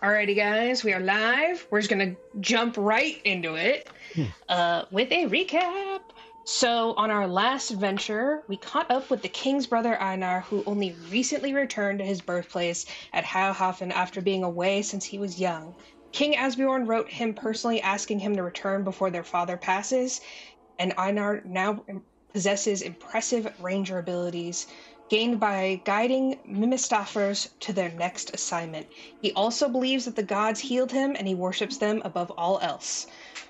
Alrighty, guys, we are live. We're just gonna jump right into it with a recap. So, on our last adventure, we caught up with the king's brother Einar, who only recently returned to his birthplace at Heil Hofn after being away since he was young. King Asbjørn wrote him personally asking him to return before their father passes, and Einar now possesses impressive ranger abilities gained by guiding Mimistafrs to their next assignment. He also believes that the gods healed him, and he worships them above all else.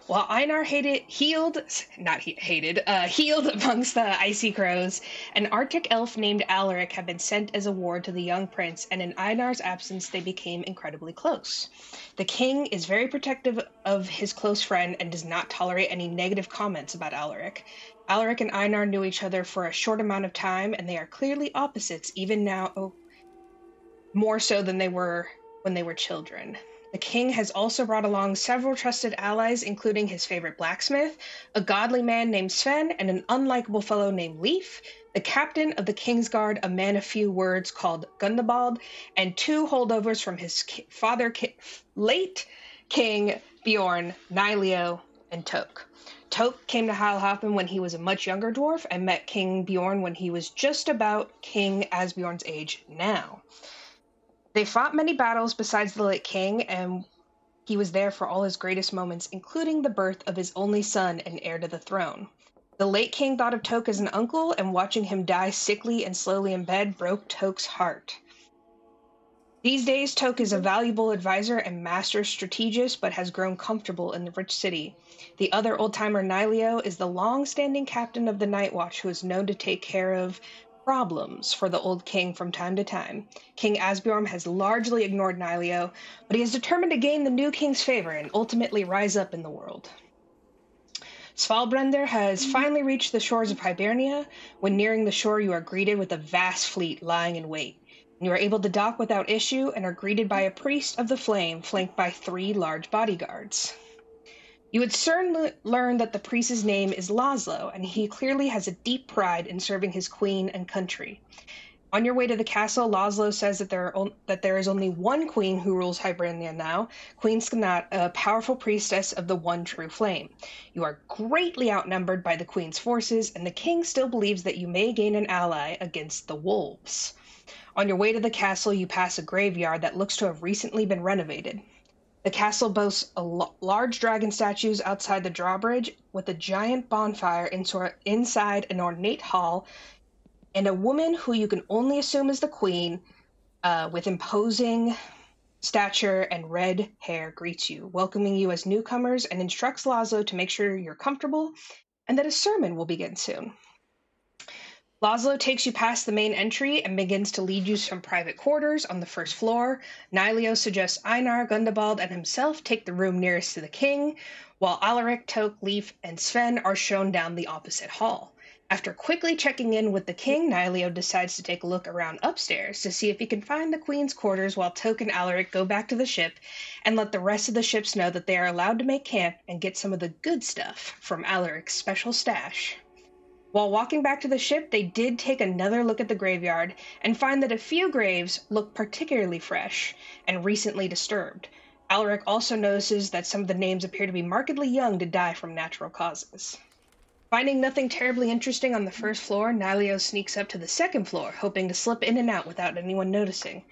While Einar healed amongst the icy crows, an Arctic elf named Alaric had been sent as a ward to the young prince, and in Einar's absence they became incredibly close. The king is very protective of his close friend and does not tolerate any negative comments about Alaric. Alaric and Einar knew each other for a short amount of time, and they are clearly opposites, even now, more so than they were when they were children. The king has also brought along several trusted allies, including his favorite blacksmith, a godly man named Sven, and an unlikable fellow named Leif, the captain of the King's Guard, a man of few words called Gundabald, and two holdovers from his late King Bjorn, Nyleo, and Tok. Tok came to Heil Hofn when he was a much younger dwarf and met King Bjorn when he was just about King Asbjørn's age now. They fought many battles besides the late king, and he was there for all his greatest moments, including the birth of his only son and heir to the throne. The late king thought of Tok as an uncle, and watching him die sickly and slowly in bed broke Tok's heart. These days, Tok is a valuable advisor and master strategist, but has grown comfortable in the rich city. The other old-timer Nyleo is the long-standing captain of the Night Watch, who is known to take care of problems for the old king from time to time. King Asbjørn has largely ignored Nyleo, but he is determined to gain the new king's favor and ultimately rise up in the world. Svalbrandur has finally reached the shores of Hibernia. When nearing the shore, you are greeted with a vast fleet lying in wait. You are able to dock without issue and are greeted by a priest of the flame, flanked by 3 large bodyguards. You would soon learn that the priest's name is Laszlo, and he clearly has a deep pride in serving his queen and country. On your way to the castle, Laszlo says that there is only one queen who rules Hibernia now, Queen Skanat, a powerful priestess of the one true flame. You are greatly outnumbered by the queen's forces, and the king still believes that you may gain an ally against the wolves. On your way to the castle, you pass a graveyard that looks to have recently been renovated. The castle boasts large dragon statues outside the drawbridge, with a giant bonfire inside an ornate hall, and a woman who you can only assume is the queen, with imposing stature and red hair, greets you, welcoming you as newcomers, and instructs Laszlo to make sure you're comfortable and that a sermon will begin soon. Laszlo takes you past the main entry and begins to lead you to some private quarters on the first floor. Nyleo suggests Einar, Gundabald, and himself take the room nearest to the king, while Alaric, Tok, Leif, and Sven are shown down the opposite hall. After quickly checking in with the king, Nyleo decides to take a look around upstairs to see if he can find the queen's quarters, while Tok and Alaric go back to the ship and let the rest of the ships know that they are allowed to make camp and get some of the good stuff from Alaric's special stash. While walking back to the ship, they did take another look at the graveyard and find that a few graves look particularly fresh and recently disturbed. Alaric also notices that some of the names appear to be markedly young to die from natural causes. Finding nothing terribly interesting on the first floor, Nyleo sneaks up to the second floor, hoping to slip in and out without anyone noticing.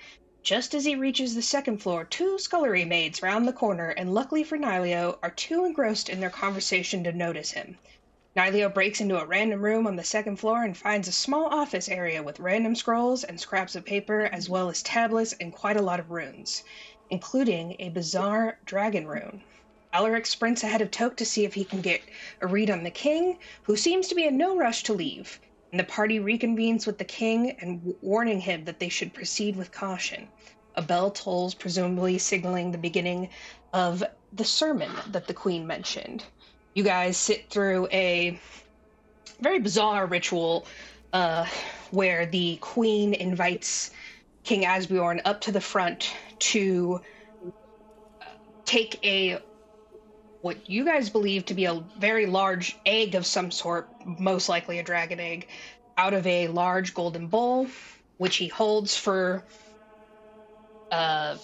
Just as he reaches the second floor, 2 scullery maids round the corner, and luckily for Nyleo, are too engrossed in their conversation to notice him. Nyleo breaks into a random room on the second floor and finds a small office area with random scrolls and scraps of paper, as well as tablets and quite a lot of runes, including a bizarre dragon rune. Alaric sprints ahead of Tok to see if he can get a read on the king, who seems to be in no rush to leave, and the party reconvenes with the king and warning him that they should proceed with caution. A bell tolls, presumably signaling the beginning of the sermon that the queen mentioned. You guys sit through a very bizarre ritual where the queen invites King Asbjørn up to the front to take what you guys believe to be a very large egg of some sort, most likely a dragon egg, out of a large golden bowl, which he holds for a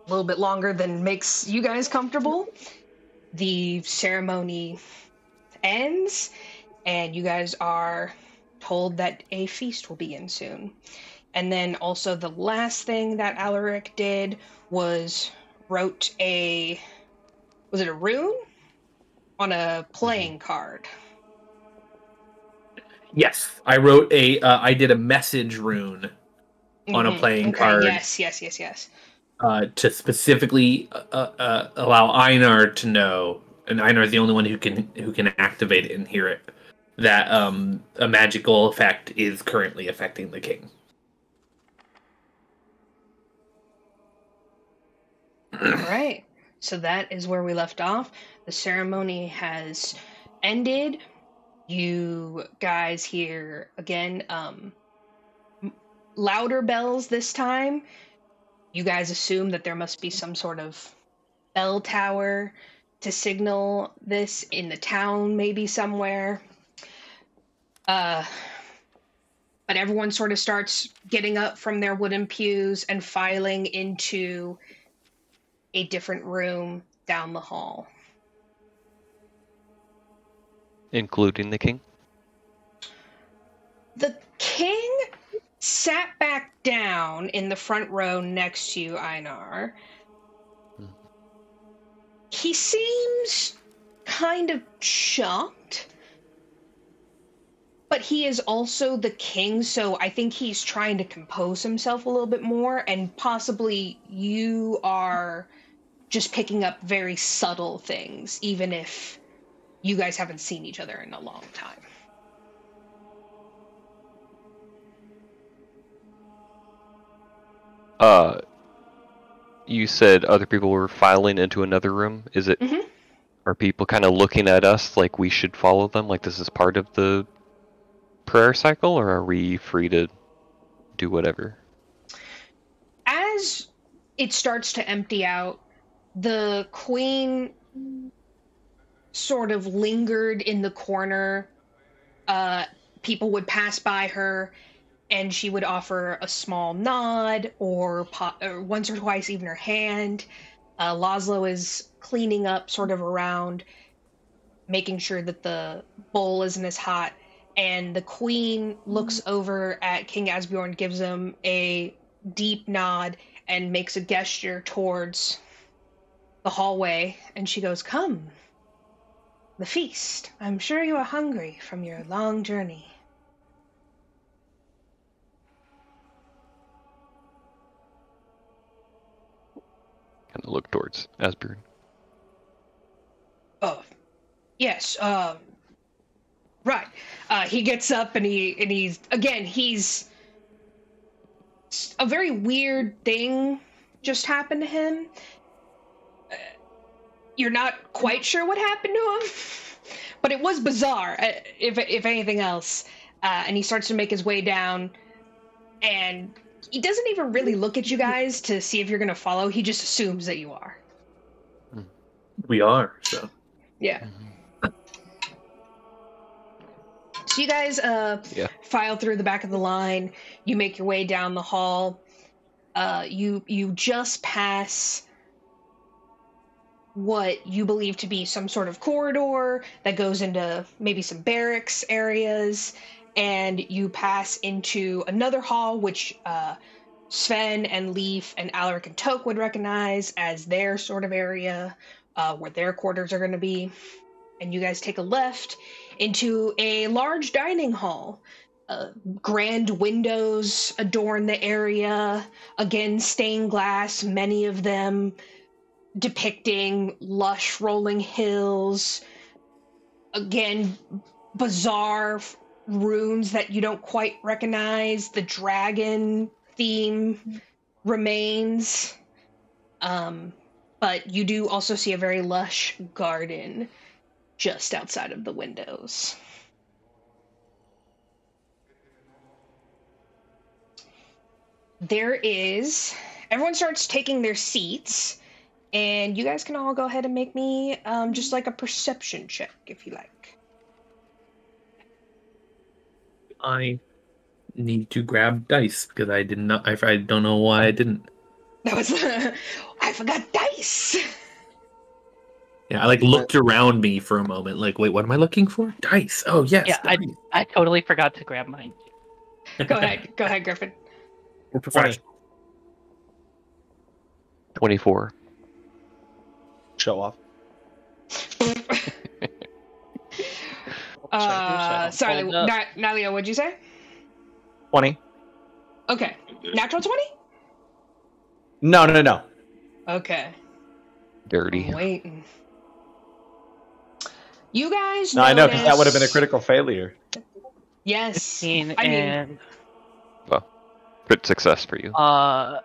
little bit longer than makes you guys comfortable. The ceremony ends, and you guys are told that a feast will begin soon. And then also the last thing that Alaric did was wrote a rune? On a playing card. Yes, I wrote I did a message rune on a playing card. Yes. To specifically allow Einar to know, and Einar is the only one who can activate it and hear it, that a magical effect is currently affecting the king. All right. So that is where we left off. The ceremony has ended. You guys hear again louder bells this time. You guys assume that there must be some sort of bell tower to signal this in the town, maybe somewhere. But everyone sort of starts getting up from their wooden pews and filing into a different room down the hall. Including the king? The king sat back down in the front row next to you, Einar. He seems kind of shocked, but he is also the king, so I think he's trying to compose himself a little bit more, and possibly you are just picking up very subtle things, even if you guys haven't seen each other in a long time. You said other people were filing into another room. Is it? Mm-hmm. Are people kind of looking at us like we should follow them? Like this is part of the prayer cycle, or are we free to do whatever? As it starts to empty out, the queen sort of lingered in the corner. People would pass by her, and she would offer a small nod or once or twice even her hand. Laszlo is cleaning up sort of around, making sure that the bowl isn't as hot. And the queen looks over at King Asbjørn, gives him a deep nod, and makes a gesture towards the hallway. And she goes, "Come, the feast. I'm sure you are hungry from your long journey." Kind of look towards Asbjørn. Oh, yes. Right. He gets up and he's a very weird thing just happened to him. You're not quite sure what happened to him, but it was bizarre, if anything else. And he starts to make his way down, and he doesn't even really look at you guys to see if you're going to follow. He just assumes that you are. We are, so. Yeah. Mm-hmm. So you guys file through the back of the line. You make your way down the hall. You just pass what you believe to be some sort of corridor that goes into maybe some barracks areas, and you pass into another hall, which Sven and Leaf and Alaric and Toke would recognize as their sort of area where their quarters are going to be. And you guys take a left into a large dining hall. Grand windows adorn the area. Again, stained glass, many of them depicting lush rolling hills. Again, bizarre runes that you don't quite recognize. The dragon theme remains. But you do also see a very lush garden just outside of the windows. Everyone starts taking their seats, and you guys can all go ahead and make me just like a perception check if you like. I need to grab dice because I don't know why I didn't. That was I forgot dice. Yeah, I like looked around me for a moment, like, wait, what am I looking for? Dice. Oh yes. Yeah, dice. I totally forgot to grab mine. Go ahead, Griffin. We're professional. 24. Show off. Sorry, Nalia, what'd you say? 20. Okay. Natural 20? No. Okay. Dirty. I'm waiting. You guys No, I know, because that would have been a critical failure. Yes. 15 I mean, and... Well, crit success for you. I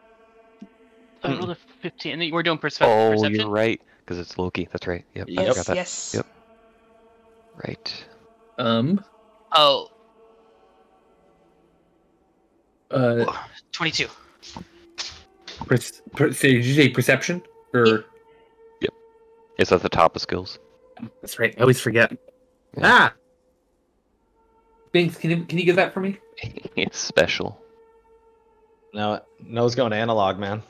rolled a 15, and then we're doing perception. Oh, you're right, because it's Loki. That's right. Yep, I forgot that. Yes. Yep. Right. Oh. 22. Did you say perception? Or Yep. It's at the top of skills. that's right. I always forget. Yeah. Ah. Binks, can you get that for me? It's special. No, it's going to analog, man.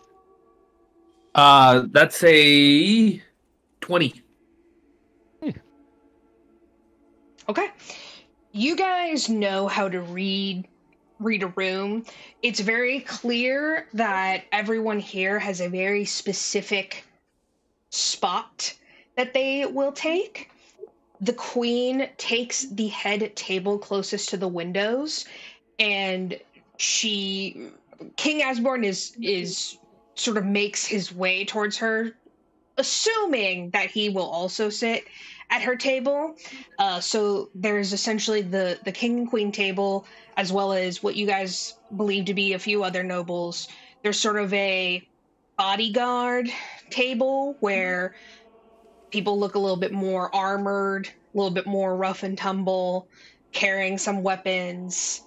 That's a 20. Okay. You guys know how to read a room. It's very clear that everyone here has a very specific spot that they will take. The queen takes the head table closest to the windows, and King Asbjørn is sort of makes his way towards her, assuming that he will also sit at her table. So there's essentially the king and queen table, as well as what you guys believe to be a few other nobles. There's sort of a bodyguard table where people look a little bit more armored, a little bit more rough and tumble, carrying some weapons.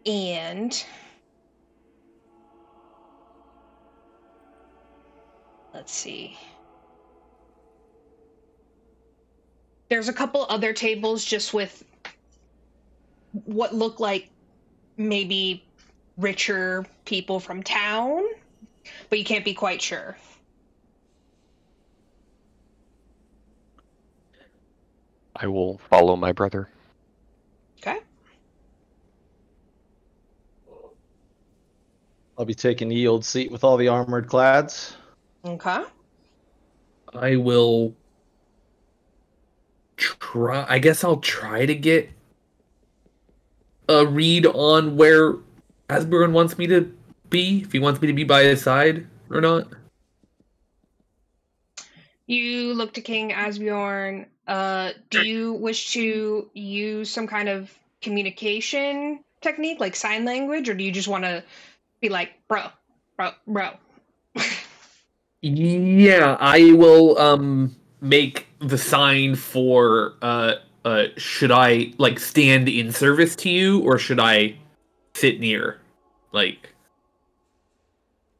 And let's see. There's a couple other tables just with what look like maybe richer people from town, but you can't be quite sure. I will follow my brother. Okay. I'll be taking the old seat with all the armored clads. Okay. I will try. I guess I'll try to get a read on where Asbjørn wants me to be, if he wants me to be by his side or not. You look to King Asbjørn. Do you wish to use some kind of communication technique, like sign language, or do you just want to be like, bro? Yeah, I will make the sign for should I like stand in service to you, or should I sit near? Like,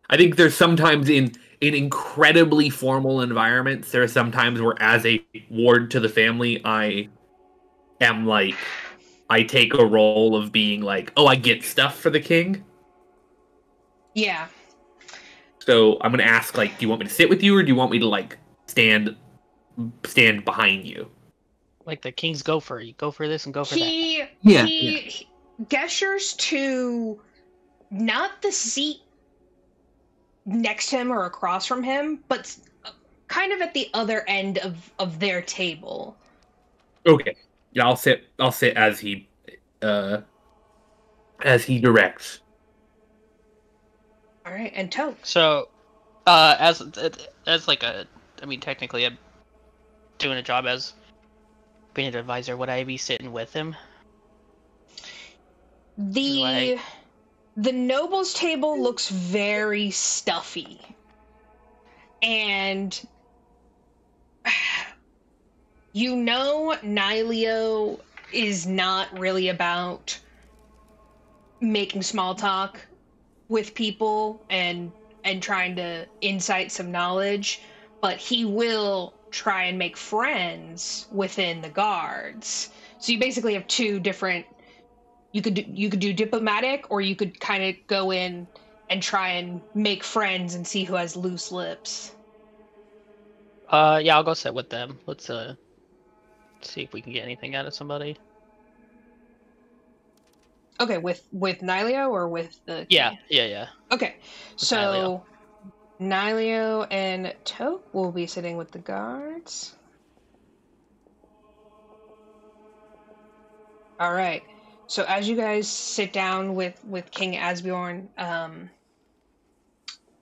I think there's sometimes in incredibly formal environments, there are some times where as a ward to the family, I am like, I take a role of being like, oh, I get stuff for the king. Yeah. So I'm gonna ask, like, do you want me to sit with you, or do you want me to like stand behind you? Like the king's gopher. You go for this and go for that. He gestures to not the seat next to him or across from him, but kind of at the other end of their table. Okay. Yeah, I'll sit as he directs. All right, and Toke. So, as like technically I'm doing a job as being an advisor. Would I be sitting with him? The noble's table looks very stuffy. And you know Nilio is not really about making small talk with people and trying to incite some knowledge, but he will try and make friends within the guards. So you basically have two different. You could do diplomatic, or you could kind of go in and try and make friends and see who has loose lips. Yeah, I'll go sit with them. Let's see if we can get anything out of somebody. Okay, with Nilio or with the Yeah. Okay, so Nilio and Toke will be sitting with the guards. All right. So as you guys sit down with King Asbjørn,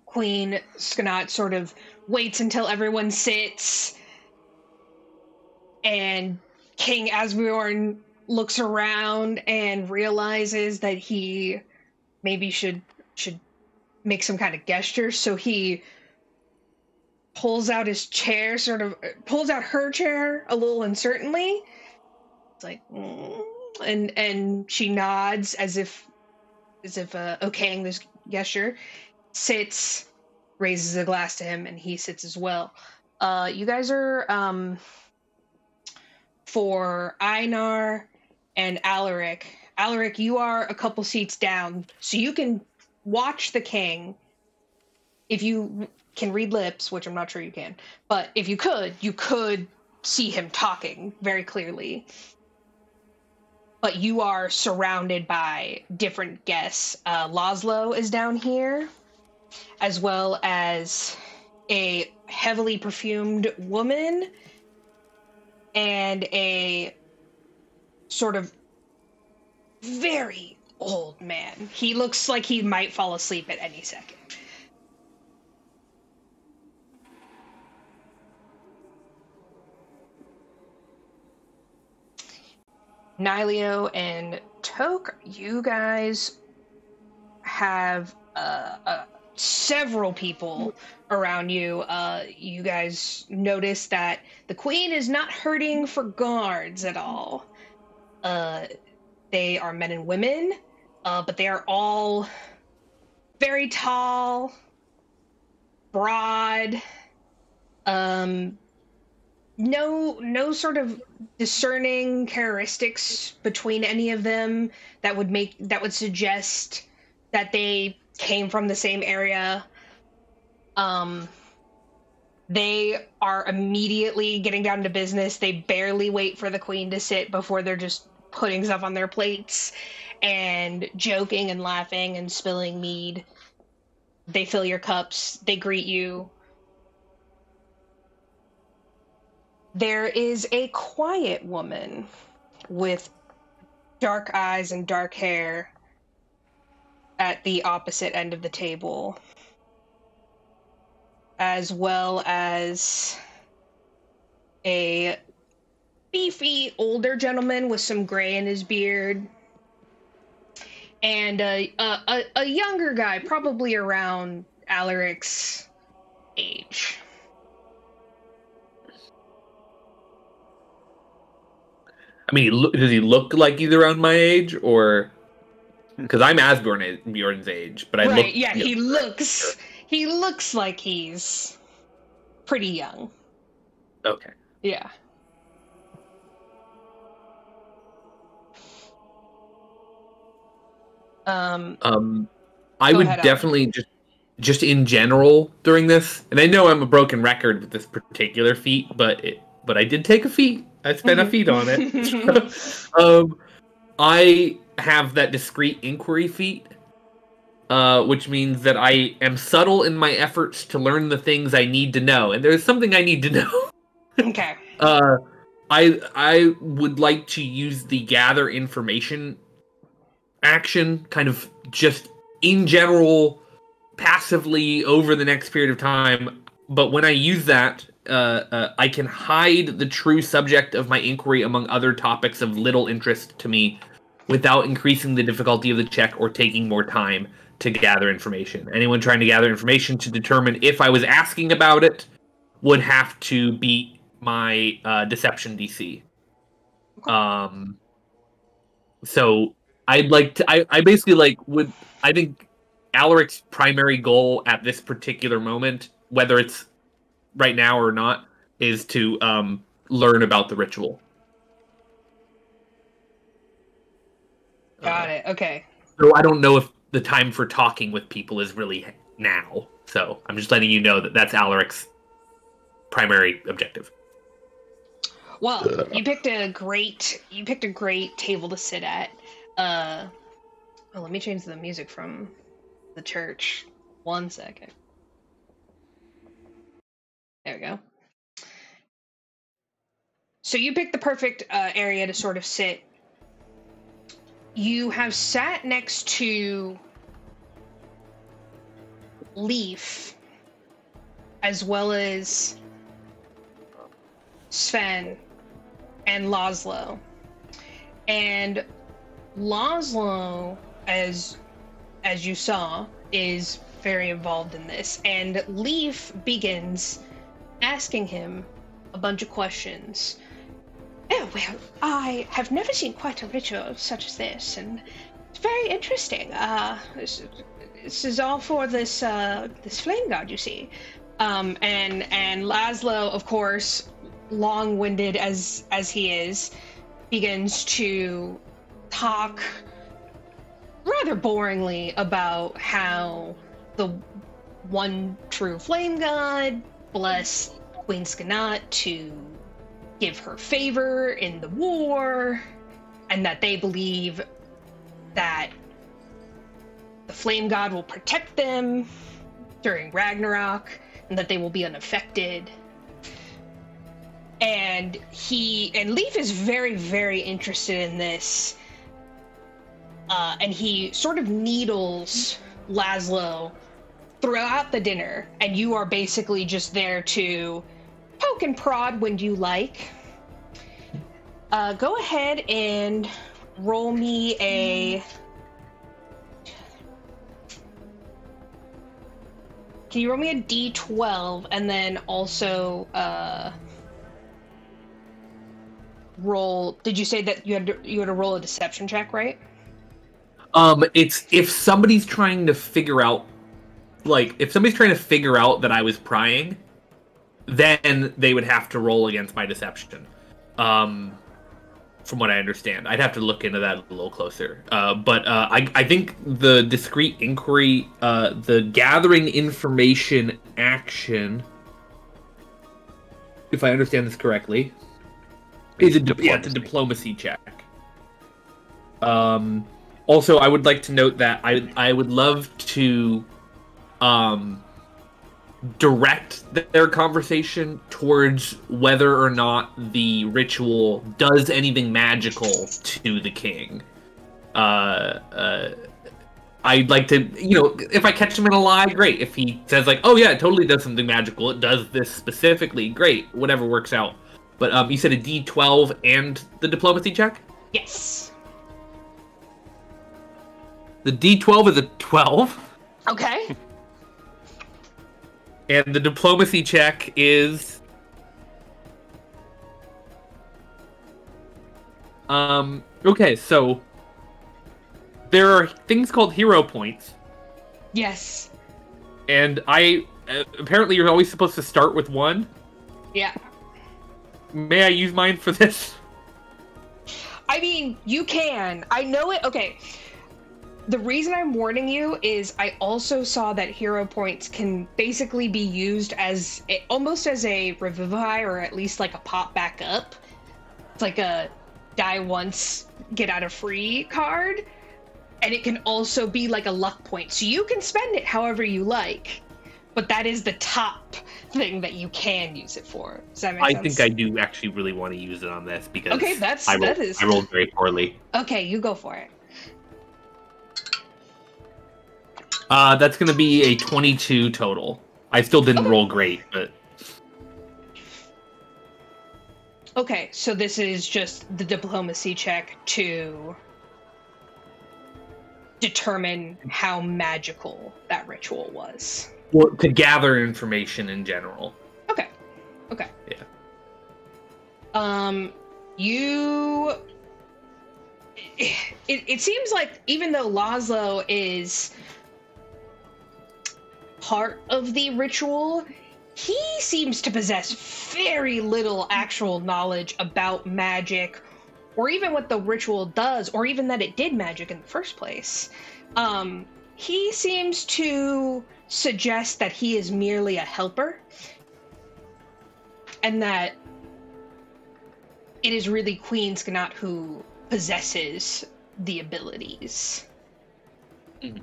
Queen Skanat sort of waits until everyone sits, and King Asbjørn looks around and realizes that he maybe should make some kind of gesture. So he pulls out his chair, pulls out her chair a little uncertainly. It's like, and she nods as if okaying this gesture. Sits, raises a glass to him, and he sits as well. You guys are for Einar and Alaric. Alaric, you are a couple seats down, so you can watch the king. If you can read lips, which I'm not sure you can, but if you could see him talking very clearly. But you are surrounded by different guests. Laszlo is down here, as well as a heavily perfumed woman and a sort of very old man. He looks like he might fall asleep at any second. Nilio and Toke, you guys have several people around you. You guys notice that the queen is not hurting for guards at all. They are men and women, but they are all very tall, broad, no sort of discerning characteristics between any of them that would suggest that they came from the same area. They are immediately getting down to business. They barely wait for the queen to sit before they're just putting stuff on their plates and joking and laughing and spilling mead. They fill your cups. They greet you. There is a quiet woman with dark eyes and dark hair at the opposite end of the table, as well as a beefy older gentleman with some gray in his beard, and a younger guy, probably around Alaric's age. I mean, does he look like he's around my age, or because I'm Asbjørn's age, but I right? Look, Yeah, he looks like he's pretty young. Okay. Yeah. I would definitely just in general during this, and I know I'm a broken record with this particular feat, but I did take a feat. I spent a feat on it. I have that discreet inquiry feat, which means that I am subtle in my efforts to learn the things I need to know, and there's something I need to know. Okay. I would like to use the gather information action, kind of just in general, passively over the next period of time. But when I use that, I can hide the true subject of my inquiry among other topics of little interest to me without increasing the difficulty of the check or taking more time to gather information. Anyone trying to gather information to determine if I was asking about it would have to beat my deception DC. So I'd like to. I basically I think Alaric's primary goal at this particular moment, whether it's right now or not, is to learn about the ritual. Got it. Okay. So I don't know if the time for talking with people is really now. So I'm just letting you know that that's Alaric's primary objective. Well, you picked a great table to sit at. Let me change the music from the church. 1 second. There we go. So you picked the perfect area to sort of sit. You have sat next to Leaf, as well as Sven and Laszlo. And Laszlo, as you saw, is very involved in this. And Leaf begins asking him a bunch of questions. Oh, well, I have never seen quite a ritual such as this, and it's very interesting. This is all for this flame god, you see. And Laszlo, of course, long-winded as he is, begins to talk rather boringly about how the one true flame god blessed Queen Skanat to give her favor in the war, and that they believe that the flame god will protect them during Ragnarok, and that they will be unaffected. And Leaf is very, very interested in this, and he sort of needles Laszlo throughout the dinner, and you are basically just there to poke and prod when you like. Go ahead and roll me a... Can you roll me a d12 and then also roll... Did you say that you had to roll a deception check, right? It's if somebody's trying to figure out, that I was prying, then they would have to roll against my deception. From what I understand, I'd have to look into that a little closer. But I think the discrete inquiry, the gathering information action, if I understand this correctly, is it's a diplomacy check. Also, I would like to note that I would love to direct their conversation towards whether or not the ritual does anything magical to the king. I'd like to, if I catch him in a lie, great. If he says like, oh yeah, it totally does something magical, it does this specifically, great, whatever works out. But you said a D12 and the diplomacy check? Yes. The D12 is a 12. Okay. And the diplomacy check is... Okay, so... There are things called hero points. Yes. And apparently you're always supposed to start with 1. Yeah. May I use mine for this? I mean, you can. I know it. Okay. The reason I'm warning you is I also saw that hero points can basically be used as almost as a revivify, or at least like a pop back up. It's like a die once, get out of free card. And it can also be like a luck point. So you can spend it however you like. But that is the top thing that you can use it for. Does that make sense? I think I do actually really want to use it on this because I rolled very poorly. Okay, you go for it. That's going to be a 22 total. I still didn't roll great, but... Okay, so this is just the diplomacy check to determine how magical that ritual was. Well, to gather information in general. Okay. Yeah. It seems like even though Laszlo is part of the ritual, he seems to possess very little actual knowledge about magic, or even what the ritual does, or even that it did magic in the first place. he seems to suggest that he is merely a helper, and that it is really Queen Skanat who possesses the abilities. Mm-hmm.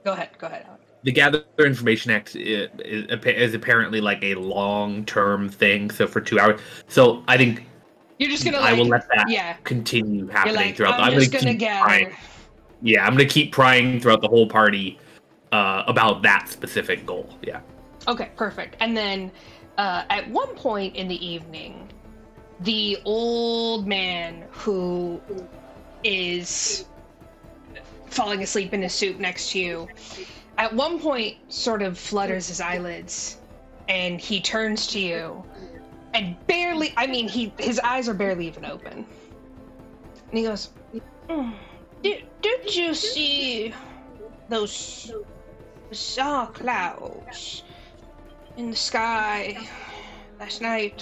Go ahead, Alex. The Gather Information Act is apparently like a long-term thing, so for 2 hours. So I think you're just gonna. I will let that continue happening throughout. I'm just gonna gather. Prying. Yeah, I'm gonna keep prying throughout the whole party about that specific goal. Yeah. Okay, perfect. And then at one point in the evening, the old man who is falling asleep in his suit next to you, at one point sort of flutters his eyelids, and he turns to you, and his eyes are barely even open. And he goes, Did you see those bizarre clouds in the sky last night?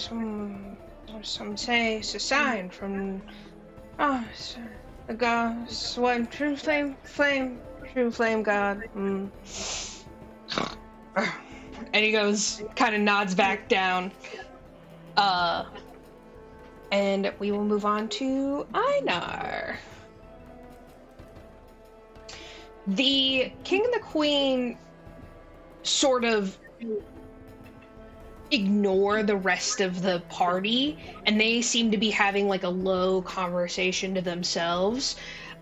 Some say it's a sign from the gods, one true flame god. And he goes, kind of nods back down. And we will move on to Einar. The king and the queen sort of ignore the rest of the party, and they seem to be having like a low conversation to themselves.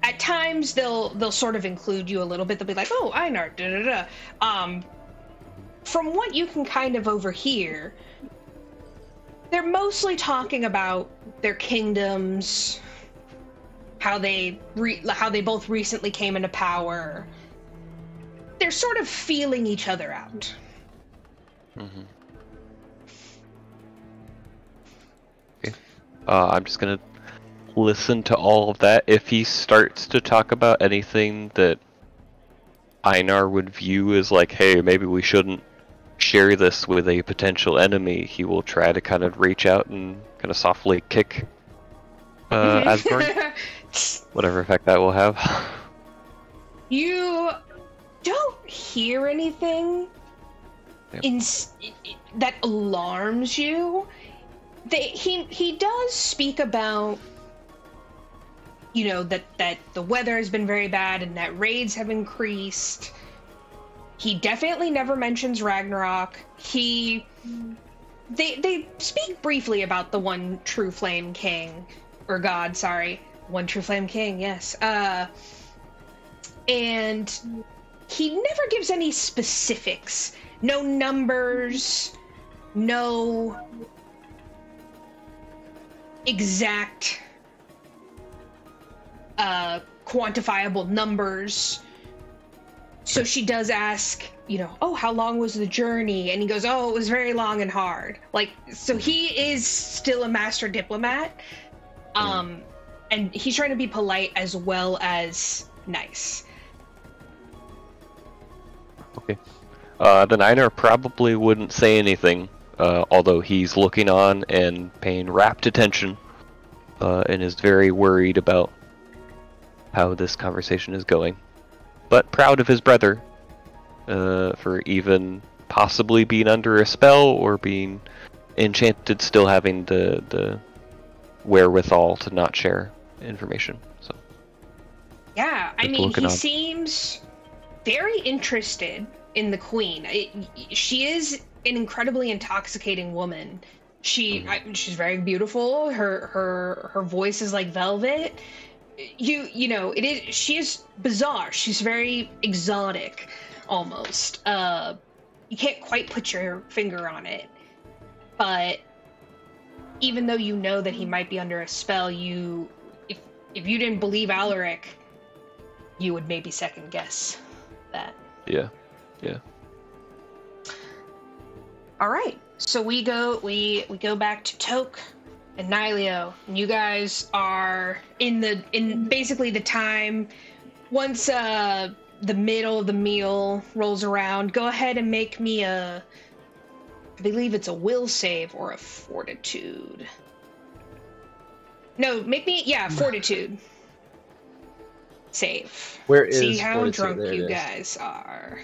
At times they'll sort of include you a little bit. They'll be like, "Oh, Einar, da da da." From what you can kind of overhear, they're mostly talking about their kingdoms, how they both recently came into power. They're sort of feeling each other out. Mm-hmm. Okay. I'm just gonna listen to all of that. If he starts to talk about anything that Einar would view as like, hey, maybe we shouldn't share this with a potential enemy, he will try to kind of reach out and kind of softly kick Asbjørn. Whatever effect that will have. You don't hear anything that alarms you. He does speak about, that the weather has been very bad and that raids have increased. He definitely never mentions Ragnarok. They speak briefly about the one true flame king, or god, sorry. One true flame king, yes. And he never gives any specifics. No numbers, no exact quantifiable numbers. So she does ask, oh, how long was the journey? And he goes, oh, it was very long and hard. So he is still a master diplomat. And he's trying to be polite as well as nice. Okay. Then Einar probably wouldn't say anything, although he's looking on and paying rapt attention, and is very worried about how this conversation is going. But proud of his brother, for even possibly being under a spell or being enchanted, still having the wherewithal to not share information. So yeah, he seems very interested in the queen. She is an incredibly intoxicating woman. She's very beautiful. Her voice is like velvet. She is bizarre. She's very exotic, almost. You can't quite put your finger on it, but even though you know that he might be under a spell, if you didn't believe Alaric, you would maybe second guess that. Yeah. All right, so we go back to Toke and Nilio, and you guys are in basically the time once the middle of the meal rolls around. Go ahead and make me I believe it's a will save or a fortitude. No, make me, fortitude. Save. Where is See how fortitude? drunk There it you is. guys are.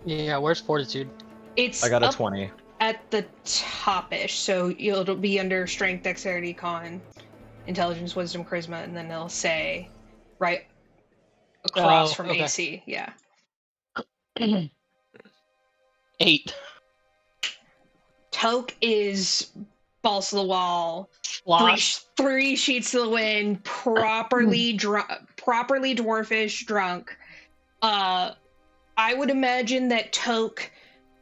Yeah, where's fortitude? It's I got a up 20. at the top-ish, so it'll be under strength, dexterity, con, intelligence, wisdom, charisma, and then they'll say right across from okay. AC. Yeah. 8. Toke is balls to the wall, Lost. three sheets to the wind, properly dwarfish drunk. I would imagine that Toke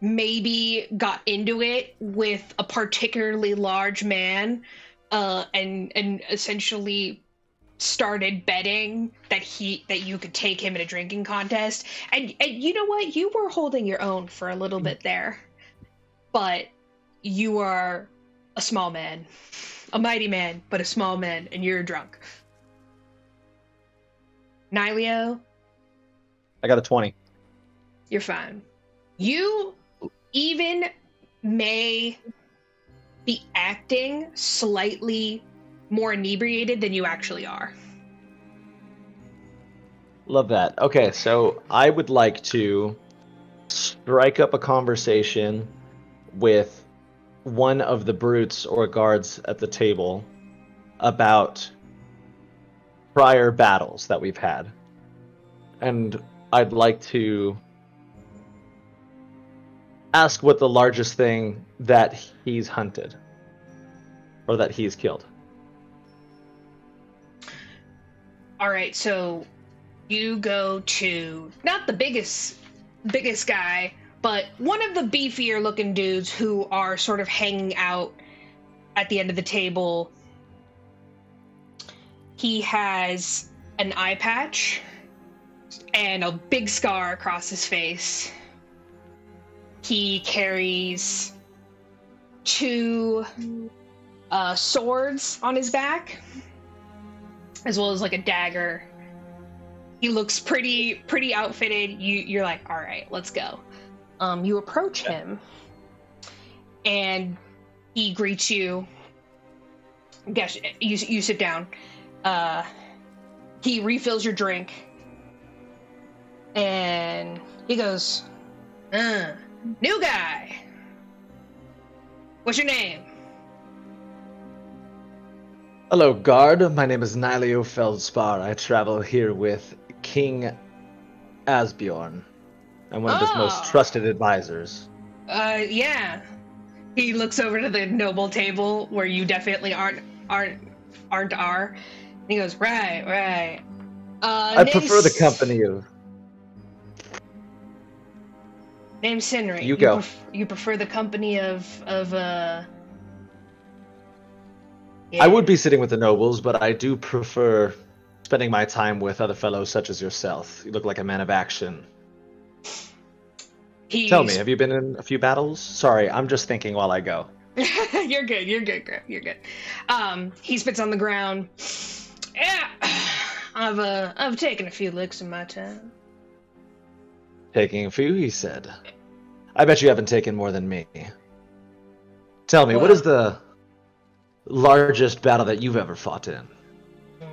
maybe got into it with a particularly large man, and essentially started betting that you could take him in a drinking contest. And you know what? You were holding your own for a little bit there, but you are a small man, a mighty man, but a small man, and you're drunk. Nilio, I got a 20. you're fine. You even may be acting slightly more inebriated than you actually are. Love that. Okay, so I would like to strike up a conversation with one of the brutes or guards at the table about prior battles that we've had. And I'd like to ask what the largest thing that he's hunted or that he's killed. All right, so you go to not the biggest guy, but one of the beefier looking dudes who are sort of hanging out at the end of the table. He has an eye patch and a big scar across his face. He carries 2 swords on his back, as well as like a dagger. He looks pretty outfitted. You're like, all right, let's go. You approach him, and he greets you. Guess you sit down. He refills your drink, and he goes, "New guy. What's your name?" Hello, guard. My name is Nilio Feldspar. I travel here with King Asbjørn. I'm one of his most trusted advisors. Yeah. He looks over to the noble table where you definitely aren't. And he goes, right. I prefer the company of... Name's Sinri. You go. You prefer the company of I would be sitting with the nobles, but I do prefer spending my time with other fellows such as yourself. You look like a man of action. Tell me, have you been in a few battles? Sorry, I'm just thinking while I go. You're good, Griff. You're good. He spits on the ground. Yeah, I've taken a few licks in my time. Taking a few, he said. I bet you haven't taken more than me. Tell me, what is the largest battle that you've ever fought in?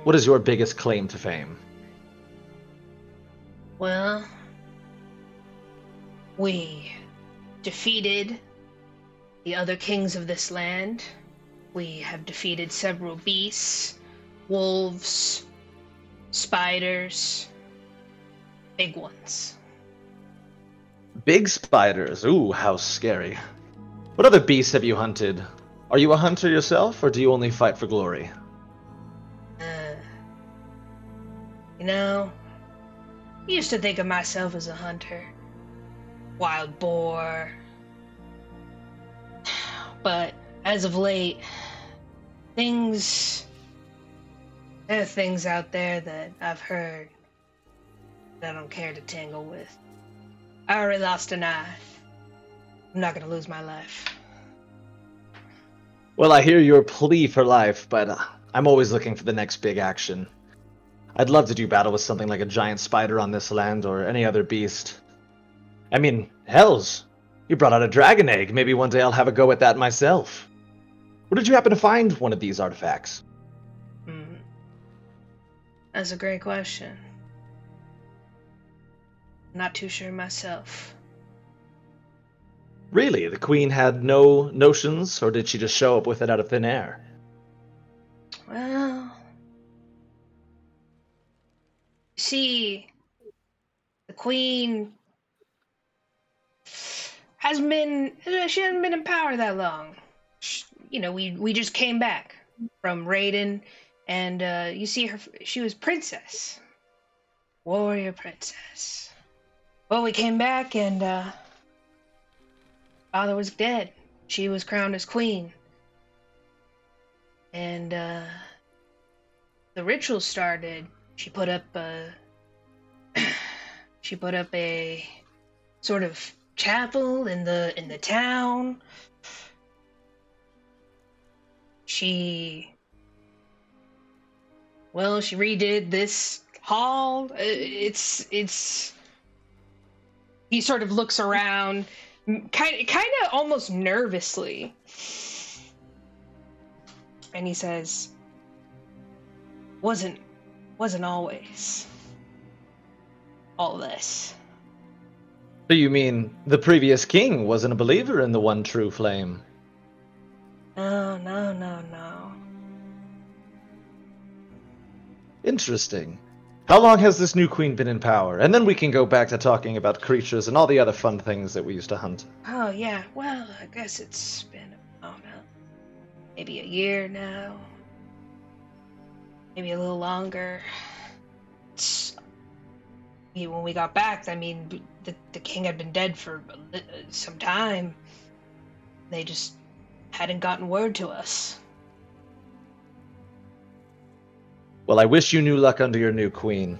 What is your biggest claim to fame? Well, we defeated the other kings of this land. We have defeated several beasts, wolves, spiders, big ones. Big spiders. Ooh, how scary. What other beasts have you hunted? Are you a hunter yourself, or do you only fight for glory? I used to think of myself as a hunter. Wild boar. But as of late, there are things out there that I've heard that I don't care to tangle with. I already lost an eye. I'm not gonna lose my life. Well, I hear your plea for life, but I'm always looking for the next big action. I'd love to do battle with something like a giant spider on this land or any other beast. I mean, hells, you brought out a dragon egg. Maybe one day I'll have a go at that myself. Where did you happen to find one of these artifacts? That's a great question. Not too sure myself. Really? The Queen had no notions, or did she just show up with it out of thin air? Well, see, the Queen she hasn't been in power that long. We just came back from raiding, and you see she was princess. Warrior princess. Well, we came back, and father was dead. She was crowned as queen. And the ritual started. She put up a sort of chapel in the town. She redid this hall. He sort of looks around, kind of almost nervously, and he says, wasn't always all this. So you mean the previous king wasn't a believer in the one true flame? No. Interesting. How long has this new queen been in power? And then we can go back to talking about creatures and all the other fun things that we used to hunt. Oh, yeah. Well, I guess it's been, maybe a year now. Maybe a little longer. When we got back, the king had been dead for some time. They just hadn't gotten word to us. Well, I wish you new luck under your new queen.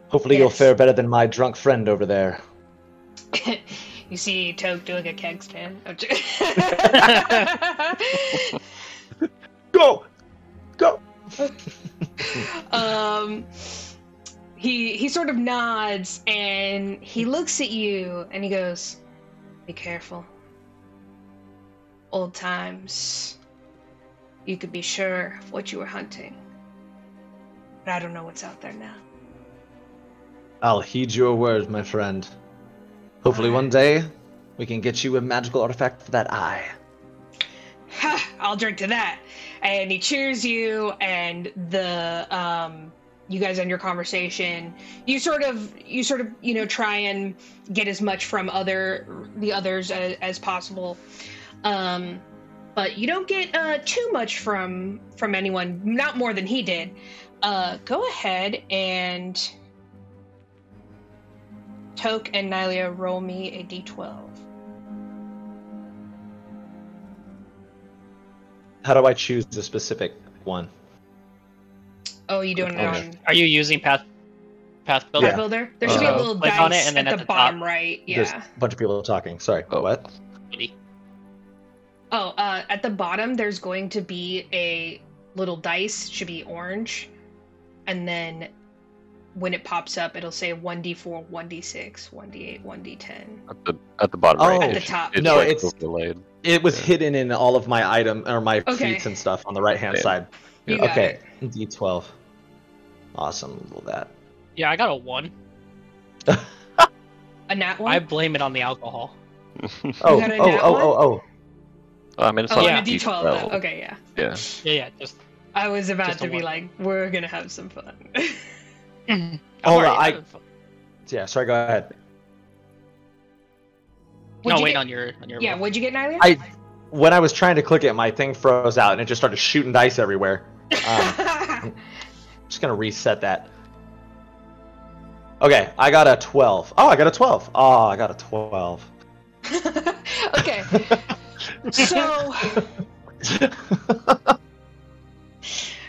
Hopefully Yes. you'll fare better than my drunk friend over there. You see Toke doing a keg stand. Go! He sort of nods and he looks at you and he goes, "Be careful. Old times. You could be sure of what you were hunting. But I don't know what's out there now." I'll heed your word, my friend. Hopefully one day we can get you a magical artifact for that eye. Ha! I'll drink to that. And he cheers you, and you guys end your conversation. You sort of try and get as much from the others as possible. But you don't get too much from anyone, not more than he did. Go ahead and Toke and Nylia roll me a d12. How do I choose the specific one? Oh, you doing it on Are you using Path Builder? Yeah. Builder? There should be a little Click dice on it, and then at the top, bottom right. There's Yeah. a bunch of people talking. Sorry. Oh. What? Oh, at the bottom, there's going to be a little dice, should be orange, and then when it pops up, it'll say 1d4, 1d6, 1d8, 1d10. At the bottom Oh. right. At the It's- top. It's No, like it's- overlaid. It was hidden in all of my item or my Okay. feats and stuff on the right hand Yeah. side. You got Okay, it. D12. Awesome. Roll that. Yeah, I got a 1. A nat one? I blame it on the alcohol. Oh, got a oh, nat oh, one? oh, oh. I mean, it's Oh, not on a a d12 D12. though. Okay, yeah. Yeah. Yeah, just. I was about Just a to be one. like, we're gonna have some fun. I'm Hold already on, having fun. Yeah, sorry, go ahead. What'd No, you wait get? on your Yeah, roll. what'd you get, Nylia? When I was trying to click it, my thing froze out and it just started shooting dice everywhere. I'm just gonna reset that. Okay, I got a 12. Oh, I got a 12. Oh, I got a 12. Okay. So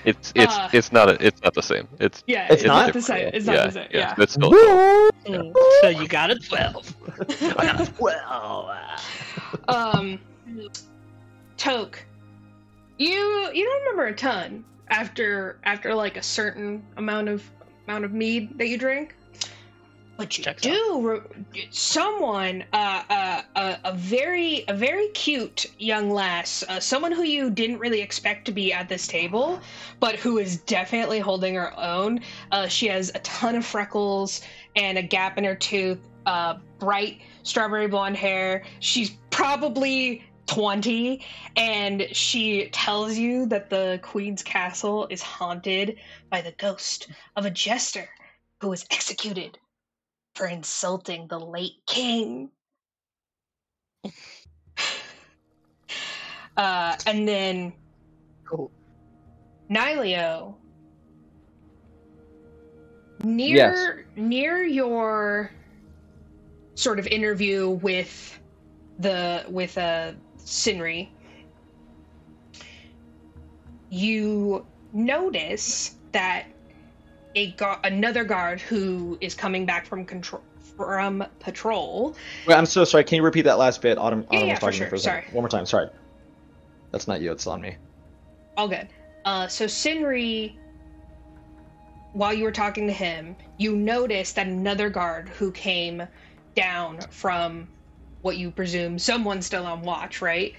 It's not the same. It's yeah, It's it's not? not the same. It's not the same. Yeah. It's still Mm. So you got a 12. I got a 12. Toke, you don't remember a ton after like a certain amount of mead that you drink. But you Checks do. Someone, a very cute young lass, someone who you didn't really expect to be at this table, but who is definitely holding her own. She has a ton of freckles and a gap in her tooth. Bright strawberry blonde hair. She's probably 20, and she tells you that the Queen's castle is haunted by the ghost of a jester who was executed for insulting the late king. And then Cool. Nilio, near your sort of interview with Sinri, you notice that another guard who is coming back from patrol. Wait, I'm so sorry. Can you repeat that last bit? Autumn Yeah, was for talking sure. for a second. Sorry. One more time. Sorry. That's not you. It's on me. All good. So Sinri, while you were talking to him, you noticed that another guard who came down from what you presume someone's still on watch, right?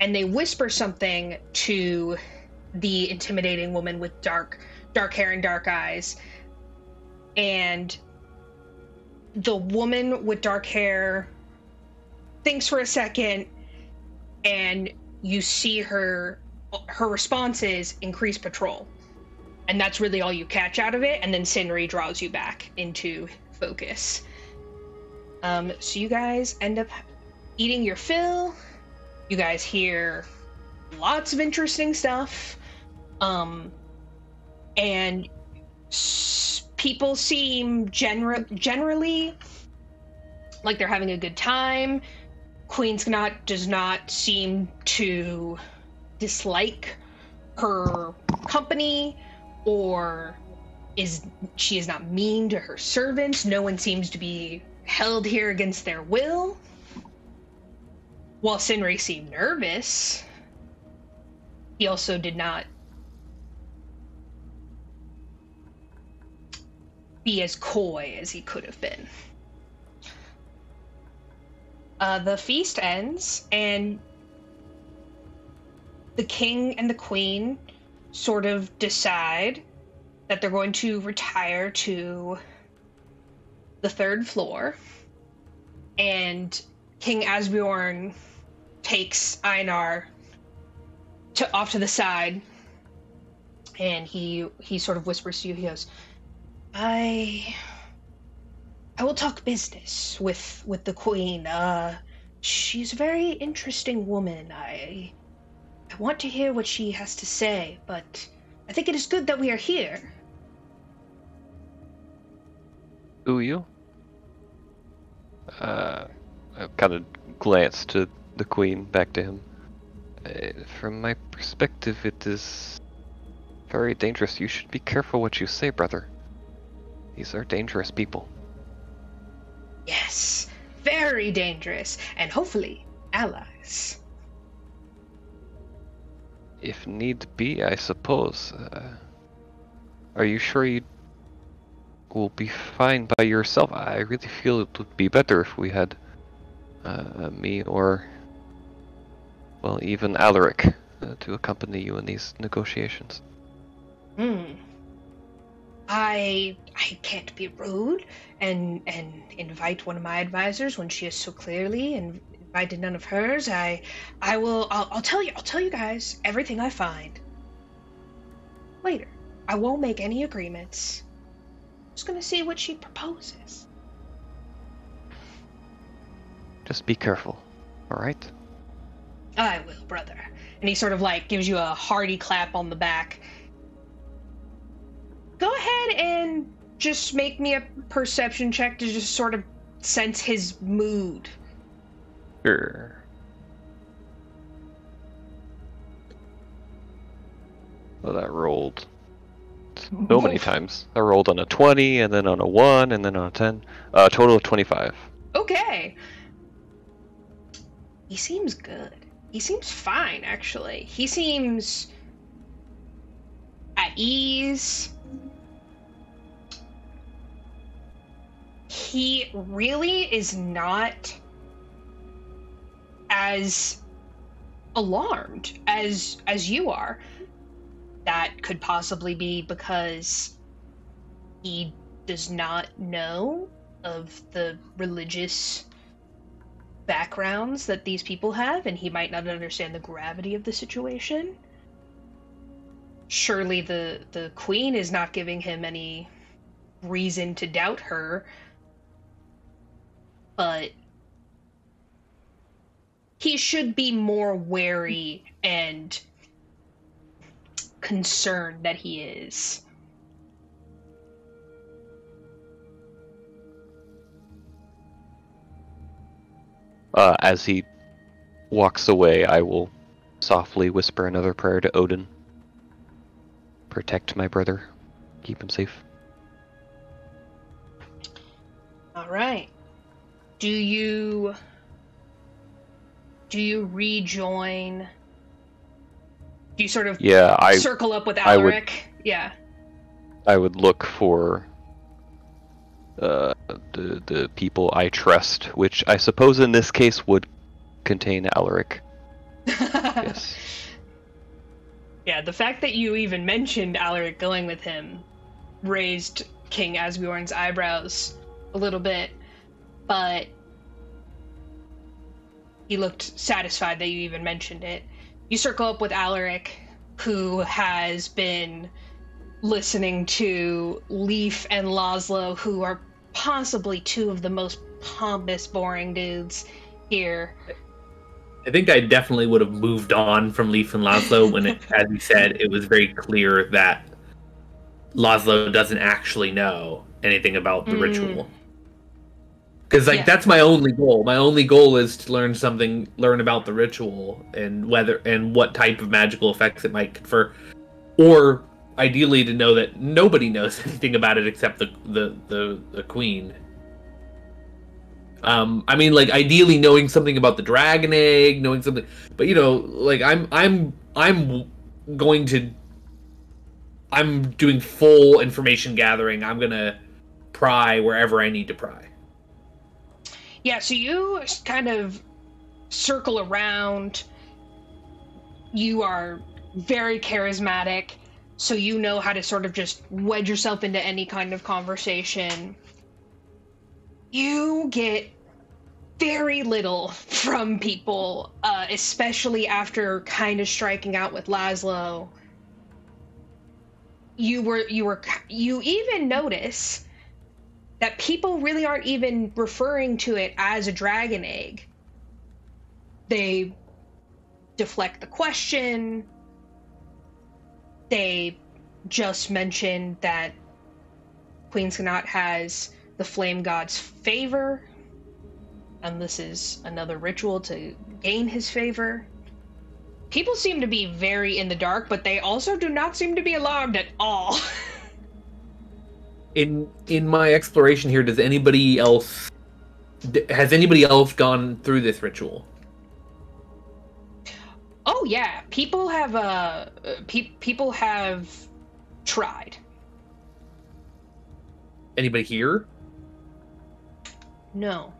And they whisper something to the intimidating woman with dark hair and dark eyes. And the woman with dark hair thinks for a second, and you see her response is increase patrol. And that's really all you catch out of it, and then Sinri draws you back into focus. So you guys end up eating your fill. You guys hear lots of interesting stuff. And people seem generally like they're having a good time. Queen's does not seem to dislike her company, or she is not mean to her servants. No one seems to be held here against their will. While Sinri seemed nervous, he also did not be as coy as he could have been. The feast ends, and the king and the queen sort of decide that they're going to retire to the third floor, and King Asbjørn takes Einar off to the side, and he sort of whispers to you. He goes, I will talk business with the queen. She's a very interesting woman. I want to hear what she has to say, but I think it is good that we are here. Who are you? I kind of glanced to the queen, back to him. From my perspective, it is very dangerous. You should be careful what you say, brother. These are dangerous people. Yes, very dangerous, and hopefully allies. If need be, I suppose. Are you sure you will be fine by yourself? I really feel it would be better if we had me or, well, even Alaric to accompany you in these negotiations. I can't be rude and invite one of my advisors when she has so clearly invited none of hers. I'll tell you guys everything I find later. I won't make any agreements. Just gonna see what she proposes. Just be careful, alright? I will, brother. And he sort of gives you a hearty clap on the back. Go ahead and just make me a perception check to just sort of sense his mood. Sure. Well, that rolled so many times. I rolled on a 20, and then on a 1, and then on a 10. Total of 25. Okay. He seems good. He seems fine, actually. He seems at ease. he really is not as alarmed as you are. That could possibly be because he does not know of the religious backgrounds that these people have, and he might not understand the gravity of the situation. Surely the queen is not giving him any reason to doubt her, but he should be more wary and concerned that he is. As he walks away, I will softly whisper another prayer to Odin. Protect my brother. Keep him safe. All right. Do you rejoin? Do you sort of circle up with Alaric? Yeah. I would look for the people I trust, which I suppose in this case would contain Alaric. Yes. Yeah, the fact that you even mentioned Alaric going with him raised King Asbjørn's eyebrows a little bit, but he looked satisfied that you even mentioned it. You circle up with Alaric, who has been listening to Leaf and Laszlo, who are possibly two of the most pompous, boring dudes here. I think I definitely would have moved on from Leaf and Laszlo when, as you said, it was very clear that Laszlo doesn't actually know anything about the ritual. Because that's my only goal. My only goal is to learn about the ritual and what type of magical effects it might confer, or ideally to know that nobody knows anything about it except the queen. I mean, like, ideally knowing something about the dragon egg, knowing something, but I'm doing full information gathering. I'm gonna pry wherever I need to pry. Yeah, so you kind of circle around. You are very charismatic, so you know how to sort of just wedge yourself into any kind of conversation. You get very little from people, especially after kind of striking out with Laszlo. You even notice that people really aren't even referring to it as a dragon egg. They deflect the question. They just mention that Queen Sanat has the flame god's favor, and this is another ritual to gain his favor. People seem to be very in the dark, but they also do not seem to be alarmed at all. In my exploration here, has anybody else gone through this ritual? Oh yeah, people have people have tried. Anybody here? No.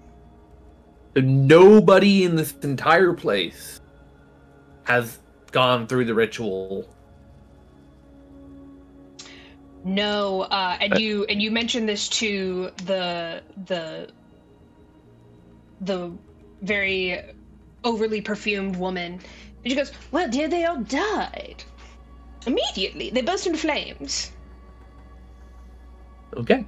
So nobody in this entire place has gone through the ritual. No, and you mentioned this to the very overly perfumed woman, and she goes, "Well, dear, they all died immediately. They burst into flames." Okay,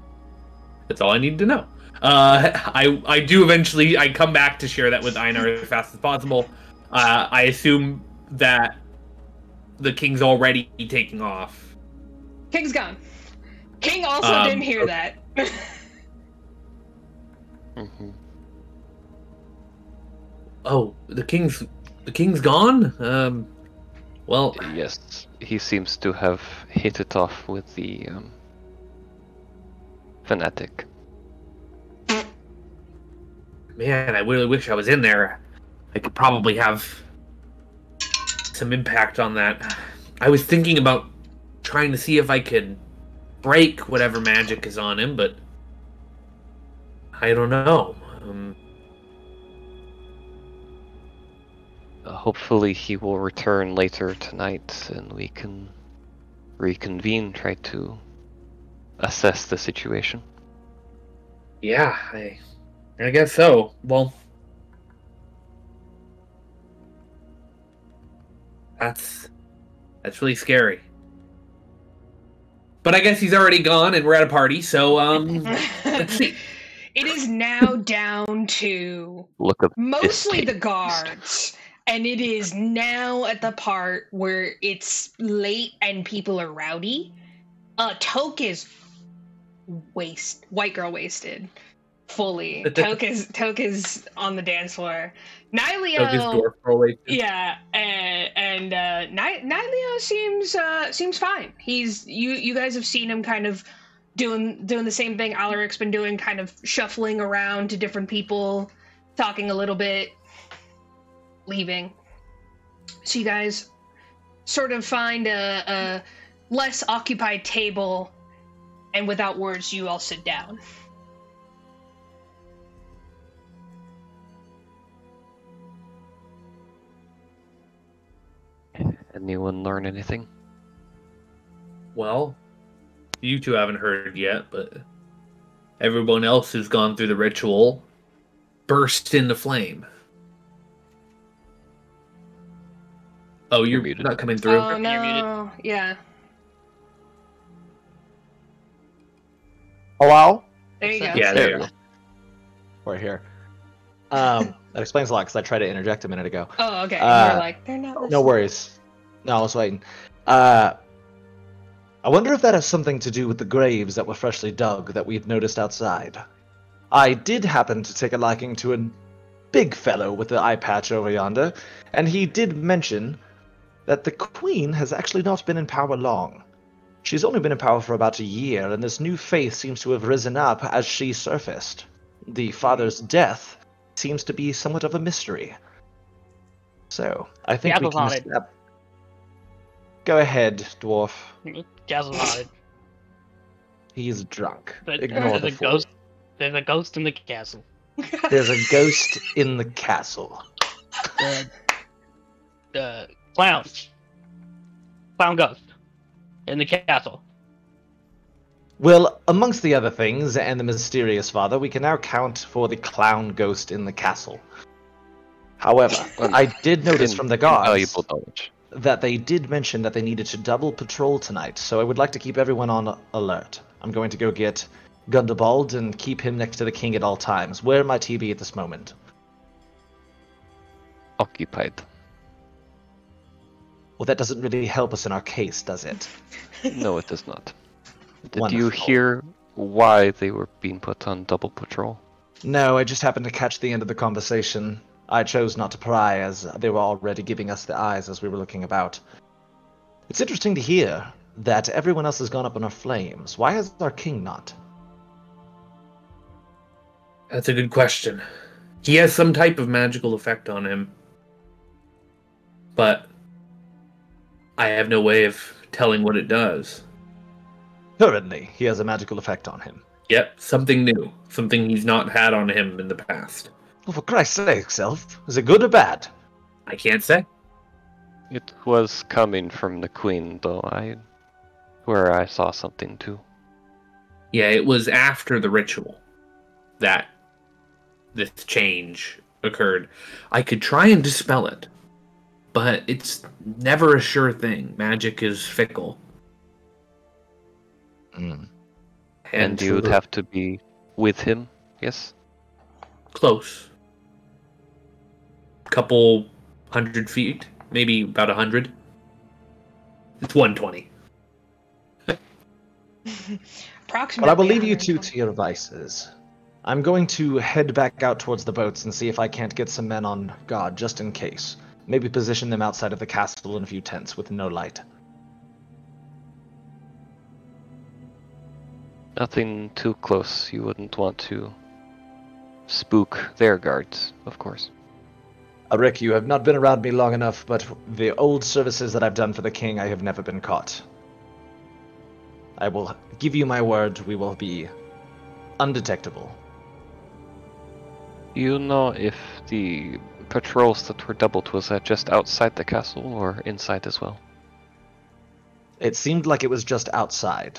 that's all I need to know. I do eventually. I come back to share that with Einar as fast as possible. I assume that the king's already taking off. King's gone. King also didn't hear that. Mm-hmm. Oh, the king's gone? Well, yes, he seems to have hit it off with the fanatic. Man, I really wish I was in there. I could probably have some impact on that. I was thinking about trying to see if I could break whatever magic is on him, but I don't know. Hopefully he will return later tonight and we can reconvene, try to assess the situation. Yeah, I guess so. Well, that's really scary. But I guess he's already gone and we're at a party, so let's see. It is now down to mostly the guards. And it is now at the part where it's late and people are rowdy. Toke is white girl wasted. Fully. Toke is on the dance floor. Nyleo, Toke is dwarf girl wasted. Yeah, and Nyleo seems fine. You guys have seen him kind of doing the same thing Alaric's been doing, kind of shuffling around to different people, talking a little bit, leaving. So you guys sort of find a less occupied table, and without words, you all sit down. Anyone learn anything? Well, you two haven't heard yet, but everyone else who's gone through the ritual burst into flame. Oh, you're muted. not coming through? Oh, no. You're muted. Yeah. Hello? There you go. Yeah, there you go. We're here. That explains a lot because I tried to interject a minute ago. Oh, okay. You're like, they're not listening. No worries. No, I was waiting. I wonder if that has something to do with the graves that were freshly dug that we've noticed outside. I did happen to take a liking to a big fellow with the eye patch over yonder, and he did mention that the Queen has actually not been in power long. She's only been in power for about a year, and this new faith seems to have risen up as she surfaced. The father's death seems to be somewhat of a mystery. So, I think we can step... Go ahead, dwarf. Jazzle nodded. He's drunk. But Ignore the fool. There's a ghost in the castle. There's a ghost in the castle. The clown ghost in the castle. Well, amongst the other things, and the mysterious father, we can now count for the clown ghost in the castle. However, I did notice from the guards that they did mention that they needed to double patrol tonight, so I would like to keep everyone on alert. I'm going to go get Gundabald and keep him next to the king at all times. Where might he be at this moment? Occupied. Well, that doesn't really help us in our case, does it? No, it does not. Did Wonderful. you hear why they were being put on double patrol? No, I just happened to catch the end of the conversation. I chose not to pry, as they were already giving us the eyes as we were looking about. It's interesting to hear that everyone else has gone up in our flames. Why has our king not? That's a good question. He has some type of magical effect on him. But I have no way of telling what it does. Currently, he has a magical effect on him. Yep, something new. Something he's not had on him in the past. Well, for Christ's sake, Self, is it good or bad? I can't say. It was coming from the Queen, though. I saw something too. Yeah, it was after the ritual that this change occurred. I could try and dispel it, but it's never a sure thing. Magic is fickle. And you would have to be with him, yes? Close. Couple 100 feet, maybe about 100. It's 120. Approximately. Well, I will leave you two to your vices. I'm going to head back out towards the boats and see if I can't get some men on guard, just in case. Maybe position them outside of the castle in a few tents with no light. Nothing too close. You wouldn't want to spook their guards, of course. Rick, you have not been around me long enough, but the old services that I've done for the king, I have never been caught. I will give you my word, we will be undetectable. You know if the patrols that were doubled, was that just outside the castle or inside as well? It seemed like it was just outside.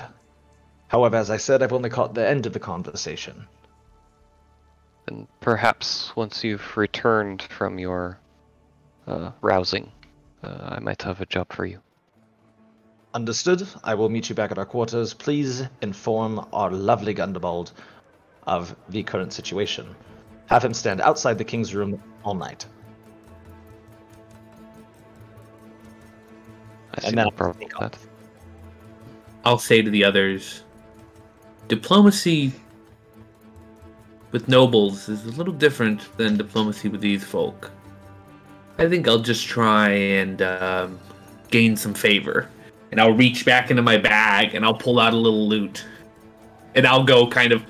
However, as I said, I've only caught the end of the conversation. And perhaps once you've returned from your rousing, I might have a job for you. Understood. I will meet you back at our quarters. Please inform our lovely Gundabald of the current situation. Have him stand outside the king's room all night. I see And no then problem with that. I'll say to the others, diplomacy with nobles is a little different than diplomacy with these folk. I think I'll just try and gain some favor. And I'll reach back into my bag and I'll pull out a little loot. And I'll go kind of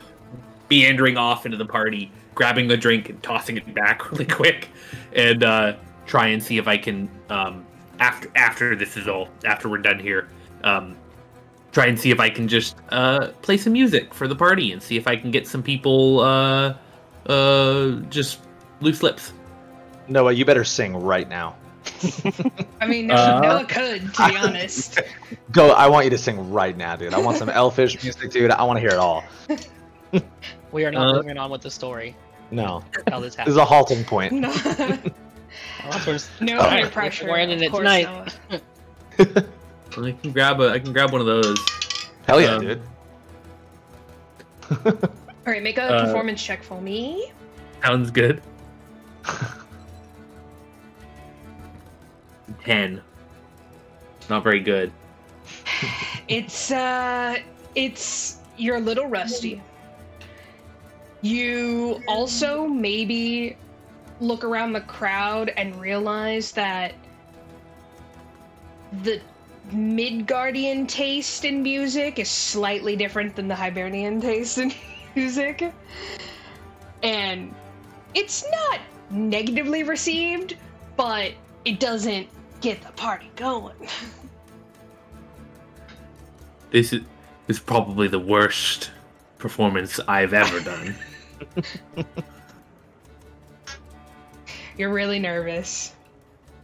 meandering off into the party, grabbing a drink and tossing it back really quick. And try and see if I can, after this is all, after we're done here, try and see if I can just play some music for the party and see if I can get some people just loose lips. Noah, you better sing right now. I mean, Noah could, to be honest. Go, I want you to sing right now, dude. I want some elfish music, dude. I want to hear it all. We are not moving on with the story. No. How this This happened. is a halting point. No, no Oh. peer pressure. We're ending of it course, tonight. Noah. I can grab one of those. Hell yeah, dude. All right, make a performance check for me. Sounds good. 10. Not very good. It's you're a little rusty. You also maybe look around the crowd and realize that the Midgardian taste in music is slightly different than the Hibernian taste in music. And it's not negatively received, but it doesn't get the party going. This is probably the worst performance I've ever done. You're really nervous.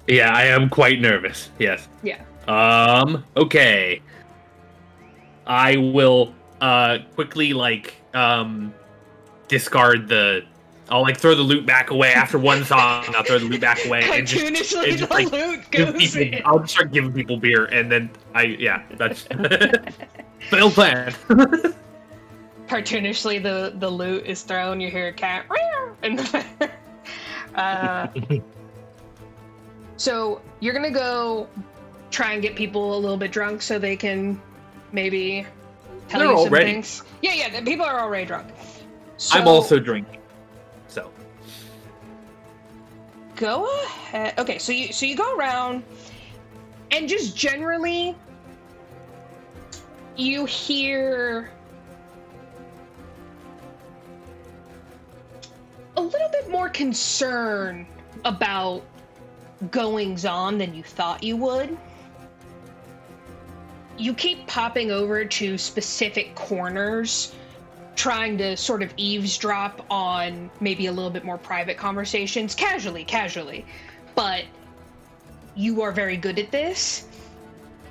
Yeah, I am quite nervous. Yes. Yeah. Okay. I will quickly discard I'll throw the loot back away after one song. I'll throw the loot back away and just the loot goes in. I'll just start giving people beer, and then that's failed plan. Cartoonishly, the loot is thrown. You hear a cat in the So you're gonna go try and get people a little bit drunk so they can maybe tell They're you some already. things. Yeah, the people are already drunk. So I'm also drinking, so go ahead. Okay, so you go around, and just generally, you hear a little bit more concern about goings on than you thought you would. You keep popping over to specific corners, trying to sort of eavesdrop on maybe a little bit more private conversations, casually, but you are very good at this.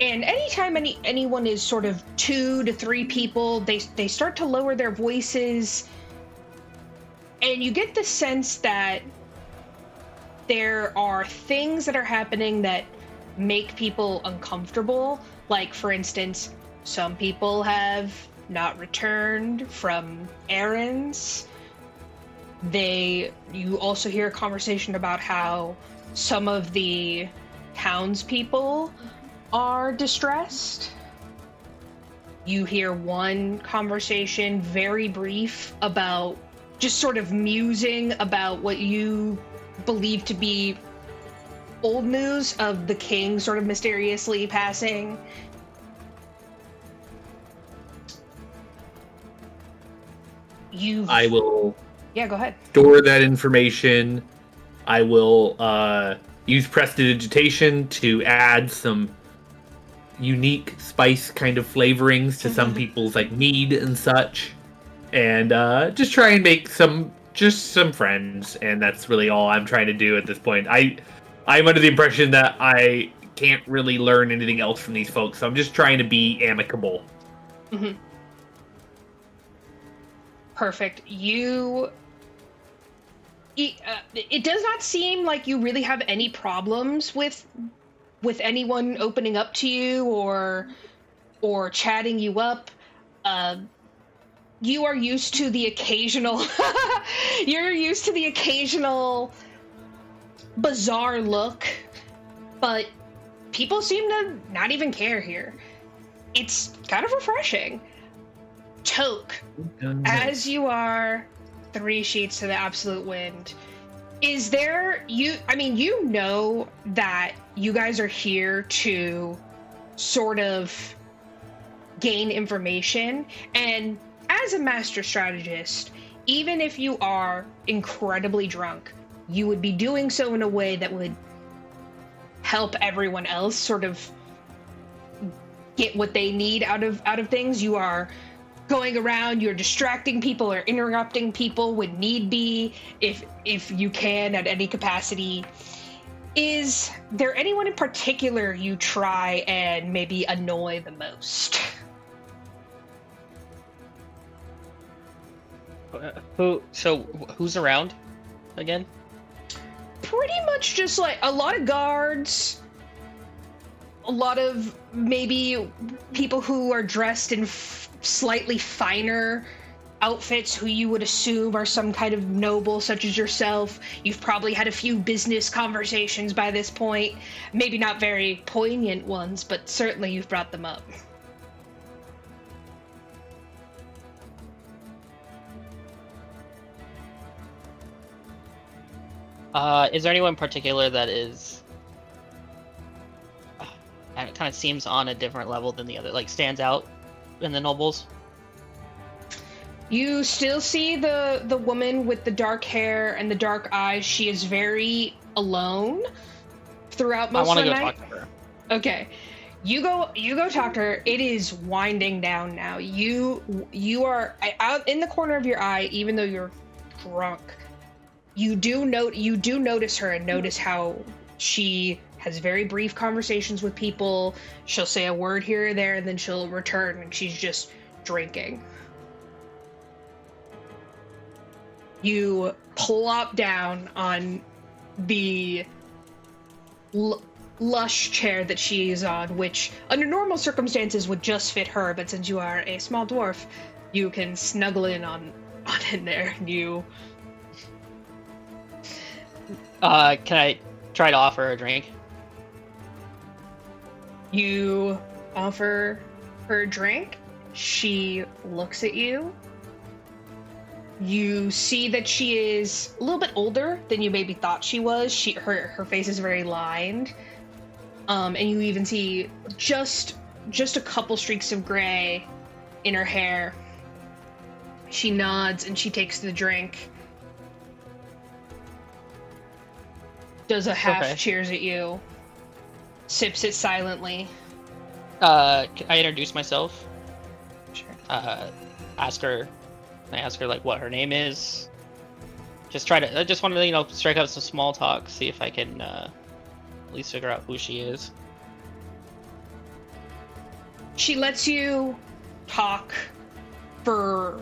And anytime anyone is sort of 2 to 3 people, they start to lower their voices, and you get the sense that there are things that are happening that make people uncomfortable. Like, for instance, some people have not returned from errands. You also hear a conversation about how some of the townspeople are distressed. You hear one conversation, very brief, about just sort of musing about what you believe to be old news of the king sort of mysteriously passing. I will Yeah, go ahead. store that information. I will use prestidigitation to add some unique spice kind of flavorings to some people's mead and such, and just try and make some just some friends, and that's really all I'm trying to do at this point. I'm under the impression that I can't really learn anything else from these folks, so I'm just trying to be amicable. Mm-hmm. Perfect. It does not seem like you really have any problems with anyone opening up to you or chatting you up. You are used to the occasional you're used to the occasional bizarre look, but people seem to not even care here. It's kind of refreshing. Toke, as you are 3 sheets to the absolute wind, is there you know that you guys are here to sort of gain information, and as a master strategist, even if you are incredibly drunk, you would be doing so in a way that would help everyone else sort of get what they need out of things. You are going around, you're distracting people or interrupting people when need be, if you can at any capacity. Is there anyone in particular you try and maybe annoy the most? Who's around again? Pretty much just like a lot of guards, a lot of maybe people who are dressed in slightly finer outfits who you would assume are some kind of noble such as yourself. You've probably had a few business conversations by this point. Maybe not very poignant ones, but certainly you've brought them up. Is there anyone in particular that is... and it kind of seems on a different level than the other, like stands out in the nobles? You still see the woman with the dark hair and the dark eyes. She is very alone throughout most of the night. I want to go talk to her. Okay. You go talk to her. It is winding down now. You are out in the corner of your eye, even though you're drunk. You do notice her and notice how she has very brief conversations with people. She'll say a word here or there, and then she'll return, and she's just drinking. You plop down on the lush chair that she is on, which under normal circumstances would just fit her, but since you are a small dwarf, you can snuggle in on in there. You... can I try to offer her a drink? You offer her a drink. She looks at you. You see that she is a little bit older than you maybe thought she was. Her face is very lined. And you even see just a couple streaks of gray in her hair. She nods and she takes the drink. Does a half cheers at you. Sips it silently. I introduce myself. Sure. I ask her like what her name is. I just want to, strike up some small talk, see if I can at least figure out who she is. She lets you talk for...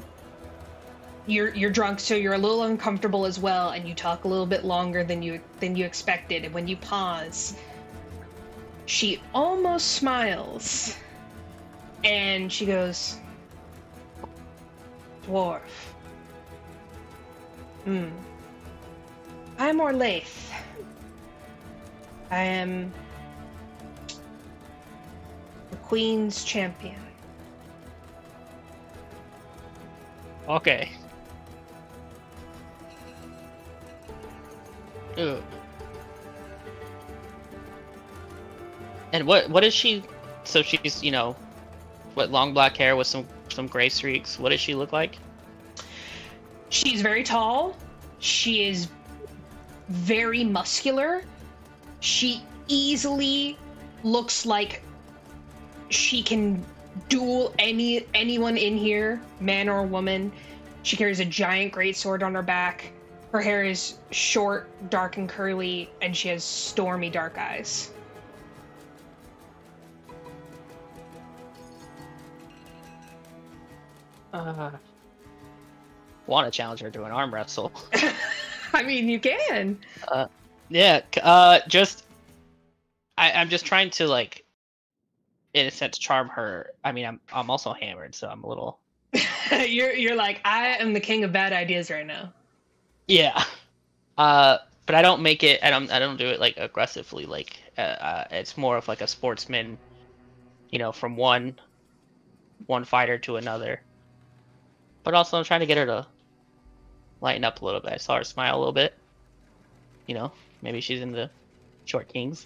You're drunk, so you're a little uncomfortable as well, and you talk a little bit longer than you expected. And when you pause, she almost smiles, and she goes, "Dwarf. I'm Orlaith. I am the Queen's champion." Okay. Ooh. And what is she? So she's, long black hair with some gray streaks. What does she look like? She's very tall. She is very muscular. She easily looks like she can duel anyone in here, man or woman. She carries a giant greatsword on her back. Her hair is short, dark, and curly, and she has stormy dark eyes. Want to challenge her to an arm wrestle? I mean, you can. Yeah. I'm just trying to, like, in a sense, charm her. I mean, I'm also hammered, so I'm a little. You're like, I am the king of bad ideas right now. Yeah. But I don't make it. I don't do it like aggressively. Like, it's more of like a sportsman. You know, from one fighter to another. But also, I'm trying to get her to lighten up a little bit. I saw her smile a little bit. You know, maybe she's into short kings.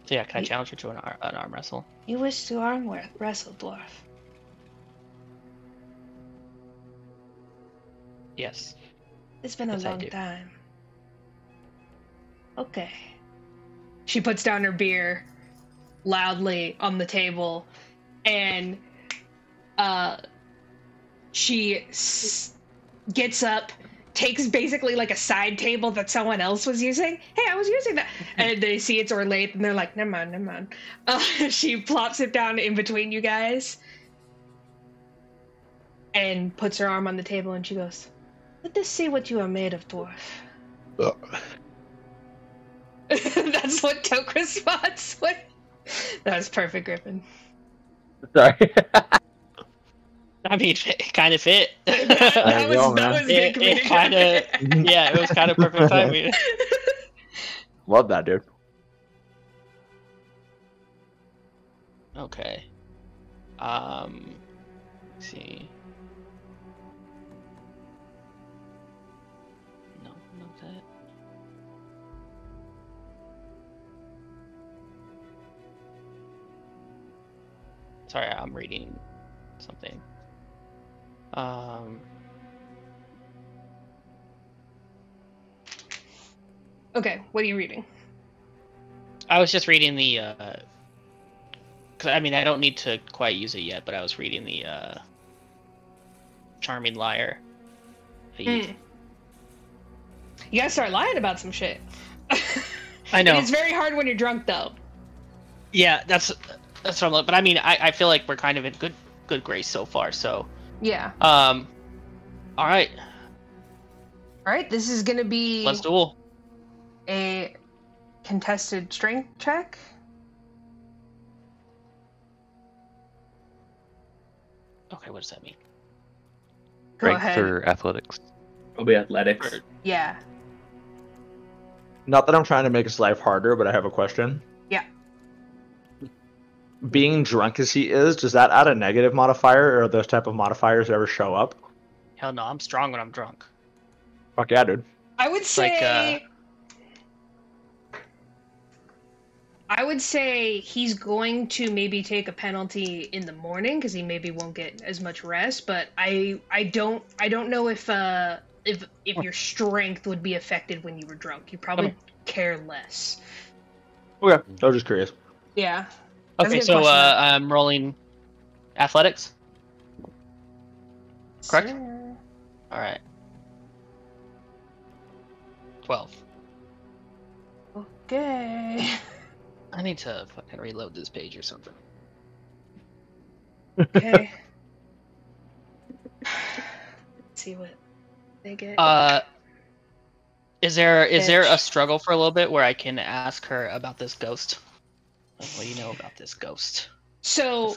So yeah, can I challenge her to an arm wrestle? You wish to arm wrestle, dwarf? Yes. It's been a Yes, I long do. time. Okay. She puts down her beer loudly on the table, and she gets up, takes basically like a side table that someone else was using. Hey, I was using that. And they see it's Orlaith, and they're like, never mind. She plops it down in between you guys and puts her arm on the table, and she goes, let us see what you are made of, dwarf. That's what Toke responds. That was perfect, Griffin. Sorry. I mean, it kind of fit. That was it good. kind of, yeah, it was kind of perfect timing. Love that, dude. Okay. Let's see. No, not that. Sorry, I'm reading something. Okay, what are you reading? I was just reading the, 'cause, I mean, I don't need to quite use it yet, but I was reading the, Charming Liar feed. You gotta start lying about some shit. I know. It's very hard when you're drunk, though. Yeah, that's what I'm. But I mean, I feel like we're kind of in good grace so far. So. Yeah. All right. All right, this is gonna be Let's duel. a contested strength check. Okay, what does that mean? Go Strength ahead. or athletics? Probably athletics. Yeah. Not that I'm trying to make his life harder, but I have a question. Yeah. Being drunk as he is, does that add a negative modifier, or those type of modifiers ever show up? Hell no, I'm strong when I'm drunk. Fuck yeah, dude. I would say. Like, I would say he's going to maybe take a penalty in the morning because he maybe won't get as much rest. But I don't know if your strength would be affected when you were drunk. You probably care less. Okay, I was just curious. Yeah. That's a Okay, good so question. I'm rolling athletics. Correct? Sure. All right. 12. Okay. I need to fucking reload this page or something. Okay. Let's see what they get. Is there a struggle for a little bit where I can ask her about this ghost? Like, what do you know about this ghost? So,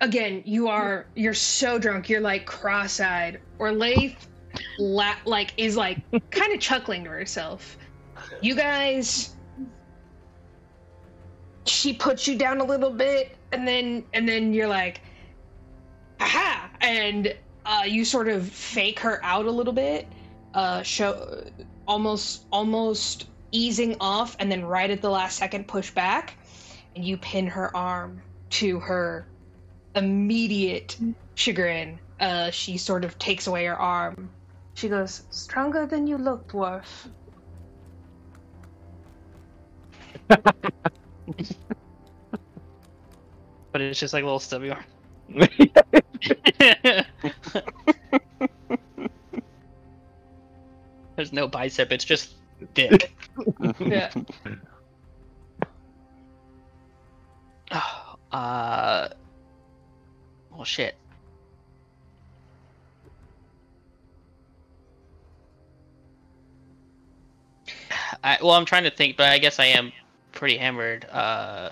again, you're so drunk, you're like cross-eyed. Orlaith is like kind of chuckling to herself. You guys, she puts you down a little bit, and then you're like, aha, and you sort of fake her out a little bit, show almost easing off, and then right at the last second push back, and you pin her arm to her immediate chagrin. She sort of takes away her arm. She goes, stronger than you look, dwarf. But it's just like a little stubby arm. There's no bicep, it's just dick. Yeah. Well, shit. I'm trying to think, but I guess I am pretty hammered. I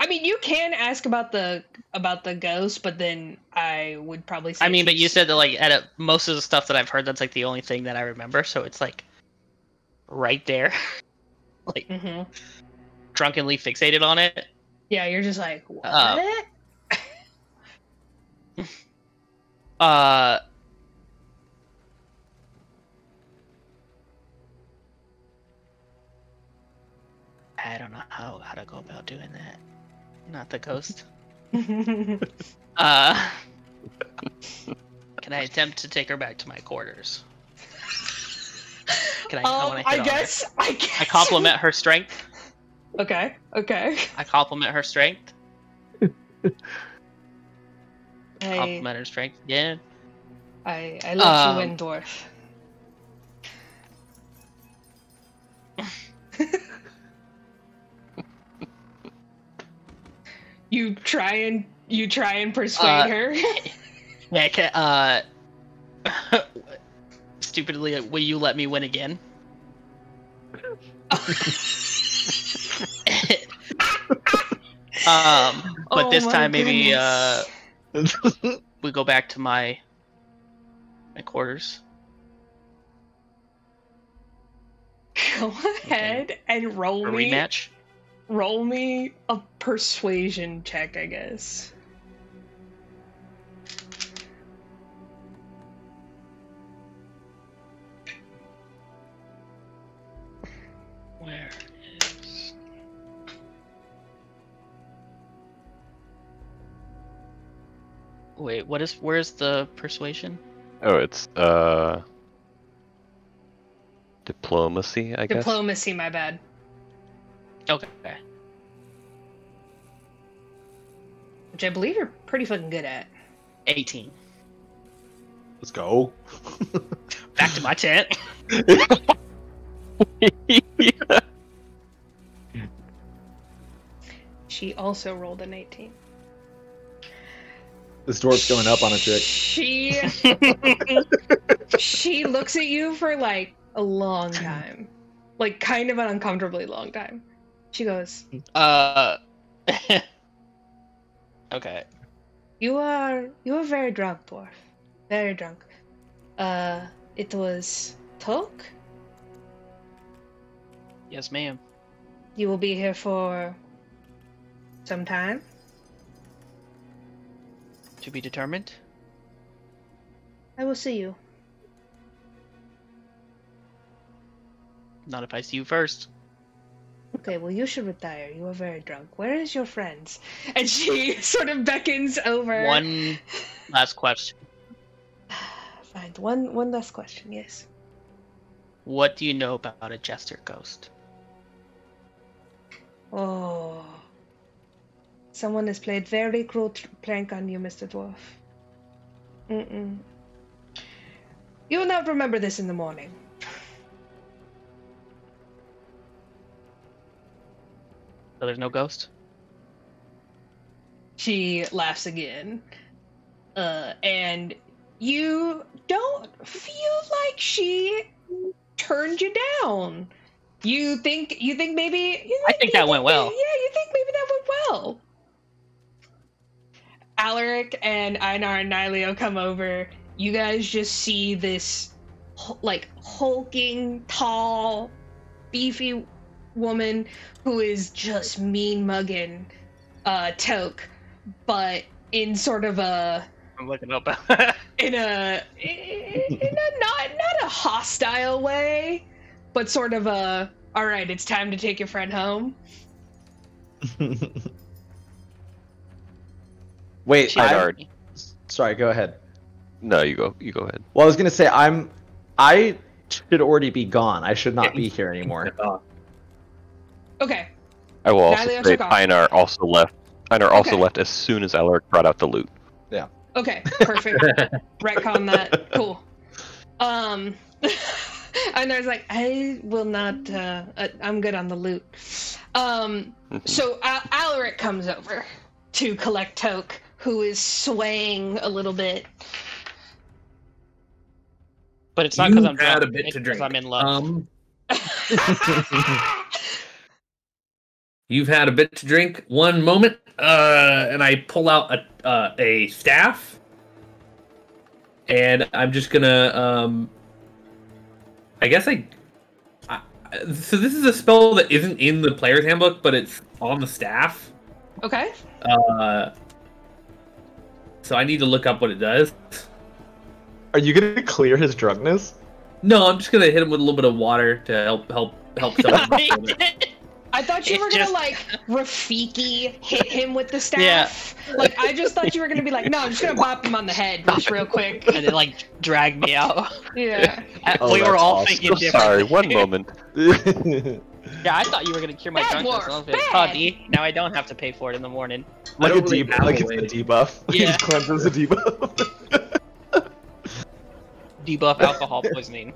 mean, you can ask about the ghost, but then I would probably say. I mean, but you said that like most of the stuff that I've heard, that's like the only thing that I remember. So it's like right there, like drunkenly fixated on it. Yeah, you're just like what? I don't know how to go about doing that. Not the ghost. Can I attempt to take her back to my quarters? Can I guess. I compliment her strength. Okay. I compliment her strength. Compliment her strength again. I let you in, dwarf. You try and persuade her. Yeah. Stupidly, will you let me win again? But this time maybe we go back to my quarters. Go ahead and roll a me rematch. Roll me a persuasion check, I guess. Where is... Wait, where's the persuasion? Oh, it's diplomacy, I guess. Diplomacy, my bad. Okay. Which I believe you're pretty fucking good at. 18. Let's go. Back to my tent. She also rolled an 18. This dwarf's going up on a trick. She looks at you for like a long time. Like kind of an uncomfortably long time. She goes, Okay. You are very drunk, dwarf. Very drunk. It was talk? Yes, ma'am. You will be here for some time? To be determined? I will see you. Not if I see you first. Okay, well, you should retire. You are very drunk. Where is your friends? And she sort of beckons over. One last question. Fine. One last question, yes. What do you know about a jester ghost? Oh. Someone has played very cruel prank on you, Mr. Dwarf. You will not remember this in the morning. So there's no ghost? She laughs again. And you don't feel like she turned you down. You think maybe... I think that went well. Yeah, you think maybe that went well. Alaric and Einar and Nyleo come over. You guys just see this, like, hulking, tall, beefy woman who is just mean-mugging Toke, but in sort of a... I'm looking up. in a not a hostile way, but sort of a, all right, it's time to take your friend home. Wait, Sorry, go ahead. No, you go ahead. Well, I was gonna say I should already be gone. I should not be here anymore. Okay. I will also Nyleo say took off. Einar also left. Einar also left as soon as Alaric brought out the loot. Yeah. Okay, perfect. Retcon that. Cool. And there's like, I will not. I'm good on the loot. So Alaric comes over to collect Toke, who is swaying a little bit. But it's not because I'm had drunk. a bit to drink. I'm in love. You've had a bit to drink. One moment, and I pull out a staff, and I'm just gonna. I guess so this is a spell that isn't in the player's handbook, but it's on the staff. Okay. So I need to look up what it does. Are you gonna clear his drunkenness? No, I'm just gonna hit him with a little bit of water to help someone. I thought you were gonna like Rafiki hit him with the staff. Yeah. Like I just thought you were gonna be like, no, I'm just gonna bop him on the head just real quick. And then like drag me out. Yeah. We were all thinking different. Sorry, one moment. Yeah, I thought you were gonna cure my drunkenness. Now I don't have to pay for it in the morning. Like a debuff. Like it's a debuff. Yeah. He cleanses a debuff. Debuff alcohol poisoning.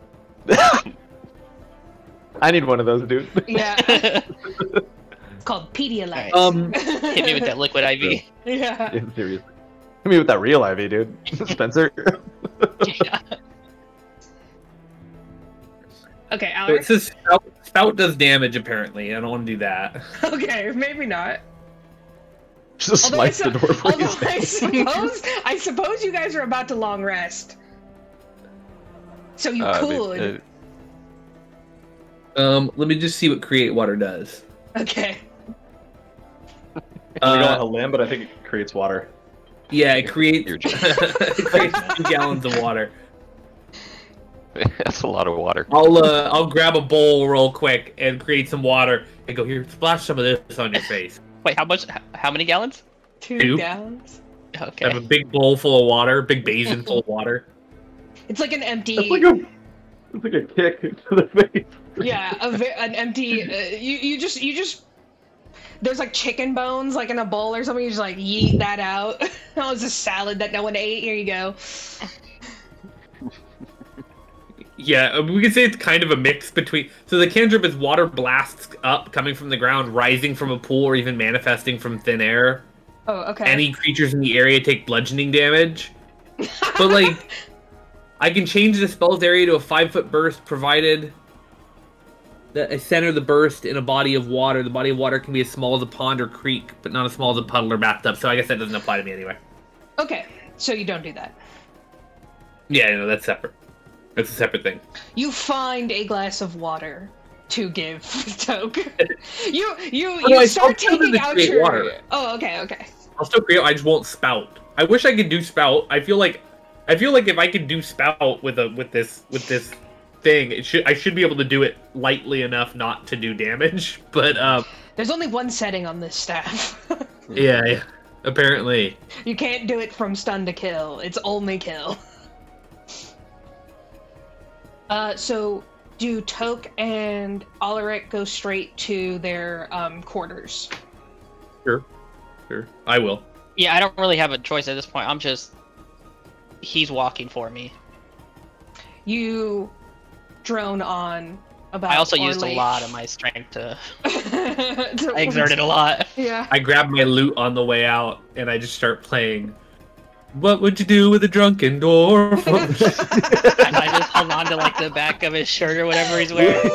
I need one of those, dude. Yeah. It's called Pedialyte. Right. Hit me with that liquid IV. Yeah. Seriously. Hit me with that real IV, dude. Spencer. Yeah. Okay, So Alex. it says spout does damage. Apparently, I don't want to do that. Okay, maybe not. Just slice the door for although I suppose you guys are about to long rest. So you could. Let me just see what create water does. Okay. I don't want a limb, but I think it creates water. Yeah, it creates 2 gallons of water. That's a lot of water. I'll grab a bowl real quick and create some water and go here. Splash some of this on your face. Wait, how much? How many gallons? 2 gallons. Okay. I have a big bowl full of water, big basin full of water. It's like an empty. It's like a kick to the face. Yeah, an empty. You just. There's like chicken bones like in a bowl or something. You just like yeet that out. That was a salad that no one ate. Here you go. Yeah, we could say it's kind of a mix between. So the cantrip is water blasts up, coming from the ground, rising from a pool, or even manifesting from thin air. Oh, okay. Any creatures in the area take bludgeoning damage. But like, I can change the spell's area to a 5-foot burst, provided that I center the burst in a body of water. The body of water can be as small as a pond or creek, but not as small as a puddle or bathtub. So I guess that doesn't apply to me anyway. Okay, so you don't do that. Yeah, no, that's separate. That's a separate thing. You find a glass of water to give Toke. You start taking out your water. Oh, okay. I'll still create. I just won't spout. I wish I could do spout. I feel like if I could do spout with this thing, I should be able to do it lightly enough not to do damage. But there's only one setting on this staff. yeah. Apparently. You can't do it from stun to kill. It's only kill. So do Toke and Alaric go straight to their quarters? Sure. I will. Yeah, I don't really have a choice at this point. He's walking for me. You drone on about. I also used a lot of my strength to. I exerted a lot. Yeah. I grab my loot on the way out and I just start playing. What would you do with a drunken dwarf? I just hold on to like the back of his shirt or whatever he's wearing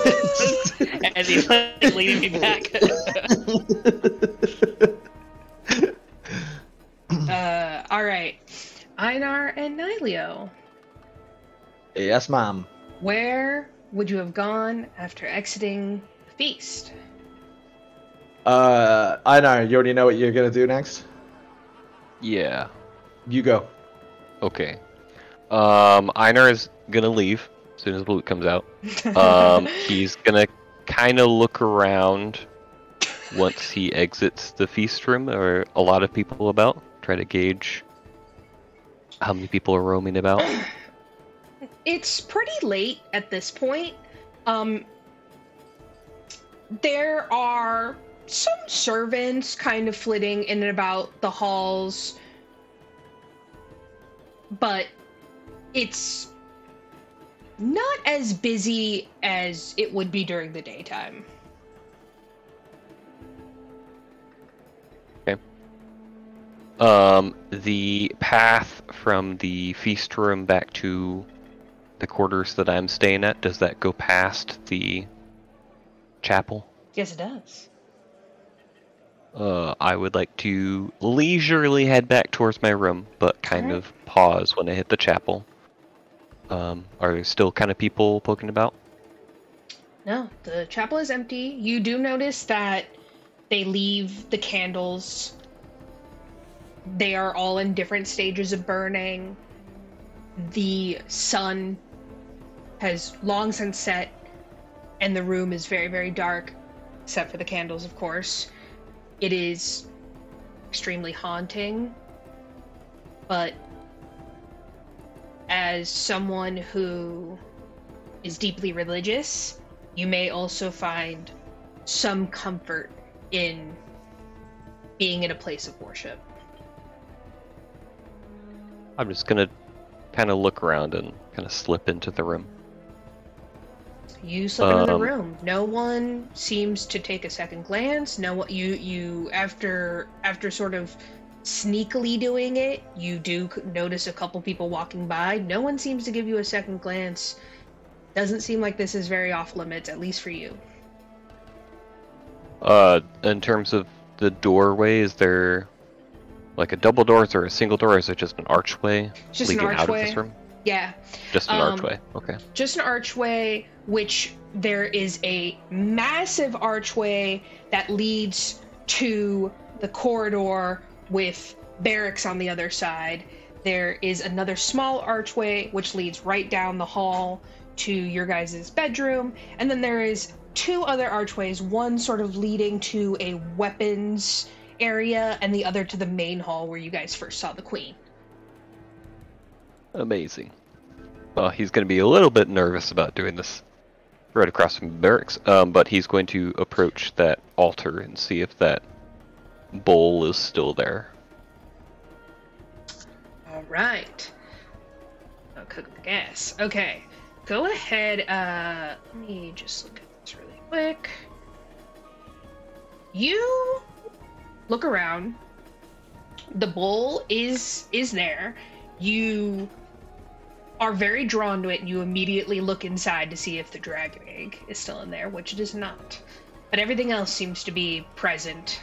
as he's like, leading me back. All right, Einar and Nilio. Yes, ma'am. Where would you have gone after exiting the feast? Einar, you already know what you're gonna do next? Yeah. You go. Okay. Einar is gonna leave as soon as the loot comes out. He's gonna kind of look around once he exits the feast room. There are a lot of people about. Try to gauge how many people are roaming about. It's pretty late at this point. There are some servants kind of flitting in and about the halls. but it's not as busy as it would be during the daytime. Okay. The path from the feast room back to the quarters that I'm staying at, does that go past the chapel? Yes, it does. I would like to leisurely head back towards my room, but kind of pause when I hit the chapel. Are there still kind of people poking about? No, the chapel is empty. You do notice that they leave the candles. They are all in different stages of burning. The sun has long since set, and the room is very, very dark, except for the candles, of course. It is extremely haunting, but as someone who is deeply religious, you may also find some comfort in being in a place of worship. I'm just gonna kind of look around and kind of slip into the room. You slip into the room. No one seems to take a second glance. No one, you after sort of sneakily doing it, you do notice a couple people walking by. No one seems to give you a second glance. Doesn't seem like this is very off limits, at least for you. In terms of the doorway, is there like a double door? Is there a single door? Or is it just an archway just leading an out archway. of this room? Yeah. Just an archway. Okay. Just an archway, which there is a massive archway that leads to the corridor with barracks on the other side. There is another small archway which leads right down the hall to your guys' bedroom, and then there is two other archways, one sort of leading to a weapons area and the other to the main hall where you guys first saw the queen. Amazing. Well, he's going to be a little bit nervous about doing this right across from barracks, but he's going to approach that altar and see if that bowl is still there. All right. I'll cook the gas. Okay. Go ahead. Let me just look at this really quick. You look around. The bowl is there. You are very drawn to it, and you immediately look inside to see if the dragon egg is still in there, which it is not. But everything else seems to be present.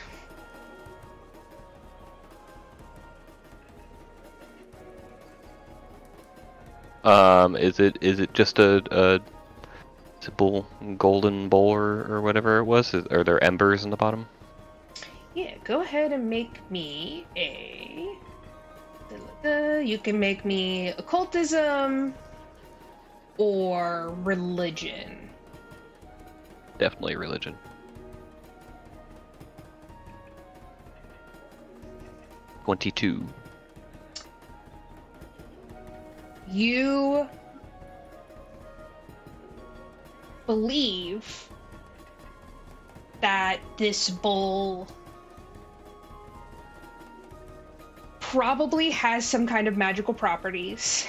Is it just a simple golden bowl or whatever it was? Are there embers in the bottom? Yeah, go ahead and make me a... You can make me occultism or religion. Definitely religion. $22. You believe that this bowl probably has some kind of magical properties.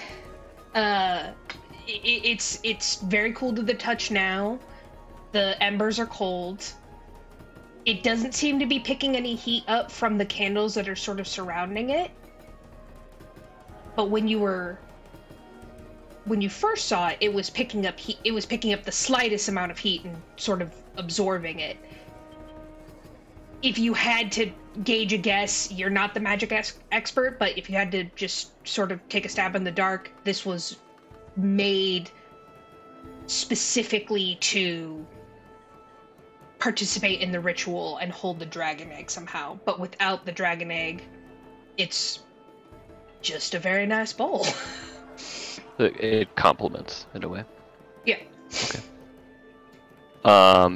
It's very cool to the touch now. The embers are cold. It doesn't seem to be picking any heat up from the candles that are sort of surrounding it. But when you first saw it, it was picking up heat. It was picking up the slightest amount of heat and sort of absorbing it. If you had to gauge a guess, you're not the magic expert, but if you had to just sort of take a stab in the dark, this was made specifically to participate in the ritual and hold the dragon egg somehow. But without the dragon egg, it's just a very nice bowl. It complements in a way. Yeah. Okay.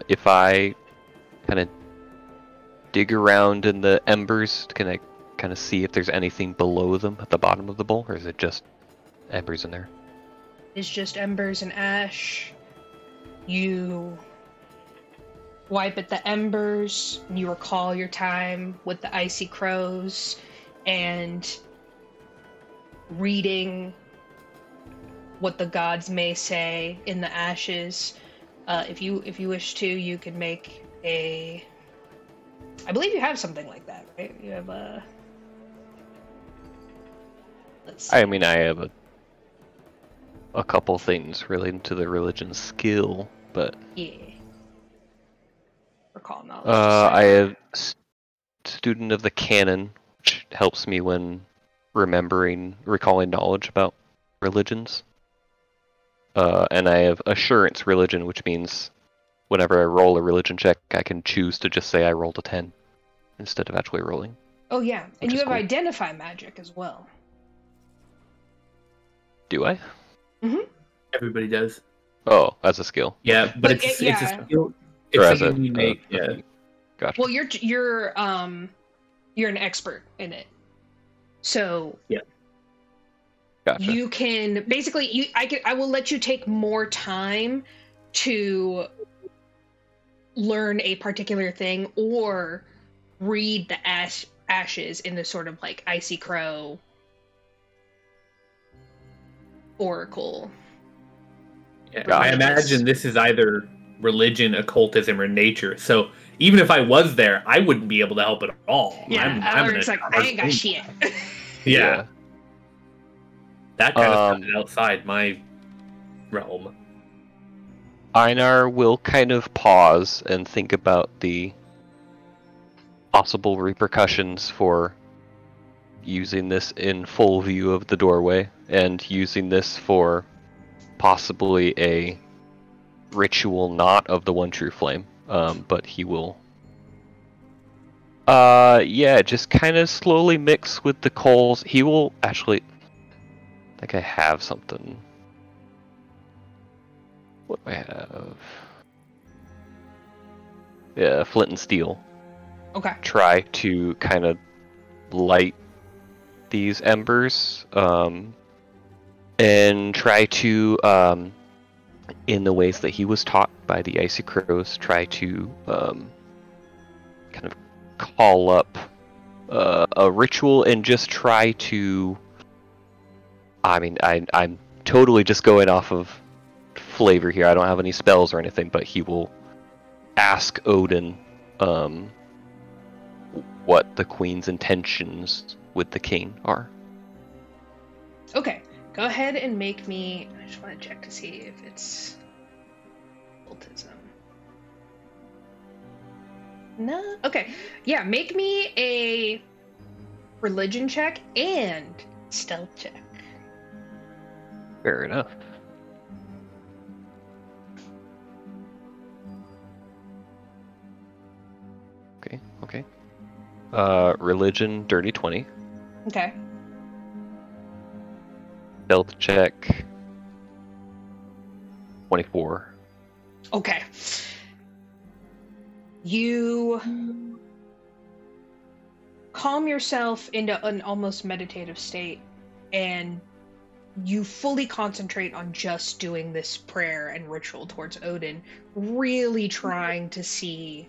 If I kind of dig around in the embers, can I kind of see if there's anything below them at the bottom of the bowl, or is it just embers in there? It's just embers and ash. You wipe at the embers, and you recall your time with the icy crows, and reading what the gods may say in the ashes. If you wish to, you could make a... I believe you have something like that, right? You have a... Let's see. I mean, I have a couple things relating to the religion skill, but... Yeah. Recall knowledge. I have student of the canon, which helps me when recalling knowledge about religions. And I have assurance religion, which means whenever I roll a religion check, I can choose to just say I rolled a 10 instead of actually rolling. Oh yeah, and you have cool. identify magic as well. Do I? Mm-hmm. Everybody does. Oh, as a skill. Yeah, but Like, it's yeah. a skill. Or It's as something a- you make. Yeah. Gotcha. Well, you're an expert in it, so Gotcha. you can basically I will let you take more time to learn a particular thing or read the ashes in the sort of like Icy Crow oracle. Yeah, Gotcha. I imagine this is either religion, occultism, or nature. So even if I was there, I wouldn't be able to help at all. Alaric's like, I ain't got shit. Yeah. That kind of stuff is outside my realm. Einar will kind of pause and think about the possible repercussions for using this in full view of the doorway and using this for possibly a ritual not of the one true flame. But he will just kind of slowly mix with the coals. He will actually, I think I have something. What do I have? Yeah, flint and steel. Okay. Try to kind of light these embers, and try to, in the ways that he was taught by the Icy Crows, try to kind of call up a ritual and just try to... I mean, I'm totally just going off of flavor here. I don't have any spells or anything, but he will ask Odin what the Queen's intentions with the king are. Okay. Go ahead and make me... I just want to check to see if it's... occultism. No? Okay. Yeah, make me a religion check and stealth check. Fair enough. Okay. Religion, dirty 20. Okay. Stealth check, 24. Okay. You calm yourself into an almost meditative state, and you fully concentrate on just doing this prayer and ritual towards Odin, really trying to see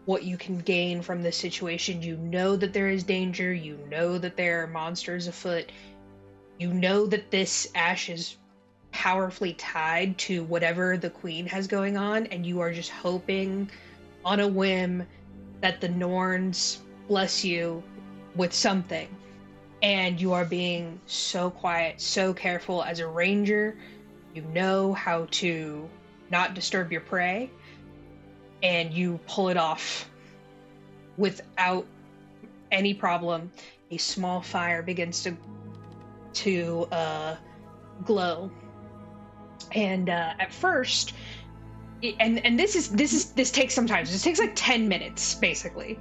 what you can gain from this situation. You know that there is danger, you know that there are monsters afoot, you know that this ash is powerfully tied to whatever the queen has going on, and you are just hoping on a whim that the Norns bless you with something. And you are being so quiet, so careful. As a ranger, you know how to not disturb your prey, and you pull it off without any problem. A small fire begins to glow, and at first, this takes some time. This takes like 10 minutes basically,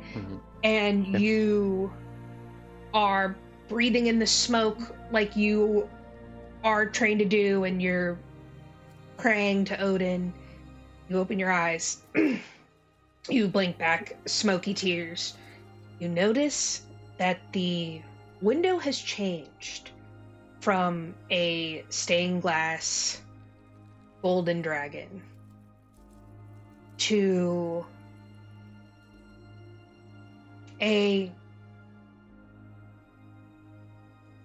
and you are breathing in the smoke like you are trained to do, and you're praying to Odin. You open your eyes. You blink back, smoky tears. You notice that the window has changed from a stained glass golden dragon to a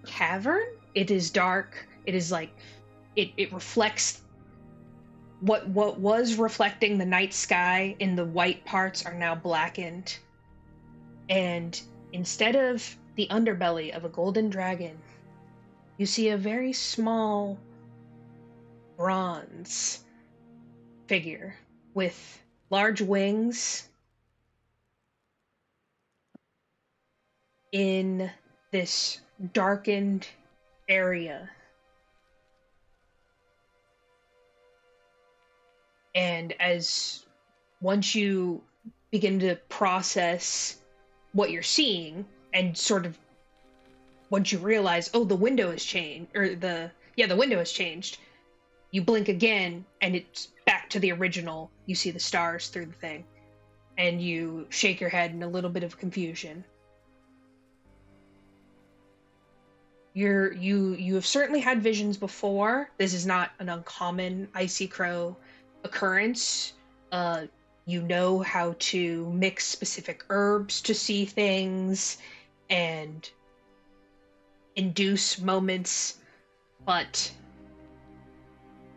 cavern It is dark. It is like it reflects what was reflecting the night sky in the white parts are now blackened. And instead of the underbelly of a golden dragon, you see a very small bronze figure with large wings in this darkened area. And once you begin to process what you're seeing, and sort of once you realize, oh, the window has changed, or the window has changed, you blink again, and it's back to the original. You see the stars through the thing, and you shake your head in a little bit of confusion. You have certainly had visions before. This is not an uncommon Icy Crow occurrence. You know how to mix specific herbs to see things and induce moments, but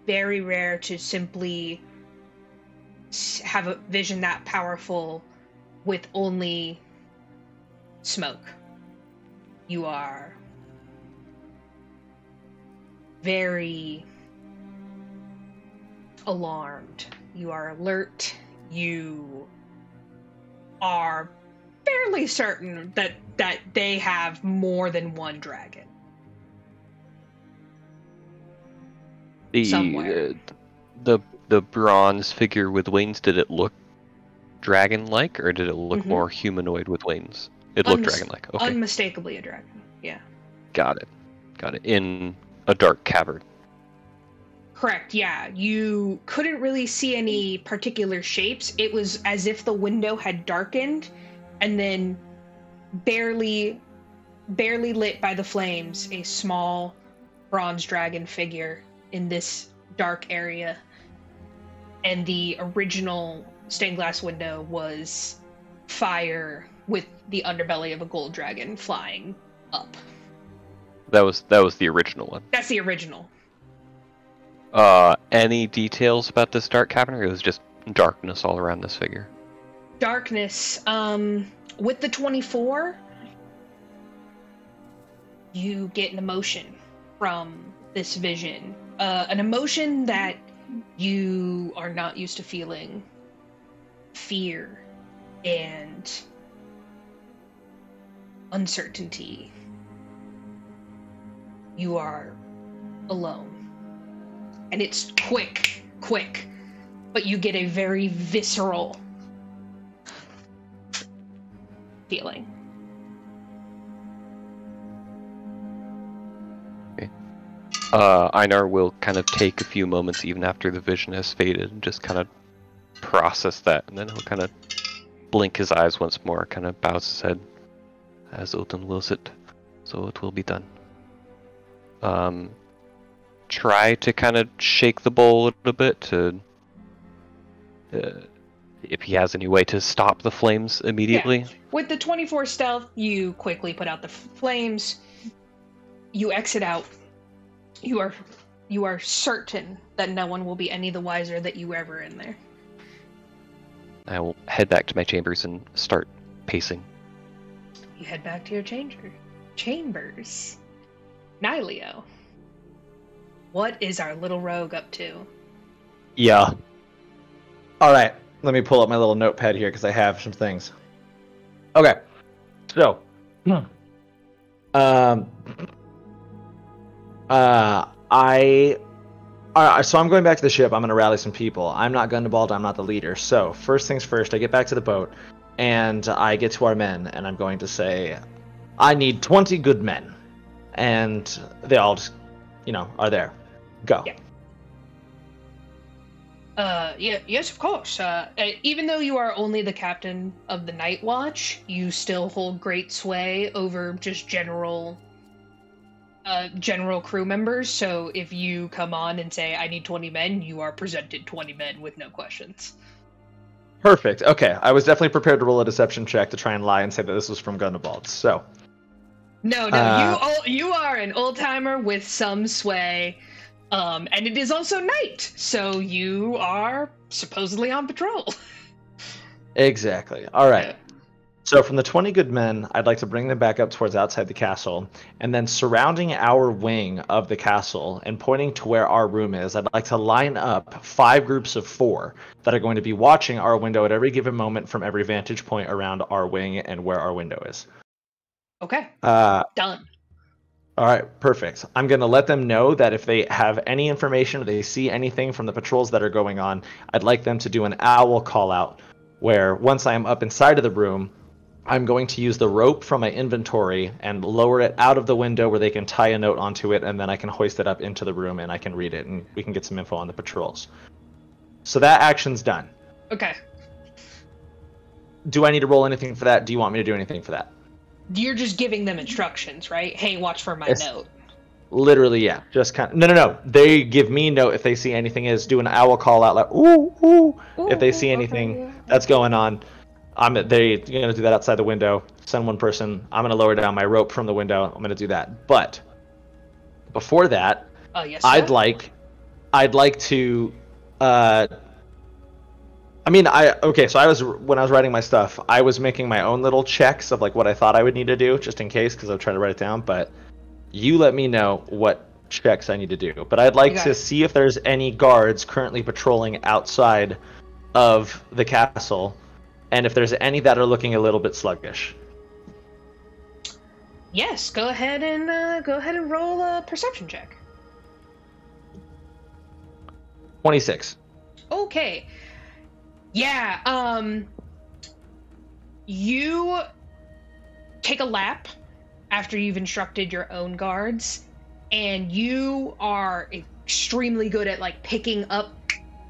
very rare to simply have a vision that powerful with only smoke. You are very alarmed. You are alert. You are fairly certain that they have more than one dragon. Somewhere. The bronze figure with wings, did it look dragon-like, or did it look more humanoid with wings? It looked dragon-like. Okay. Unmistakably a dragon. Yeah. Got it. In a dark cavern. Correct, yeah. You couldn't really see any particular shapes. It was as if the window had darkened, and then barely lit by the flames, a small bronze dragon figure in this dark area. And the original stained glass window was fire with the underbelly of a gold dragon flying up. That was the original one. That's the original. Any details about this dark cavern, or it was just darkness all around this figure? Darkness. With the 24, you get an emotion from this vision. An emotion that you are not used to feeling. Fear and uncertainty. You are alone. And it's quick, but you get a very visceral feeling. Okay. Einar will kind of take a few moments even after the vision has faded and just kind of process that, and then he'll kind of blink his eyes once more, kind of bows his head. As Odin wills it, so it will be done. Try to kind of shake the bowl a little bit to, if he has any way to stop the flames immediately. Yeah. With the 24 stealth, you quickly put out the flames. You exit out. You are certain that no one will be any the wiser that you were ever in there. I will head back to my chambers and start pacing. You head back to your chambers. Nyleo. What is our little rogue up to? Yeah. All right. Let me pull up my little notepad here because I have some things. Okay. So. So I'm going back to the ship. I'm going to rally some people. I'm not Gundabald. I'm not the leader. So first things first, I get back to the boat and I get to our men and I'm going to say, I need 20 good men. And they all just, are there. Go. Yeah. Yes, of course. Even though you are only the captain of the Night Watch, you still hold great sway over just general crew members. So if you come on and say, I need 20 men, you are presented 20 men with no questions. Perfect. Okay. I was definitely prepared to roll a deception check to try and lie and say that this was from Gundabald. So. No, you are an old timer with some sway, and it is also night, so you are supposedly on patrol. Exactly. All right. Yeah. So from the 20 good men, I'd like to bring them back up towards outside the castle, and then surrounding our wing of the castle and pointing to where our room is, I'd like to line up 5 groups of 4 that are going to be watching our window at every given moment from every vantage point around our wing and where our window is. Okay. Done. All right, perfect. I'm going to let them know that if they have any information or they see anything from the patrols that are going on, I'd like them to do an owl call out, where once I am up inside of the room, I'm going to use the rope from my inventory and lower it out of the window where they can tie a note onto it, and then I can hoist it up into the room and I can read it and we can get some info on the patrols. So that action's done. Okay. Do I need to roll anything for that? Do you want me to do anything for that? You're just giving them instructions, right? Hey, watch for my note. Literally, yeah. Just kind of... No. They give me note if they see anything is. Do an owl call out like, ooh, ooh. If they see anything that's going on. They're going to do that outside the window. Send one person. I'm going to lower down my rope from the window. I'm going to do that. But before that, yes, I'd like to. When I was writing my stuff, I was making my own little checks of like what I thought I would need to do, just in case, because I'm trying to write it down. But you let me know what checks I need to do. But I'd like to see if there's any guards currently patrolling outside of the castle. And if there's any that are looking a little bit sluggish. Yes, go ahead and roll a perception check. 26. Okay. Yeah, you take a lap after you've instructed your own guards, and you are extremely good at like picking up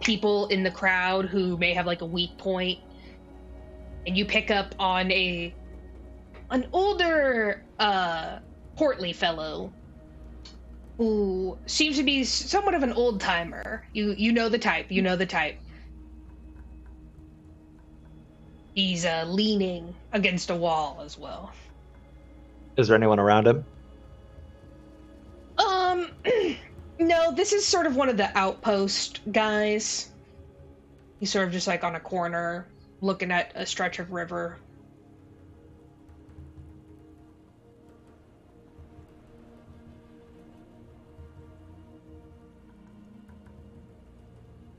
people in the crowd who may have like a weak point. And you pick up on an older, portly fellow who seems to be somewhat of an old timer. You know the type. He's leaning against a wall as well. Is there anyone around him? No, this is sort of one of the outpost guys. He's sort of just like on a corner, looking at a stretch of river.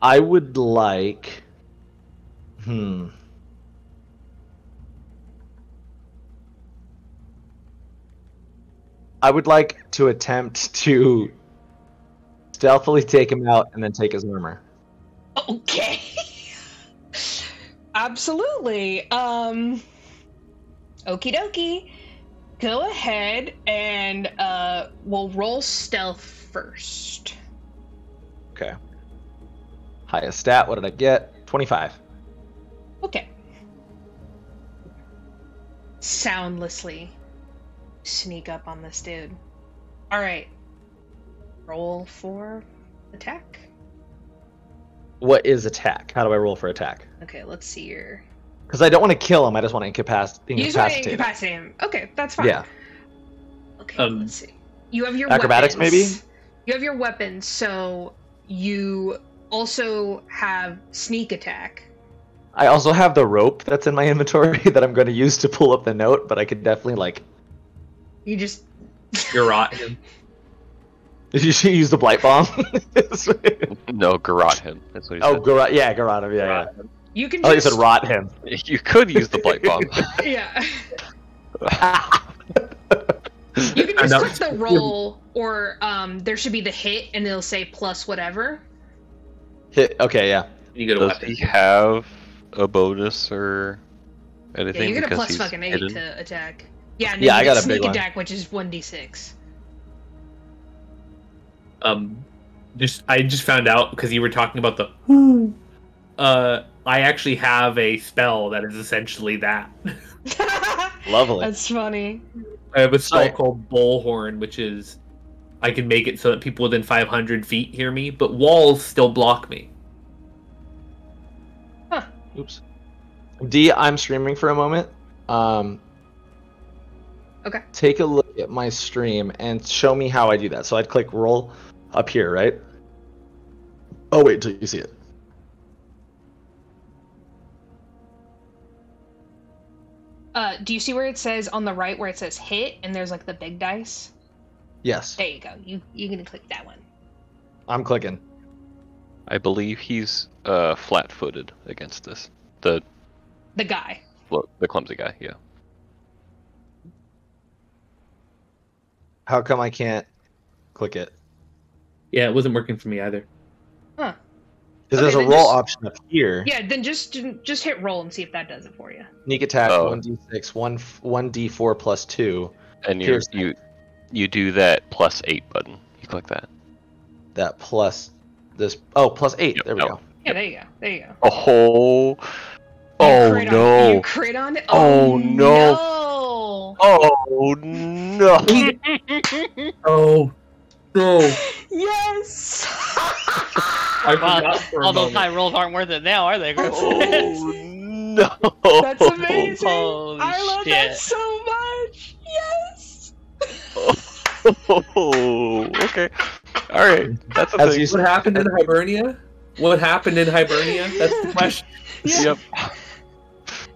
I would like... I would like to attempt to stealthily take him out and then take his armor. Okay. Absolutely. Okie dokie. Go ahead and we'll roll stealth first. Okay. Highest stat, what did I get? 25. Okay. Soundlessly sneak up on this dude. Alright. Roll for attack. What is attack? How do I roll for attack? Okay, let's see your... Because I don't want to kill him, I just want to incapacitate You just want to incapacitate him. Okay, that's fine. Yeah. Okay, let's see. You have your acrobatics, weapons. maybe? You have your weapons, so you also have sneak attack. I also have the rope that's in my inventory that I'm going to use to pull up the note, but I could definitely, like... You just... Garrot him. Did you use the blight bomb? No, garrot him. That's what he said. Garrot, yeah, garrot him, yeah. You can Oh, you just... said rot him. You could use the blight bomb. Yeah. You can just click the roll, or there should be the hit, and it'll say plus whatever. Hit, okay, yeah. You get a Does weapon. he have a bonus or anything? Yeah, you get a because plus he's fucking 8 hidden? to attack. Yeah, and Yeah, then I you got get a big sneak one. attack, which is 1d6. I just found out because you were talking about the I actually have a spell that is essentially that. Lovely. That's funny. I have a spell Right. called Bullhorn, which is I can make it so that people within 500 feet hear me, but walls still block me. Oops. D, I'm streaming for a moment. Okay. Take a look at my stream and show me how I do that. So I'd click roll up here, right? Oh, wait till you see it. Do you see where it says on the right where it says hit and there's like the big dice? Yes. There you go. You can click that one. I'm clicking. I believe he's flat-footed against this. The guy. Well, the clumsy guy, yeah. How come I can't click it? Yeah, it wasn't working for me either. Huh. Because there's a roll option up here. Yeah, then just hit roll and see if that does it for you. Sneak attack, 1d6, 1d4 plus 2. And you do that +8 button. You click that. That plus this. Oh, plus 8. Yep, there we go. Yeah, there you go. There you go. Oh. Oh no. You crit on it? Oh no. Oh no. Oh no. Yes. I forgot for a All those moment. high rolls aren't worth it now, are they, Griff? Oh no. That's amazing. Holy I love shit. that so much. Yes. Oh, okay. All right. That's a thing. What happened in Hibernia? What happened in Hibernia? That's the question. Yeah. Yep.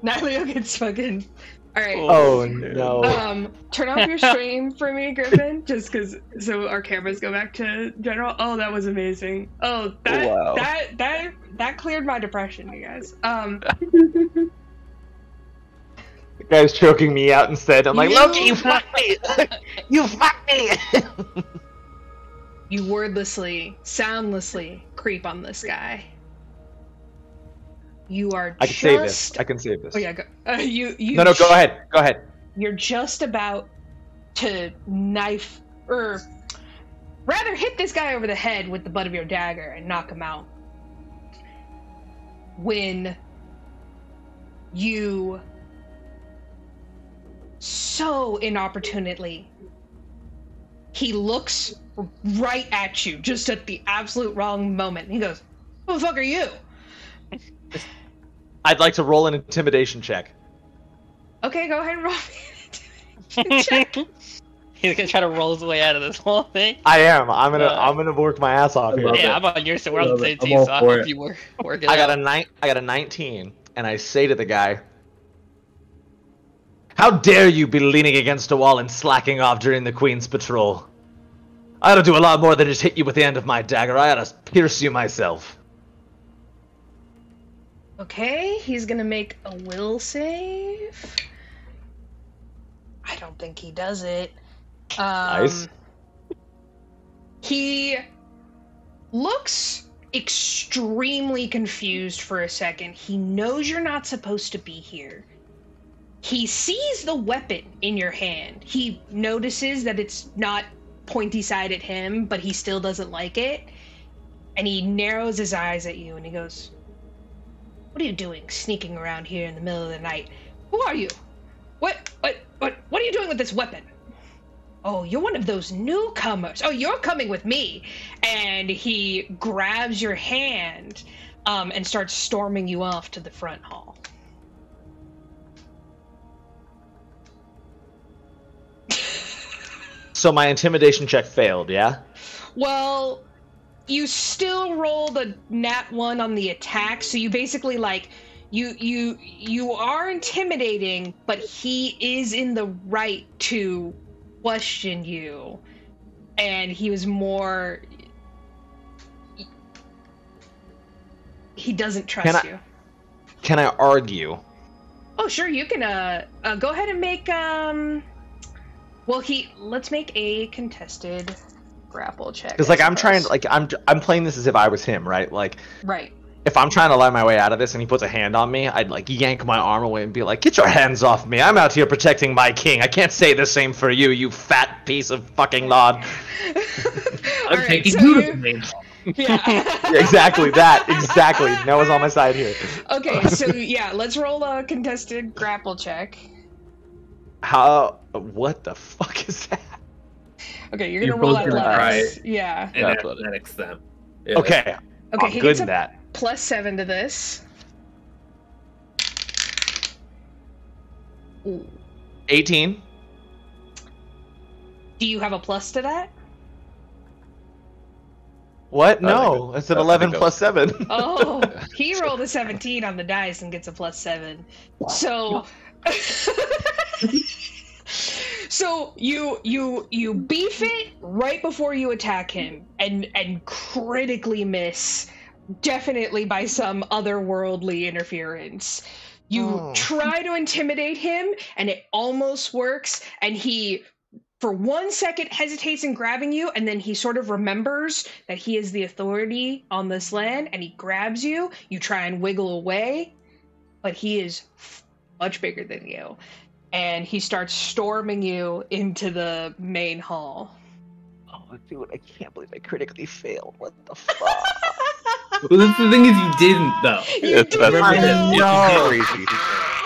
Nyleo gets fucking. All right. Oh no. Turn off your stream for me, Griffin, just because so our cameras go back to general. Oh, that was amazing. Oh, that cleared my depression, you guys. The guy's choking me out instead. I'm like, Loki, you fucked me! You fucked me! You wordlessly, soundlessly creep on this guy. You are I can save this. I can save this. Oh yeah, go. You. No, go ahead. Go ahead. You're just about to knife, or rather hit this guy over the head with the butt of your dagger and knock him out. When you so inopportunely, he looks right at you just at the absolute wrong moment. He goes, "Who the fuck are you?" I'd like to roll an intimidation check. Okay, go ahead and roll me an intimidation check. He's gonna try to roll his way out of this whole thing. I am. I'm gonna work my ass off here. Yeah, I'm on your side. We're on the same I'm team, all so I for hope it. you work it I got out. I got a 19, and I say to the guy, "How dare you be leaning against a wall and slacking off during the Queen's patrol? I ought to do a lot more than just hit you with the end of my dagger. I ought to pierce you myself." Okay, he's gonna make a will save. I don't think he does it. Nice. He looks extremely confused for a second. He knows you're not supposed to be here. He sees the weapon in your hand. He notices that it's not pointy side at him, but he still doesn't like it. And he narrows his eyes at you and he goes, "What are you doing sneaking around here in the middle of the night? Who are you? What are you doing with this weapon? Oh, you're one of those newcomers. Oh, you're coming with me." And he grabs your hand and starts storming you off to the front hall. So my intimidation check failed, yeah? Well, you still rolled a nat 1 on the attack, so you basically you are intimidating, but he is in the right to question you, and he was more. He doesn't trust you. Can I argue? Oh, sure, you can. Go ahead and make. Well, let's make a contested grapple check. Because I'm trying, I'm playing this as if I was him, right? Like, right. If I'm trying to lie my way out of this and he puts a hand on me, I'd yank my arm away and be like, "Get your hands off me! I'm out here protecting my king. I can't say the same for you, you fat piece of fucking lard." I'm taking you to the main hall. Yeah. Exactly that. Exactly. Noah's on my side here. Okay, so yeah, let's roll a contested grapple check. What the fuck is that? Okay, you're gonna roll both gonna athletics. try Yeah. And Yeah. athletics then. Yeah. Okay. Okay, I'm he good gets in a that. +7 to this. Ooh. 18. Do you have a plus to that? What? No, it's an 11 plus 7. Oh, he rolled a 17 on the dice and gets a plus 7. So, so you beef it right before you attack him, and critically miss, definitely by some otherworldly interference. You try to intimidate him, and it almost works, and he, for 1 second, hesitates in grabbing you, and then he sort of remembers that he is the authority on this land, and he grabs you. You try and wiggle away, but he is much bigger than you, and he starts storming you into the main hall. Oh, dude, I can't believe I critically failed. What the fuck? Well, the thing is, you didn't, though. It's crazy.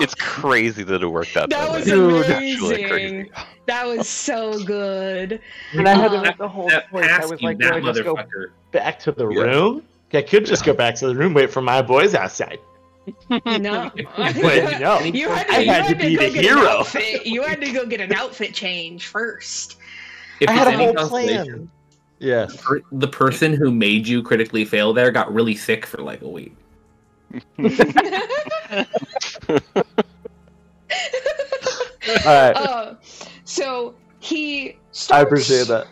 It's crazy that it worked out That that was way. amazing. Crazy. That was so good. And I had to make the whole That point. I was pesky, like, that do I just go motherfucker. back to the room? I could just go back to the room, wait for my boys outside. No. But no, I had to be the hero. You had to go get an outfit change first. If I it's had a any whole consolation, plan. Yeah. the person who made you critically fail there got really sick for like a week. Alright. So he starts. I appreciate that.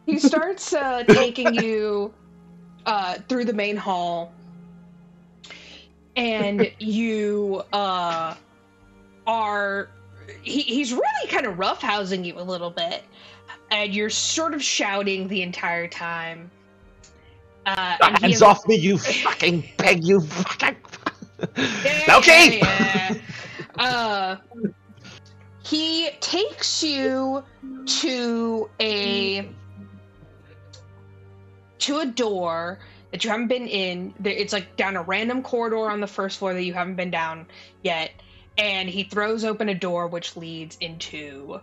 He starts taking you through the main hall, and you are. He's really kind of roughhousing you a little bit, and you're sort of shouting the entire time. Hands off me, you fucking pig, you fucking. Yeah, Okay. Yeah. He takes you to a door that you haven't been in. It's like down a random corridor on the first floor that you haven't been down yet. And he throws open a door which leads into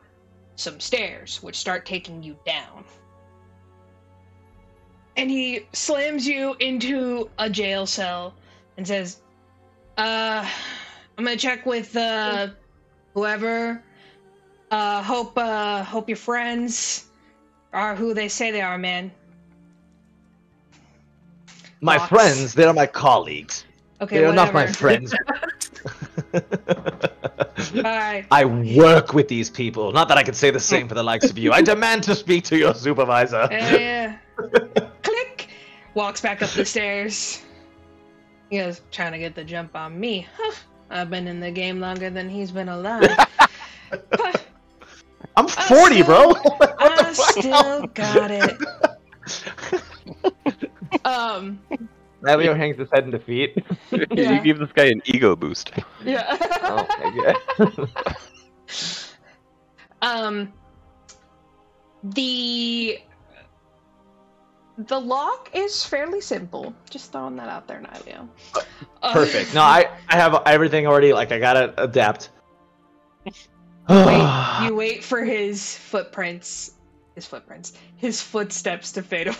some stairs, which start taking you down. And he slams you into a jail cell and says, I'm gonna check with whoever. Hope your friends are who they say they are, man. My Box. friends, they're my colleagues. Okay, They're whatever. not my friends. Bye. I work with these people. Not that I could say the same for the likes of you. I demand to speak to your supervisor. Yeah. Click. Walks back up the stairs. He goes, trying to get the jump on me. Huh. I've been in the game longer than he's been alive. I'm 40, bro. What I the fuck? still got it. Leo hangs his head in defeat. Yeah. You give this guy an ego boost. Yeah. Oh, okay. The lock is fairly simple. Just throwing that out there, Nileo. Perfect. No, I have everything already. Like, I gotta adapt. You wait for his footsteps to fade away.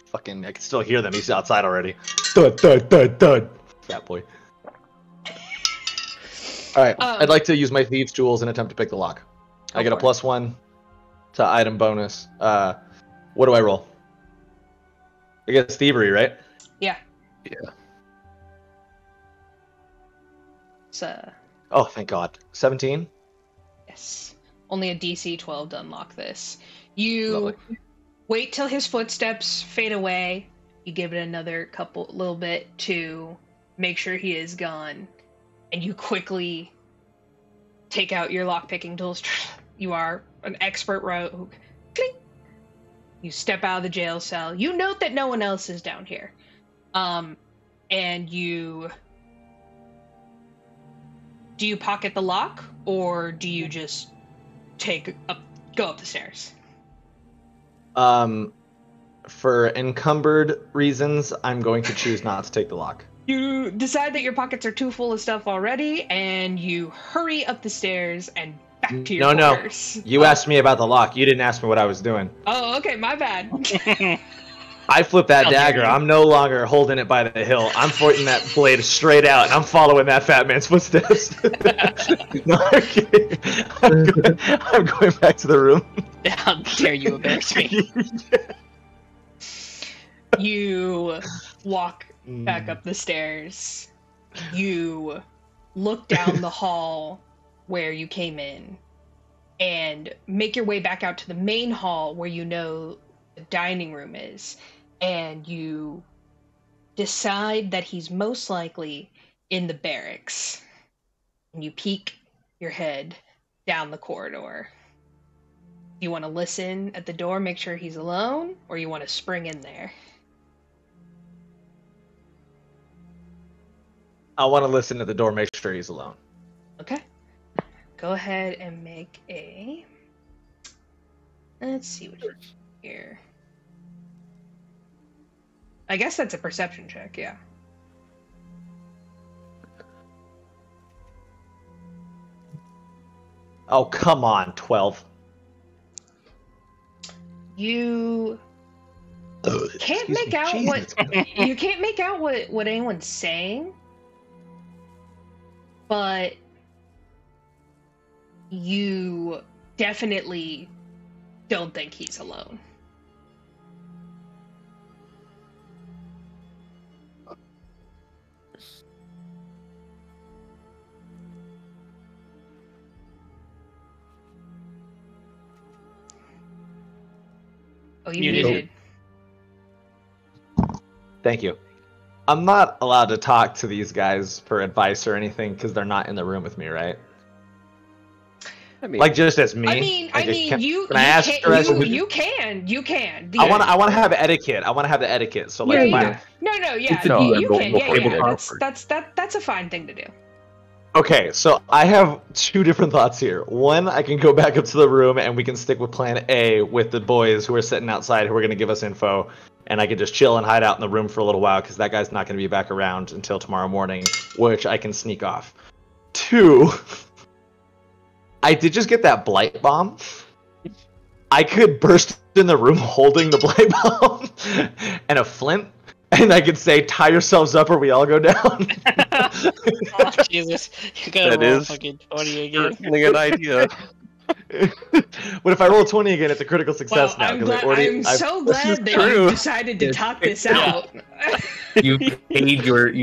Fucking, I can still hear them. He's outside already. Thud, thud, thud, thud. Fat boy. Alright, I'd like to use my Thieves' Tools and attempt to pick the lock. I get a +1 to item bonus. What do I roll? I guess thievery, right? Yeah. Yeah. So, Oh, thank God. 17? yes. Only a DC 12 to unlock this. You Lovely. wait till his footsteps fade away. You give it another little bit to make sure he is gone. And you quickly take out your lockpicking tools. You are an expert rogue. Clink. You step out of the jail cell. You note that no one else is down here. And you... Do you pocket the lock, or do you just go up the stairs? For encumbered reasons, I'm going to choose not to take the lock. You decide that your pockets are too full of stuff already, and you hurry up the stairs and back to your quarters. You asked me about the lock. You didn't ask me what I was doing. Oh, okay, my bad. I flip that How dare dagger. you. I'm no longer holding it by the hilt. I'm pointing that blade straight out, and I'm following that fat man's footsteps. No, okay. I'm going back to the room. How dare you embarrass me? You walk back up the stairs. You look down the hall where you came in and make your way back out to the main hall where you know the dining room is. And you decide that he's most likely in the barracks. And you peek your head down the corridor. You want to listen at the door, make sure he's alone, or you want to spring in there? I want to listen at the door, make sure he's alone. Okay. Go ahead and make a... Let's see what's here. I guess that's a perception check, yeah. Oh, come on, 12. You can't Excuse make me, out Jesus. you can't make out what anyone's saying, but you definitely don't think he's alone. Oh, you Muted. muted. Thank you. I'm not allowed to talk to these guys for advice or anything because they're not in the room with me, right? I mean, Like just as me. I mean, Like, you can I ask the rest of you can. I want to have etiquette. I want to have the etiquette. So like, Yeah. No, yeah, It's a you DM can. role Yeah. before That's a fine thing to do. Okay, so I have two different thoughts here. One, I can go back up to the room and we can stick with plan A with the boys who are sitting outside who are going to give us info. And I can just chill and hide out in the room for a little while because that guy's not going to be back around until tomorrow morning, which I can sneak off. Two, I did just get that blight bomb. I could burst in the room holding the blight bomb and a flint. And I could say, tie yourselves up or we all go down. Oh, Jesus. You're gonna That roll is fucking 20 again. certainly an idea. What if I roll 20 again? It's a critical success Well, now. 'Cause I'm so glad that true. you decided to talk this out. You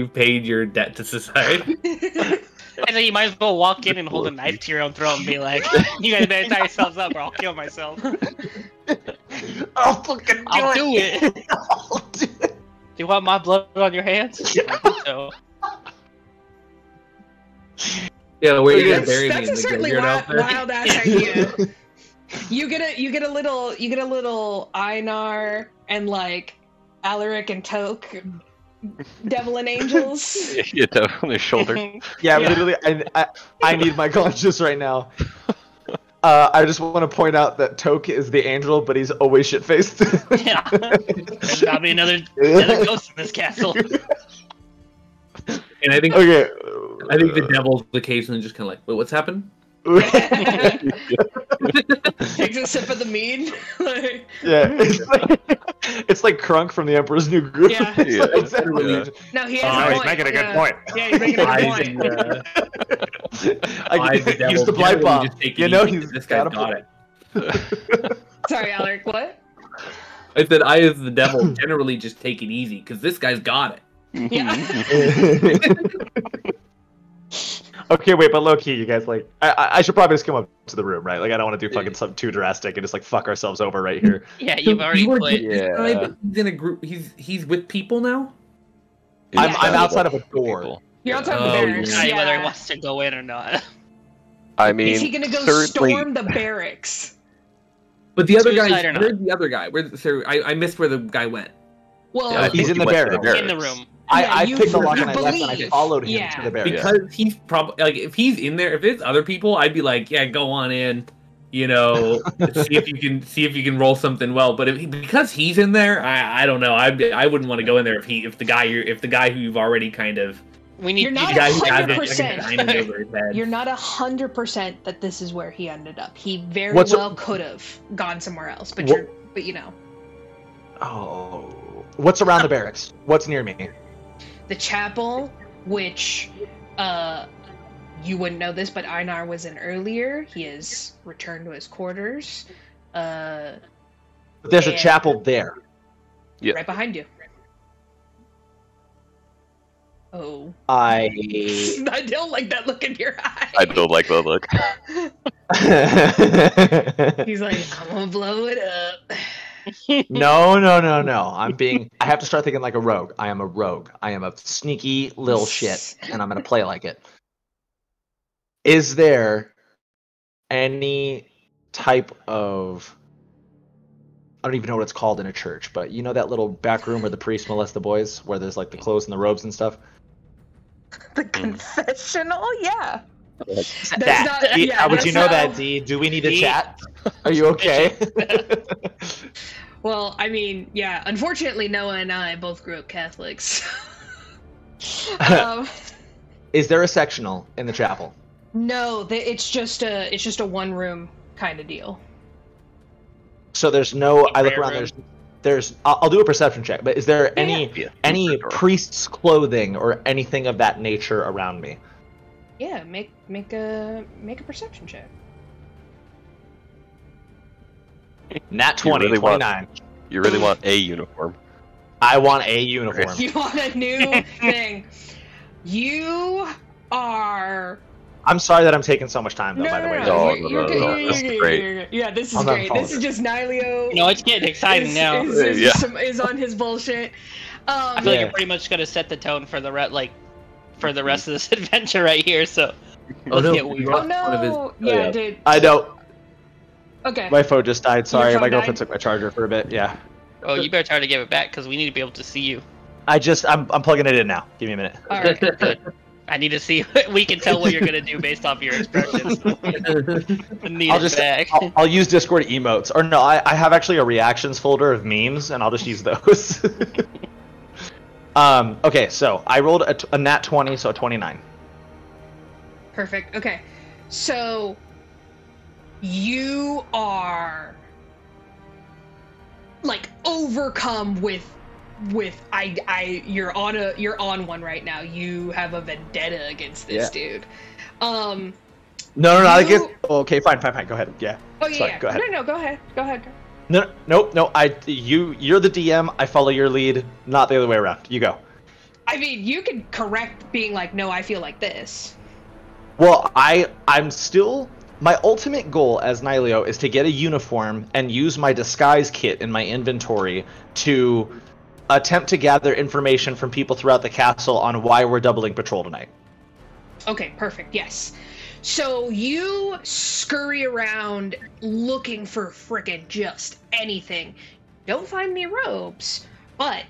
paid your debt to society. And then you might as well walk in and hold a knife to your own throat and be like, you guys better tie yourselves up or I'll kill myself. I'll fucking I'll do it. I'll do it. Do you want my blood on your hands? I think so. Yeah, where you That's- gonna bury me That's in a the certainly graveyard out there? wild ass idea. You get a little Einar and like Alaric and Toke, devil and angels. You know, on his shoulder. Yeah, Yeah. literally, I need my conscience right now. I just want to point out that Toke is the angel, but he's always shit-faced. Yeah. There's gotta be another ghost in this castle. And I think the devil's occasionally just kind of like, wait, what's happened? Takes a sip of the mead. Like, Yeah, it's like Crunk from the Emperor's New Groove. Yeah. It's like, Yeah. it's literally- Yeah. no, he Oh, has a he's point. making a good Yeah. point. Yeah, he's making a good Eyes point. and, I eyes the use devil the blight generally bomb. just take it You know easy, he's this guy's got a got point. it. Sorry, Alaric, what? I said, I as the devil generally just take it easy because this guy's got it. Yeah. Okay, wait, but low key, you guys like, I should probably just come up to the room, right? Like, I don't want to do fucking something too drastic and just like fuck ourselves over right here. Yeah, you've already You were put. just this guy, Yeah. but he's in a group. He's with people now. I'm outside of a door. People. You're outside Oh, the barracks. yeah. Decide whether he Yeah. wants to go in or not. I mean, Is he gonna go certainly, storm the barracks? But the other guy, Suicide or not? where's the other guy? I missed where the guy went. Well, Yeah, I think He's in he the went to barracks. In the room. Yeah, I you picked the lock and I believe. left and I followed him Yeah. to the barracks. Because he's probably like, if he's in there, if it's other people, I'd be like, yeah, go on in. You know, see if you can roll something well. But because he's in there, I don't know. I wouldn't want to go in there if the guy who you've already kind of We need You're you not the to- guy who has 100%. a diamond over his head. You're not 100% that this is where he ended up. He very What's well could have gone somewhere else, but What- but you know. Oh, What's around the barracks? What's near me? The chapel, which you wouldn't know this, but Einar was in earlier. He has returned to his quarters. But there's a chapel there. Yeah. Right behind you. Oh. I don't like that look in your eye. I don't like that look. He's like, I'm gonna blow it up. No. I have to start thinking like a rogue. I am a rogue. I am a sneaky little shit, and I'm gonna play like it. Is there any type of, I don't even know what it's called in a church, but you know that little back room where the priests molest the boys, where there's like the clothes and the robes and stuff? The confessional? Yeah. That. How would you know that, D? Do we need to chat? Are you okay? Well, I mean, yeah. Unfortunately, Noah and I both grew up Catholics. Is there a sectional in the chapel? No, it's just a one room kind of deal. So there's no. I look around. There's. I'll do a perception check. But is there any priest's clothing or anything of that nature around me? Yeah, make a perception check. Nat 20, 29. You really want a uniform? I want a uniform. You want a new thing. You are. I'm sorry that I'm taking so much time, though. By the way. No, this is great. Yeah, this is great. This is just Nilio. No, it's getting exciting now. Is on his bullshit. I feel like you're pretty much gonna set the tone for the rest of this adventure right here. So. No! Yeah, dude. I know. Okay. My phone just died. Sorry, my girlfriend died? took my charger for a bit. Yeah. Oh, you better try to give it back because we need to be able to see you. I'm plugging it in now. Give me a minute. All right. Good. I need to see. We can tell what you're gonna do based off your expressions. I'll use Discord emotes, or no, I have actually a reactions folder of memes, and I'll just use those. Okay, so I rolled a nat 20, so a 29. Perfect. Okay, so you are like overcome with you're on one right now. You have a vendetta against this dude. No, not against. Okay, fine. Go ahead. Yeah. Oh yeah. Sorry, Yeah. Go ahead. No, go ahead. No. You're the DM. I follow your lead, not the other way around. You go. I mean, you could correct being like, no, I feel like this. Well, I'm still. My ultimate goal as Nilio is to get a uniform and use my disguise kit in my inventory to attempt to gather information from people throughout the castle on why we're doubling patrol tonight. Okay, perfect. Yes. So you scurry around looking for frickin' just anything. Don't find any robes, but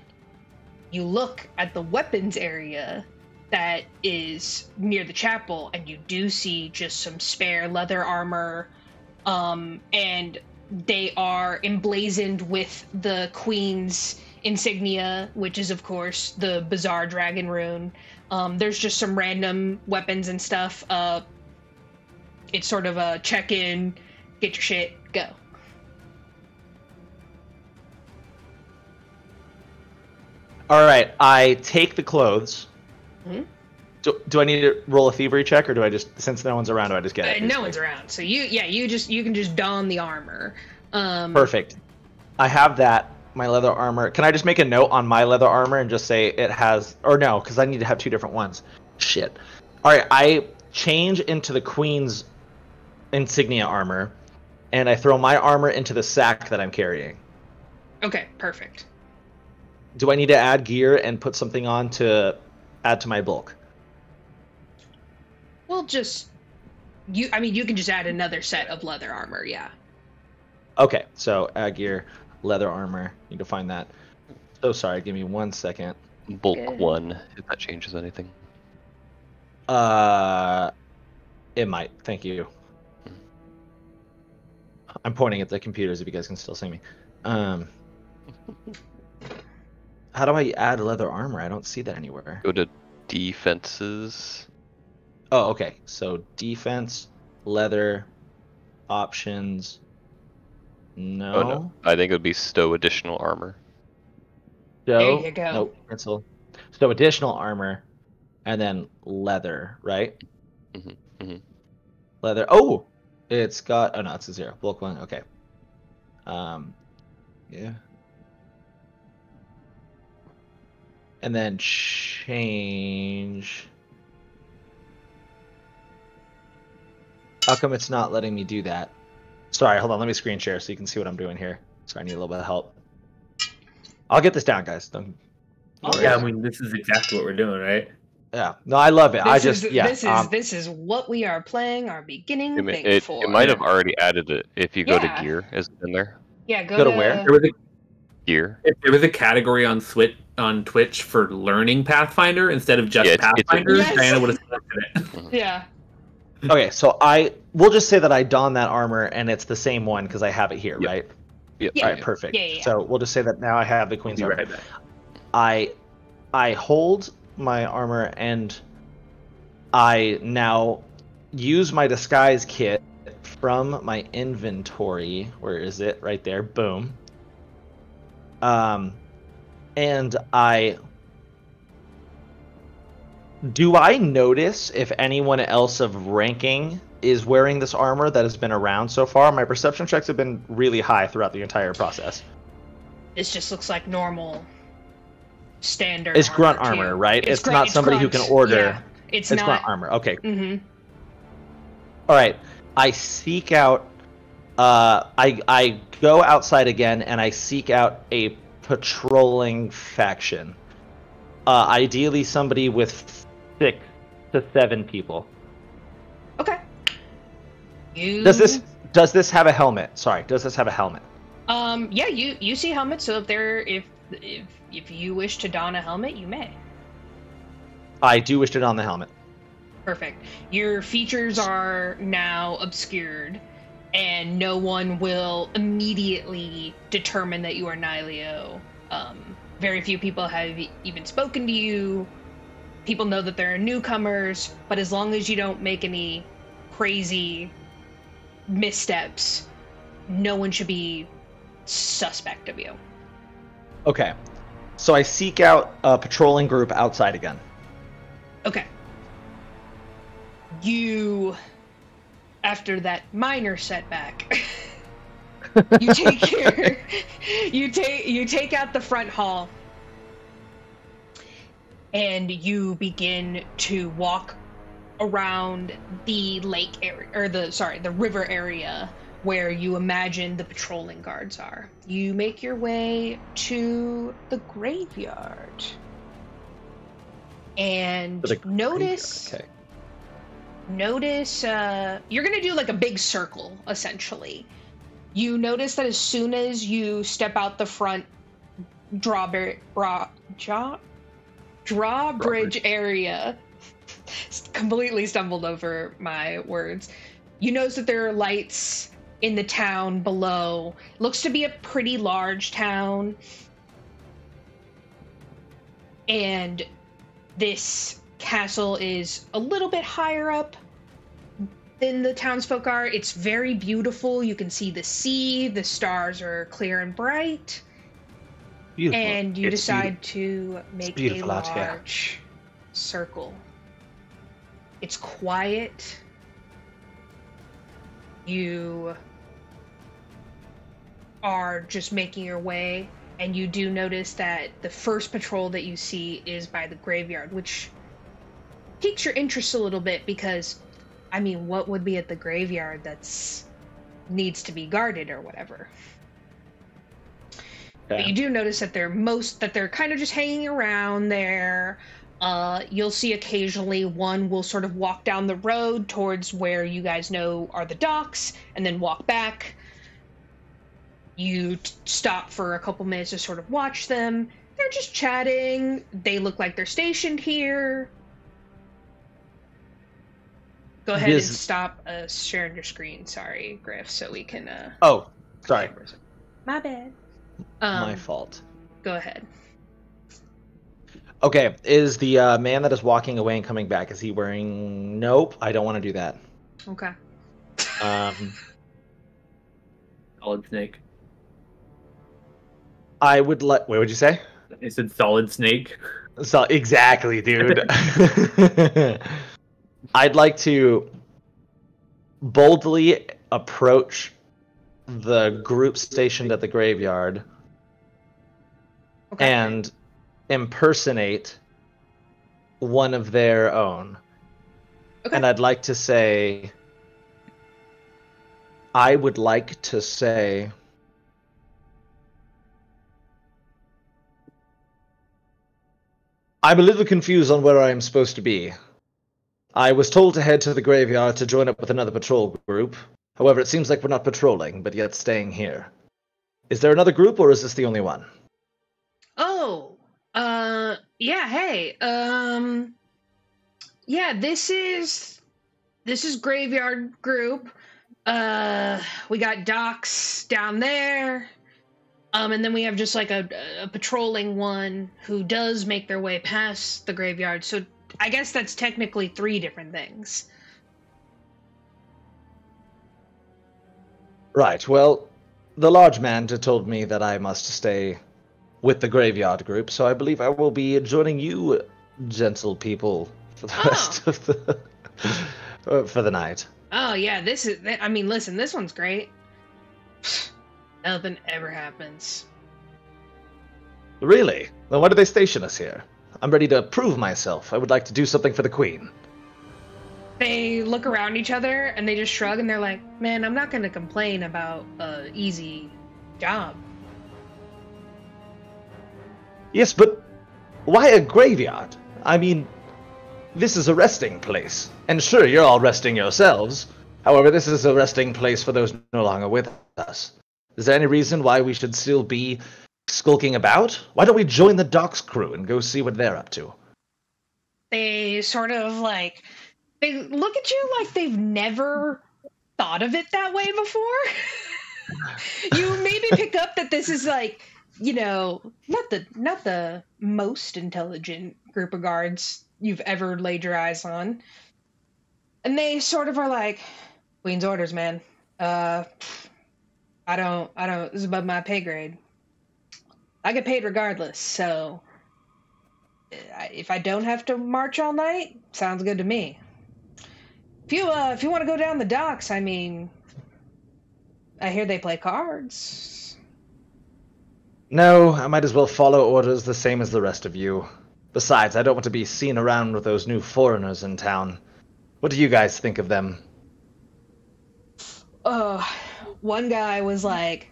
you look at the weapons area that is near the chapel, and you do see just some spare leather armor, and they are emblazoned with the Queen's insignia, which is of course the bizarre dragon rune. There's just some random weapons and stuff. It's sort of a check-in, get your shit, go. All right, I take the clothes. Mm-hmm. Do I need to roll a thievery check, or do I just, since no one's around, do I just get it? No one's around, so you can just don the armor. Perfect. I have that, my leather armor. Can I just make a note on my leather armor and just say it has, or no, because I need to have two different ones. Shit. All right, I change into the Queen's insignia armor, and I throw my armor into the sack that I'm carrying. Okay, perfect. Do I need to add gear and put something on to add to my bulk? Well, you can just add another set of leather armor, yeah. Okay, so add gear, leather armor. Need to find that. So sorry, give me 1 second. Bulk 1, if that changes anything. It might. Thank you. I'm pointing at the computers if you guys can still see me. How do I add leather armor? I don't see that anywhere. Go to defenses. Oh, okay. So defense, leather, options. No. Oh, no. I think it would be stow additional armor. So, There you go. Nope, pencil. So additional armor, and then leather, right? Leather. Oh, it's got. Oh no, it's a 0. Bulk 1. Okay. Yeah. And then change. How come it's not letting me do that? Sorry, hold on. Let me screen share so you can see what I'm doing here. Sorry, I need a little bit of help. I'll get this down, guys. Don't Yeah, I mean, this is exactly what we're doing, right? Yeah. No, I love it. This is what we are playing our beginning thing for. It might have already added it. If you go to gear, is it in there? Yeah, go to where? Gear. If there was a category on Twitch for learning Pathfinder instead of just Pathfinder, Diana would have selected it. Yeah. Okay, so we'll just say that I don that armor and it's the same one because I have it here, right? Yep. All right, perfect. Yeah. So we'll just say that now I have the Queen's armor. Right back. I hold my armor and I now use my disguise kit from my inventory. Where is it? Right there. Boom. And do I notice if anyone else of ranking is wearing this armor that has been around so far? My perception checks have been really high throughout the entire process. This just looks like normal, standard. It's grunt armor, right? It's not somebody who can order. Yeah, it's not grunt armor. Okay. Mm-hmm. All right. I seek out. I go outside again and I seek out a patrolling faction. Ideally, somebody with 6 to 7 people. Okay. Does this have a helmet? Sorry, does this have a helmet? Yeah, you see helmets, so if you wish to don a helmet, you may. I do wish to don the helmet. Perfect. Your features are now obscured, and no one will immediately determine that you are Nihilio. Very few people have even spoken to you. People know that there are newcomers, but as long as you don't make any crazy missteps, no one should be suspect of you. Okay. So I seek out a patrolling group outside again. Okay. You, after that minor setback, you take out the front hall, and you begin to walk around the lake area, or the river area where you imagine the patrolling guards are. You make your way to the graveyard, and notice. Okay. Notice, you're gonna do like a big circle, essentially. You notice that as soon as you step out the front drawbridge area, completely stumbled over my words. You notice that there are lights in the town below. Looks to be a pretty large town. And this castle is a little bit higher up than the townsfolk are. It's very beautiful. You can see the sea. The stars are clear and bright. Beautiful. And you decide to make a out here. large circle. It's quiet. You are just making your way, and you do notice that the first patrol that you see is by the graveyard, which piques your interest a little bit because, I mean, what would be at the graveyard that's needs to be guarded or whatever? Yeah. But you do notice that they're kind of just hanging around there. You'll see occasionally one will sort of walk down the road towards where you guys know are the docks and then walk back. You stop for a couple minutes to sort of watch them. They're just chatting. They look like they're stationed here. Go ahead and stop sharing your screen. Sorry, Griff, so we can... Oh, sorry. My bad. My fault. Go ahead. Okay, is the man that is walking away and coming back, is he wearing... Nope, I don't want to do that. Okay. Solid snake. I would let... Wait, what'd you say? I said solid snake. So exactly, dude. I'd like to boldly approach the group stationed at the graveyard and impersonate one of their own. And I'd like to say, I'm a little confused on where I am supposed to be. I was told to head to the graveyard to join up with another patrol group. However, it seems like we're not patrolling, but yet staying here. Is there another group, or is this the only one? Oh, yeah, hey, yeah, this is Graveyard Group. We got docks down there. And then we have just like a patrolling one who does make their way past the graveyard. So I guess that's technically 3 different things. Right, well, the large man told me that I must stay with the graveyard group, so I believe I will be joining you, gentle people, for the rest of the for the night. Oh yeah, listen, this one's great. Nothing ever happens. Really? Then why do they station us here? I'm ready to prove myself. I would like to do something for the queen. They look around each other and they just shrug and they're like, man, I'm not going to complain about an easy job. Yes, but why a graveyard? I mean, this is a resting place. And sure, you're all resting yourselves. However, this is a resting place for those no longer with us. Is there any reason why we should still be skulking about? Why don't we join the docks crew and go see what they're up to? They sort of like, they look at you like they've never thought of it that way before. You maybe pick up that this is like, you know, not the most intelligent group of guards you've ever laid your eyes on. And they sort of are like, Queen's orders, man. I don't, this is above my pay grade. I get paid regardless, so if I don't have to march all night, sounds good to me. If you want to go down the docks, I mean, I hear they play cards. No, I might as well follow orders the same as the rest of you. Besides, I don't want to be seen around with those new foreigners in town. What do you guys think of them? One guy was like,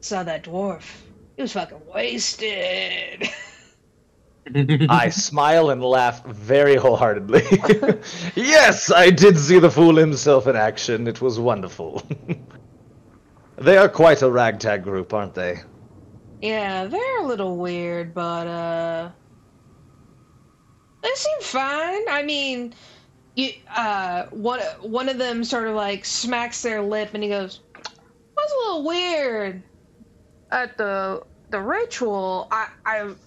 saw that dwarf. He was fucking wasted. I smile and laugh very wholeheartedly. Yes, I did see the fool himself in action. It was wonderful. They are quite a ragtag group, aren't they? Yeah, they're a little weird, but, they seem fine. I mean, one of them sort of like smacks their lip and he goes, "That's a little weird. At the ritual, I've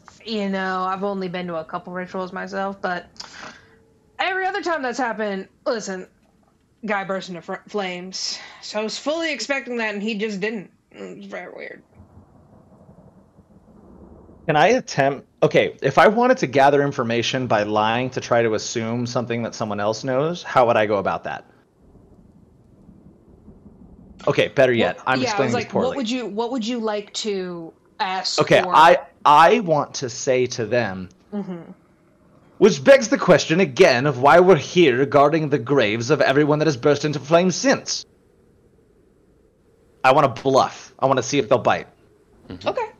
only been to a couple rituals myself, but every other time that's happened, listen, guy burst into flames. So I was fully expecting that, and he just didn't. It was very weird." Can I attempt... Okay, if I wanted to gather information by lying to try to assume something that someone else knows, how would I go about that? Okay, better yet. I'm explaining this poorly. What would you like to ask Okay, for? I want to say to them, which begs the question again of why we're here guarding the graves of everyone that has burst into flames since. I want to bluff. I want to see if they'll bite. Okay.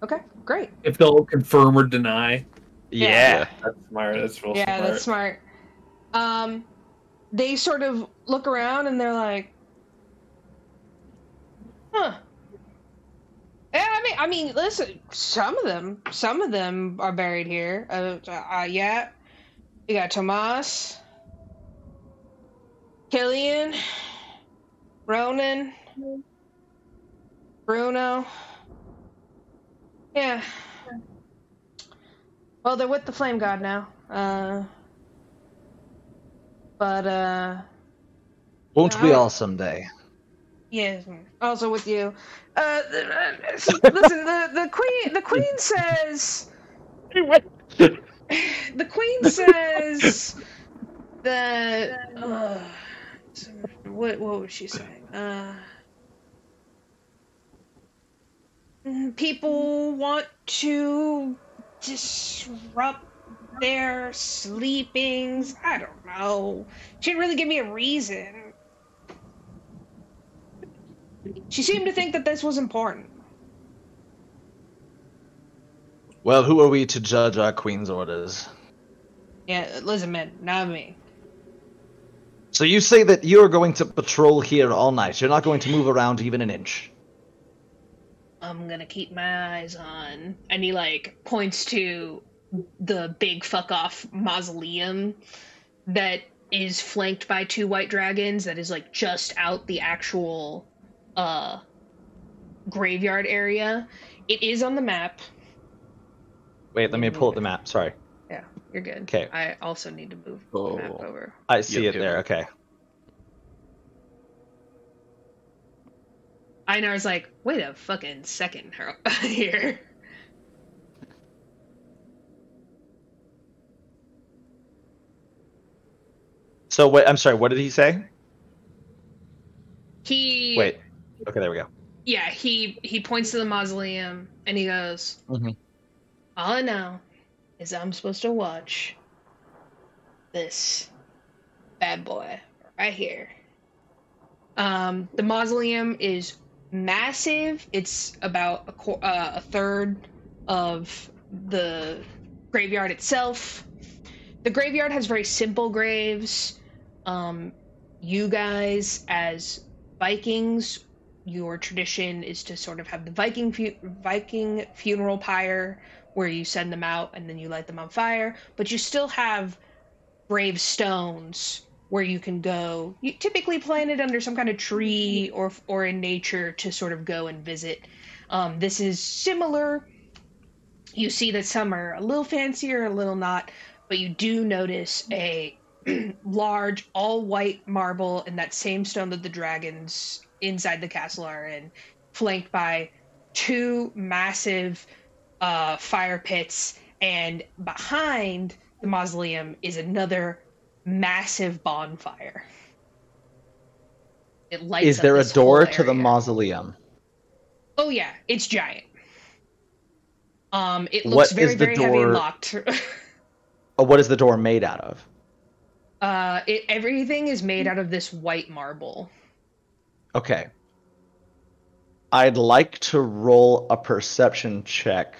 Okay, great. If they'll confirm or deny. Yeah. That's smart. That's real smart. Yeah, that's smart. They sort of look around and they're like, huh. Yeah, I mean, listen, some of them are buried here. Yeah. You got Tomas, Killian, Ronan, Bruno. Yeah. Well, they're with the Flame God now. Won't we all someday? Yes, also with you. Listen, the queen says. The queen says that. What was she saying? People want to disrupt their sleepings. I don't know. She didn't really give me a reason. She seemed to think that this was important. Well, who are we to judge our queen's orders? Yeah, listen, man, not me. So you say that you're going to patrol here all night. You're not going to move around even an inch. I'm gonna keep my eyes on. And he, like, points to the big fuck-off mausoleum that is flanked by 2 white dragons that is, like, just out the actual, graveyard area. It is on the map. Wait, let me pull up the map. Sorry. Yeah, you're good. Okay. I also need to move the map over. I see it there. Okay. Einar's like, wait a fucking second here. So wait, I'm sorry. What did he say? Wait. Okay, there we go. Yeah, he points to the mausoleum and he goes, Mm-hmm. all I know is I'm supposed to watch this bad boy right here. The mausoleum is massive. It's about a third of the graveyard itself. The graveyard has very simple graves. You guys, as Vikings, your tradition is to sort of have the Viking funeral pyre where you send them out and then you light them on fire, but you still have gravestones where you can go. You typically planted under some kind of tree or in nature to sort of go and visit. This is similar. You see that some are a little fancier, a little not, but you do notice a large all-white marble in that same stone that the dragons inside the castle are in, flanked by 2 massive fire pits, and behind the mausoleum is another massive bonfire. It lights Is up there a this whole door to the area. mausoleum? Oh yeah, it's giant. It What looks very, is the very heavy and door- locked. What is the door made out of? Everything is made out of this white marble. Okay. I'd like to roll a perception check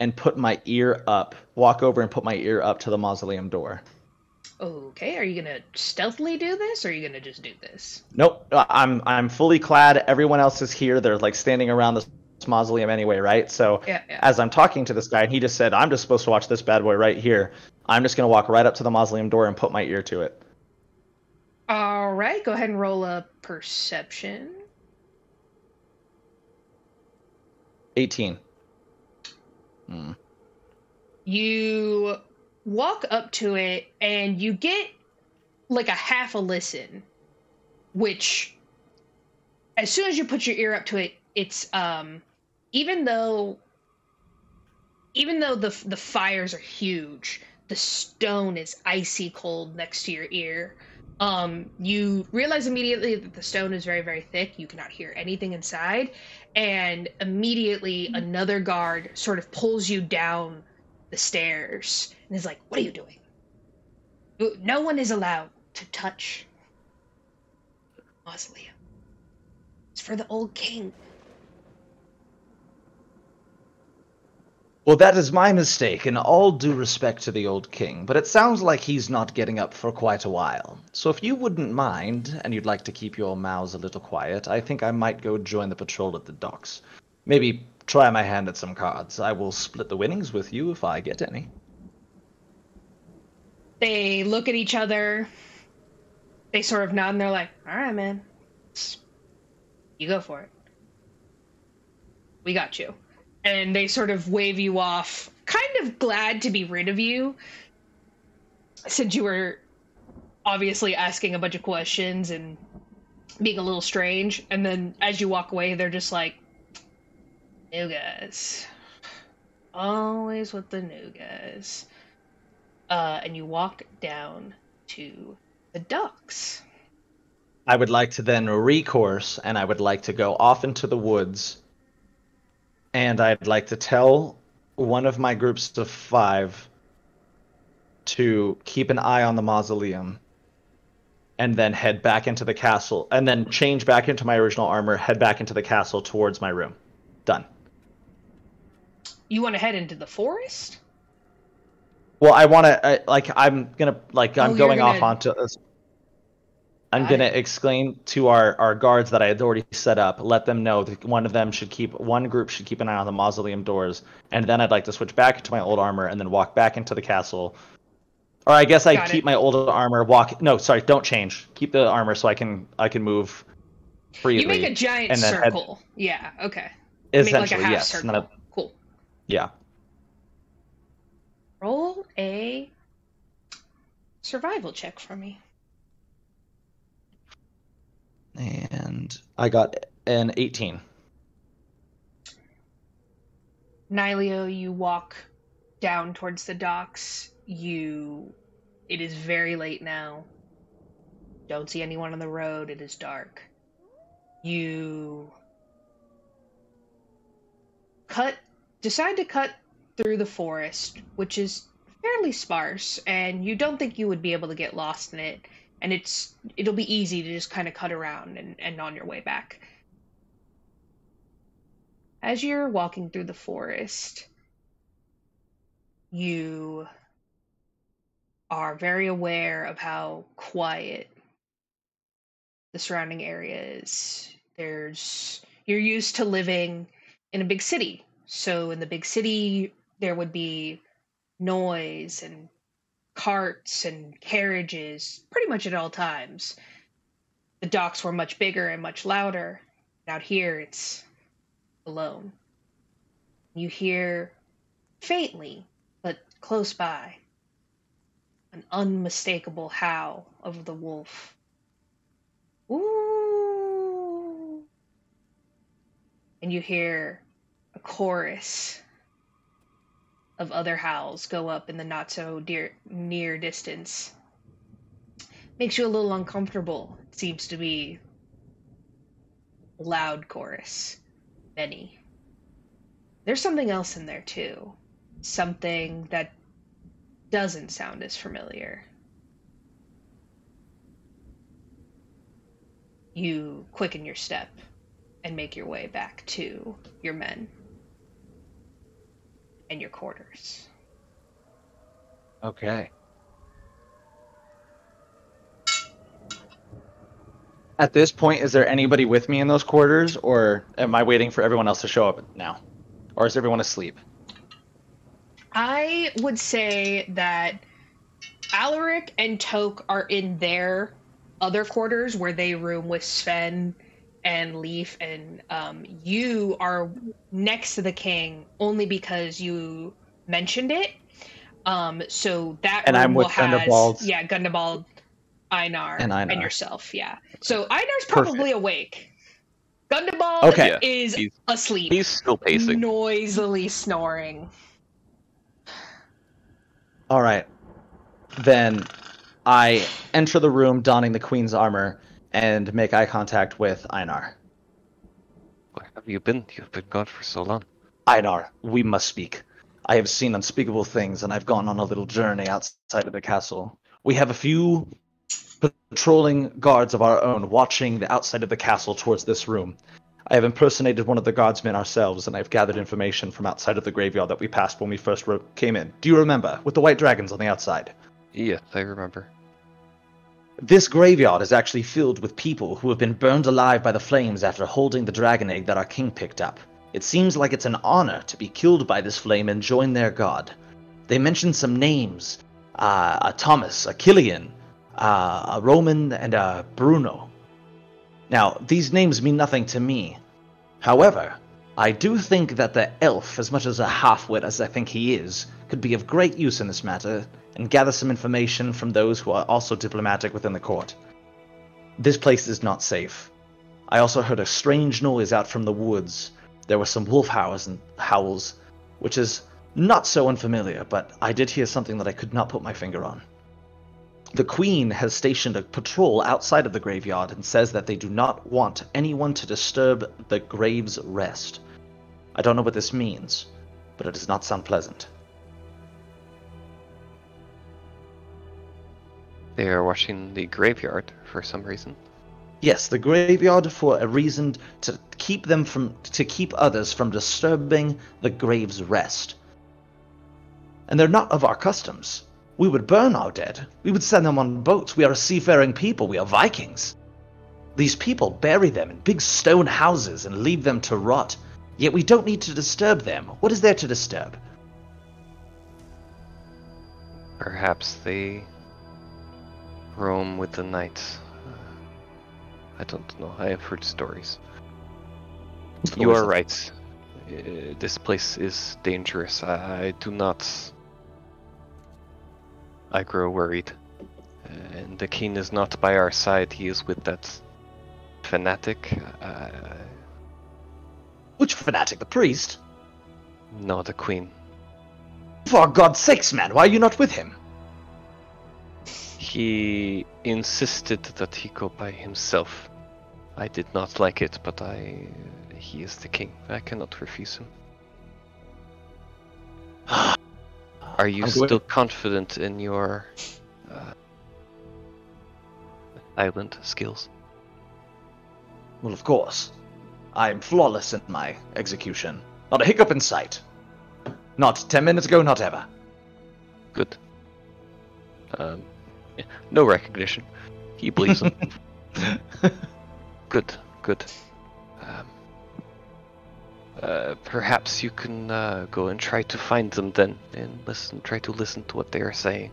and put my ear up, walk over and put my ear up to the mausoleum door. Okay, are you gonna stealthily do this, or are you gonna just do this? Nope, I'm fully clad. Everyone else is here. They're like standing around this mausoleum anyway, right? So Yeah. as I'm talking to this guy, and he just said, I'm just supposed to watch this bad boy right here. I'm just going to walk right up to the mausoleum door and put my ear to it. All right, go ahead and roll a perception. 18. You walk up to it, and you get like a half a listen, which, as soon as you put your ear up to it, it's even though the fires are huge, the stone is icy cold next to your ear. You realize immediately that the stone is very, very thick. You cannot hear anything inside, and immediately another guard sort of pulls you down the stairs and is like, "What are you doing? No one is allowed to touch mausoleum. It's for the old king." Well, that is my mistake, and all due respect to the old king, but it sounds like he's not getting up for quite a while. So if you wouldn't mind, and you'd like to keep your mouths a little quiet, I think I might go join the patrol at the docks. Maybe try my hand at some cards. I will split the winnings with you if I get any. They look at each other. They sort of nod and they're like, "All right, man. You go for it. We got you." And they sort of wave you off, kind of glad to be rid of you, since you were obviously asking a bunch of questions and being a little strange, and then as you walk away, they're just like, new guys. Always with the new guys. And you walk down to the docks. I would like to then recourse, and I would like to go off into the woods, and I'd like to tell one of my groups of 5 to keep an eye on the mausoleum, and then head back into the castle, and then change back into my original armor, head back into the castle towards my room. Done. You want to head into the forest? Well, I want to, I'm going off onto... I'm going to explain to our guards that I had already set up, let them know that one group should keep an eye on the mausoleum doors, and then I'd like to switch back into my old armor and then walk back into the castle. Or I guess I keep my old armor, don't change. Keep the armor so I can move freely. You make a giant circle. Yeah, okay. Essentially, make like a half yes. circle. Cool. Yeah. Roll a survival check for me. And I got an 18. Nilio, you walk down towards the docks. It is very late now. Don't see anyone on the road. It is dark. You decide to cut through the forest, which is fairly sparse, and you don't think you would be able to get lost in it. And it'll be easy to just kind of cut around and on your way back. As you're walking through the forest, you are very aware of how quiet the surrounding area is. You're used to living in a big city. So in the big city, there would be noise and carts and carriages pretty much at all times. The docks were much bigger and much louder. Out here, it's alone. You hear faintly, but close by, an unmistakable howl of the wolf. Ooh! And you hear a chorus of other howls go up in the not so near distance. Makes you a little uncomfortable. It seems to be a loud chorus. Many. There's something else in there too. Something that doesn't sound as familiar. You quicken your step and make your way back to your men and your quarters. Okay. At this point, is there anybody with me in those quarters, or am I waiting for everyone else to show up now? Or is everyone asleep? I would say that Alaric and Toke are in their other quarters where they room with Sven and Leaf, and you are next to the king only because you mentioned it. So that and room I'm with Gundabald. Yeah, Gundabald, Einar, and yourself. Yeah. So Einar's Perfect. probably awake. Gundabald is asleep. He's still pacing. Noisily snoring. All right. Then I enter the room donning the queen's armor and make eye contact with Einar. Where have you been? You've been gone for so long. Einar, we must speak. I have seen unspeakable things, and I've gone on a little journey outside of the castle. We have a few patrolling guards of our own watching the outside of the castle towards this room. I have impersonated one of the guardsmen ourselves, and I've gathered information from outside of the graveyard that we passed when we first came in. Do you remember? With the white dragons on the outside. Yes, I remember. This graveyard is actually filled with people who have been burned alive by the flames after holding the dragon egg that our king picked up. It seems like it's an honor to be killed by this flame and join their god. They mentioned some names. A Thomas, a Killian, a Roman, and a Bruno. Now, these names mean nothing to me. However, I do think that the elf, as much as a half-wit as I think he is, could be of great use in this matter, and gather some information from those who are also diplomatic within the court. This place is not safe. I also heard a strange noise out from the woods. There were some wolf howls, which is not so unfamiliar, but I did hear something that I could not put my finger on. The Queen has stationed a patrol outside of the graveyard and says that they do not want anyone to disturb the grave's rest. I don't know what this means, but it does not sound pleasant. They are watching the graveyard for some reason. Yes, the graveyard for a reason to keep others from disturbing the grave's rest. And they're not of our customs. We would burn our dead. We would send them on boats. We are a seafaring people. We are Vikings. These people bury them in big stone houses and leave them to rot. Yet we don't need to disturb them. What is there to disturb? Perhaps they roam with the night. I don't know. I have heard stories. You are right. This place is dangerous. I do not... I grow worried. And the king is not by our side. He is with that fanatic. Which fanatic? The priest? No, the queen. For God's sakes, man, why are you not with him? He insisted that he go by himself. I did not like it, but he is the king. I cannot refuse him. Are you still confident in your island skills? Well, of course. I am flawless in my execution. Not a hiccup in sight. Not 10 minutes ago, not ever. Good. No recognition. He believes him. Good, good. Perhaps you can go and try to find them then, and try to listen to what they are saying.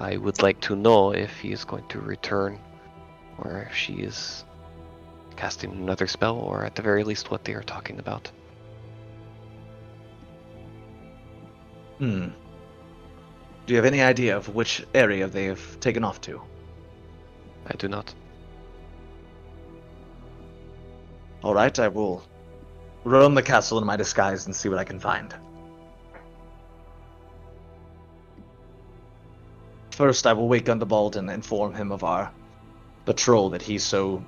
I would like to know if he is going to return, or if she is casting another spell, or at the very least what they are talking about. Do you have any idea of which area they have taken off to? I do not. Alright, I will roam the castle in my disguise and see what I can find. First, I will wake Gundabald and inform him of our patrol that he so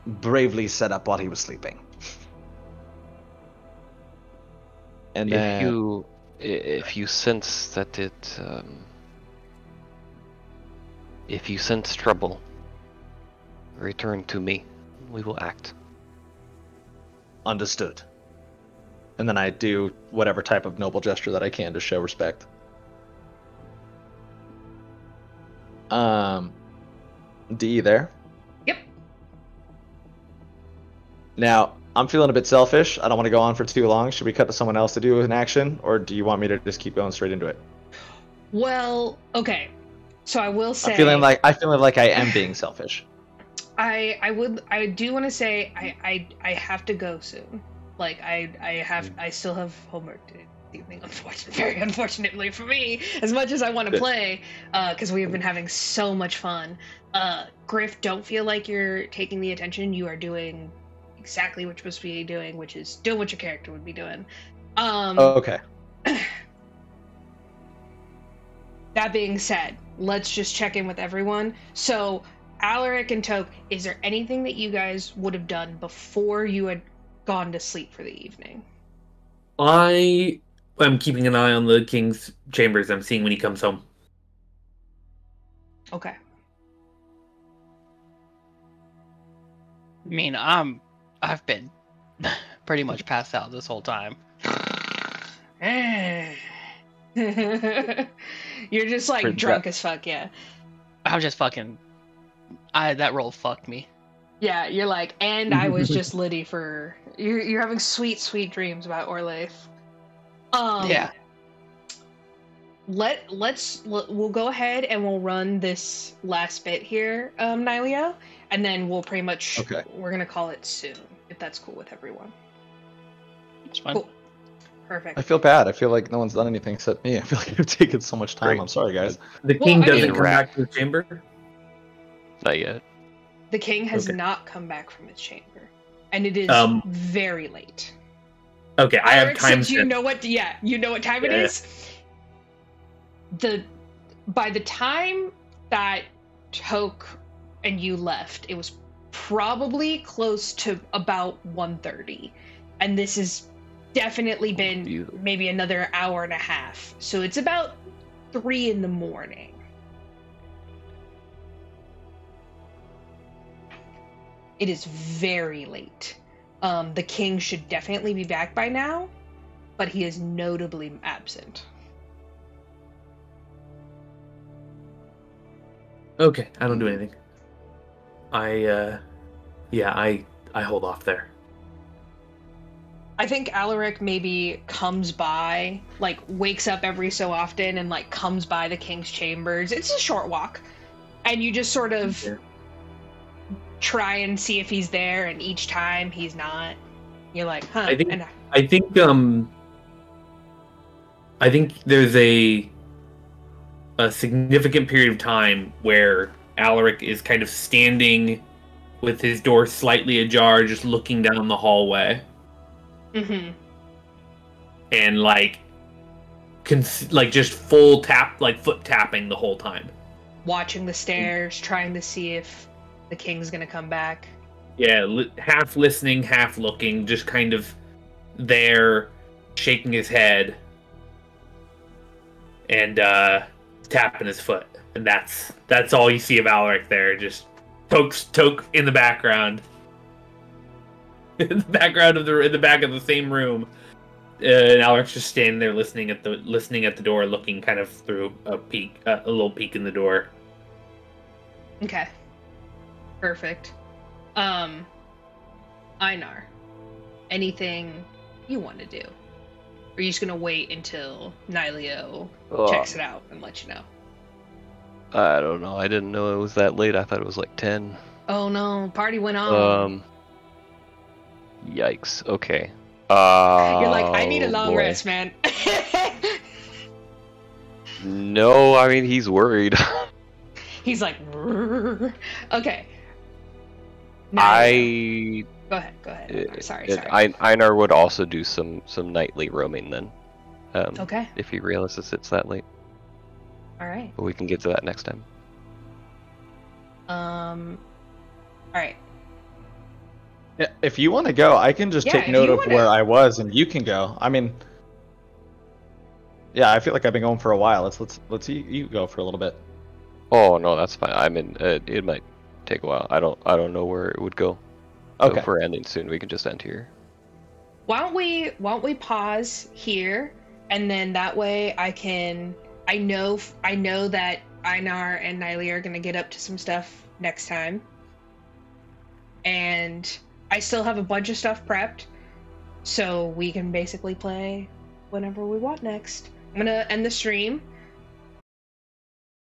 bravely set up while he was sleeping. And then... If you sense that if you sense trouble, return to me. We will act. Understood. And then I do whatever type of noble gesture that I can to show respect. D there? Yep. Now, I'm feeling a bit selfish. I don't want to go on for too long. Should we cut to someone else to do an action, or do you want me to just keep going straight into it? Well, okay. So I will say... I feel like I am being selfish. I do want to say I have to go soon. Like I still have homework to do this evening. Very unfortunately for me, as much as I want to play, because we have been having so much fun. Griff, don't feel like you're taking the attention. You are doing exactly what you're supposed to be doing, which is doing what your character would be doing. Okay. That being said, let's just check in with everyone. So, Alaric and Toke, is there anything that you guys would have done before you had gone to sleep for the evening? I am keeping an eye on the king's chambers. I'm seeing when he comes home. Okay. I mean, I've been pretty much passed out this whole time. You're just like drunk as fuck, yeah. I'm just fucking... that roll fucked me. Yeah, you're like, and I was just litty for... You're having sweet, sweet dreams about Orleif. Yeah. We'll go ahead and we'll run this last bit here, Nylea, and then we'll pretty much... Okay. We're gonna call it soon, if that's cool with everyone. It's fine. Cool. Perfect. I feel bad. I feel like no one's done anything except me. I feel like I've taken so much time. Great. I'm sorry, guys. The king doesn't mean, come back to the chamber? Not yet. The king has Okay. not come back from his chamber, and it is very late. Okay, I have Alaric, time. since you know what time it is. By the time that Toke and you left, it was probably close to about 1:30, and this has definitely been maybe another hour and a half. So it's about 3 in the morning. It is very late. The king should definitely be back by now, but he is notably absent. Okay, I don't do anything. I hold off there. I think Alaric maybe comes by, like wakes up every so often and like comes by the king's chambers. It's a short walk. And you just sort of try and see if he's there, and each time he's not. You're like, huh. I think there's a significant period of time where Alaric is kind of standing with his door slightly ajar, just looking down the hallway. Mm-hmm. And like just full tap, like foot tapping the whole time. Watching the stairs, trying to see if the king's gonna come back. Yeah, half listening, half looking, just kind of there, shaking his head, and tapping his foot. And that's all you see of Alaric there. Just Toke in the background. In the background in the back of the same room. And Alaric's just standing there listening at the door, looking kind of through a little peek in the door. Okay. Perfect. Einar, anything you want to do? Or are you just gonna wait until Nilio checks it out and let you know? I don't know. I didn't know it was that late. I thought it was like 10. Oh no, party went on. Yikes. Okay. You're like, I need a long rest, man. No, I mean, he's worried. He's like, okay. Go ahead. Sorry. Einar would also do some nightly roaming then. Okay. If he realizes it's that late. All right. But we can get to that next time. All right. Yeah, if you want to go, I can just take note of where I was, and you can go. I mean, yeah, I feel like I've been going for a while. Let's you go for a little bit. Oh no, that's fine. I mean, it might take a while. I don't know where it would go. Okay. So if we're ending soon, we can just end here. Why don't we pause here, and then that way I know that Einar and Niley are gonna get up to some stuff next time, and I still have a bunch of stuff prepped, so we can basically play whenever we want next. I'm gonna end the stream,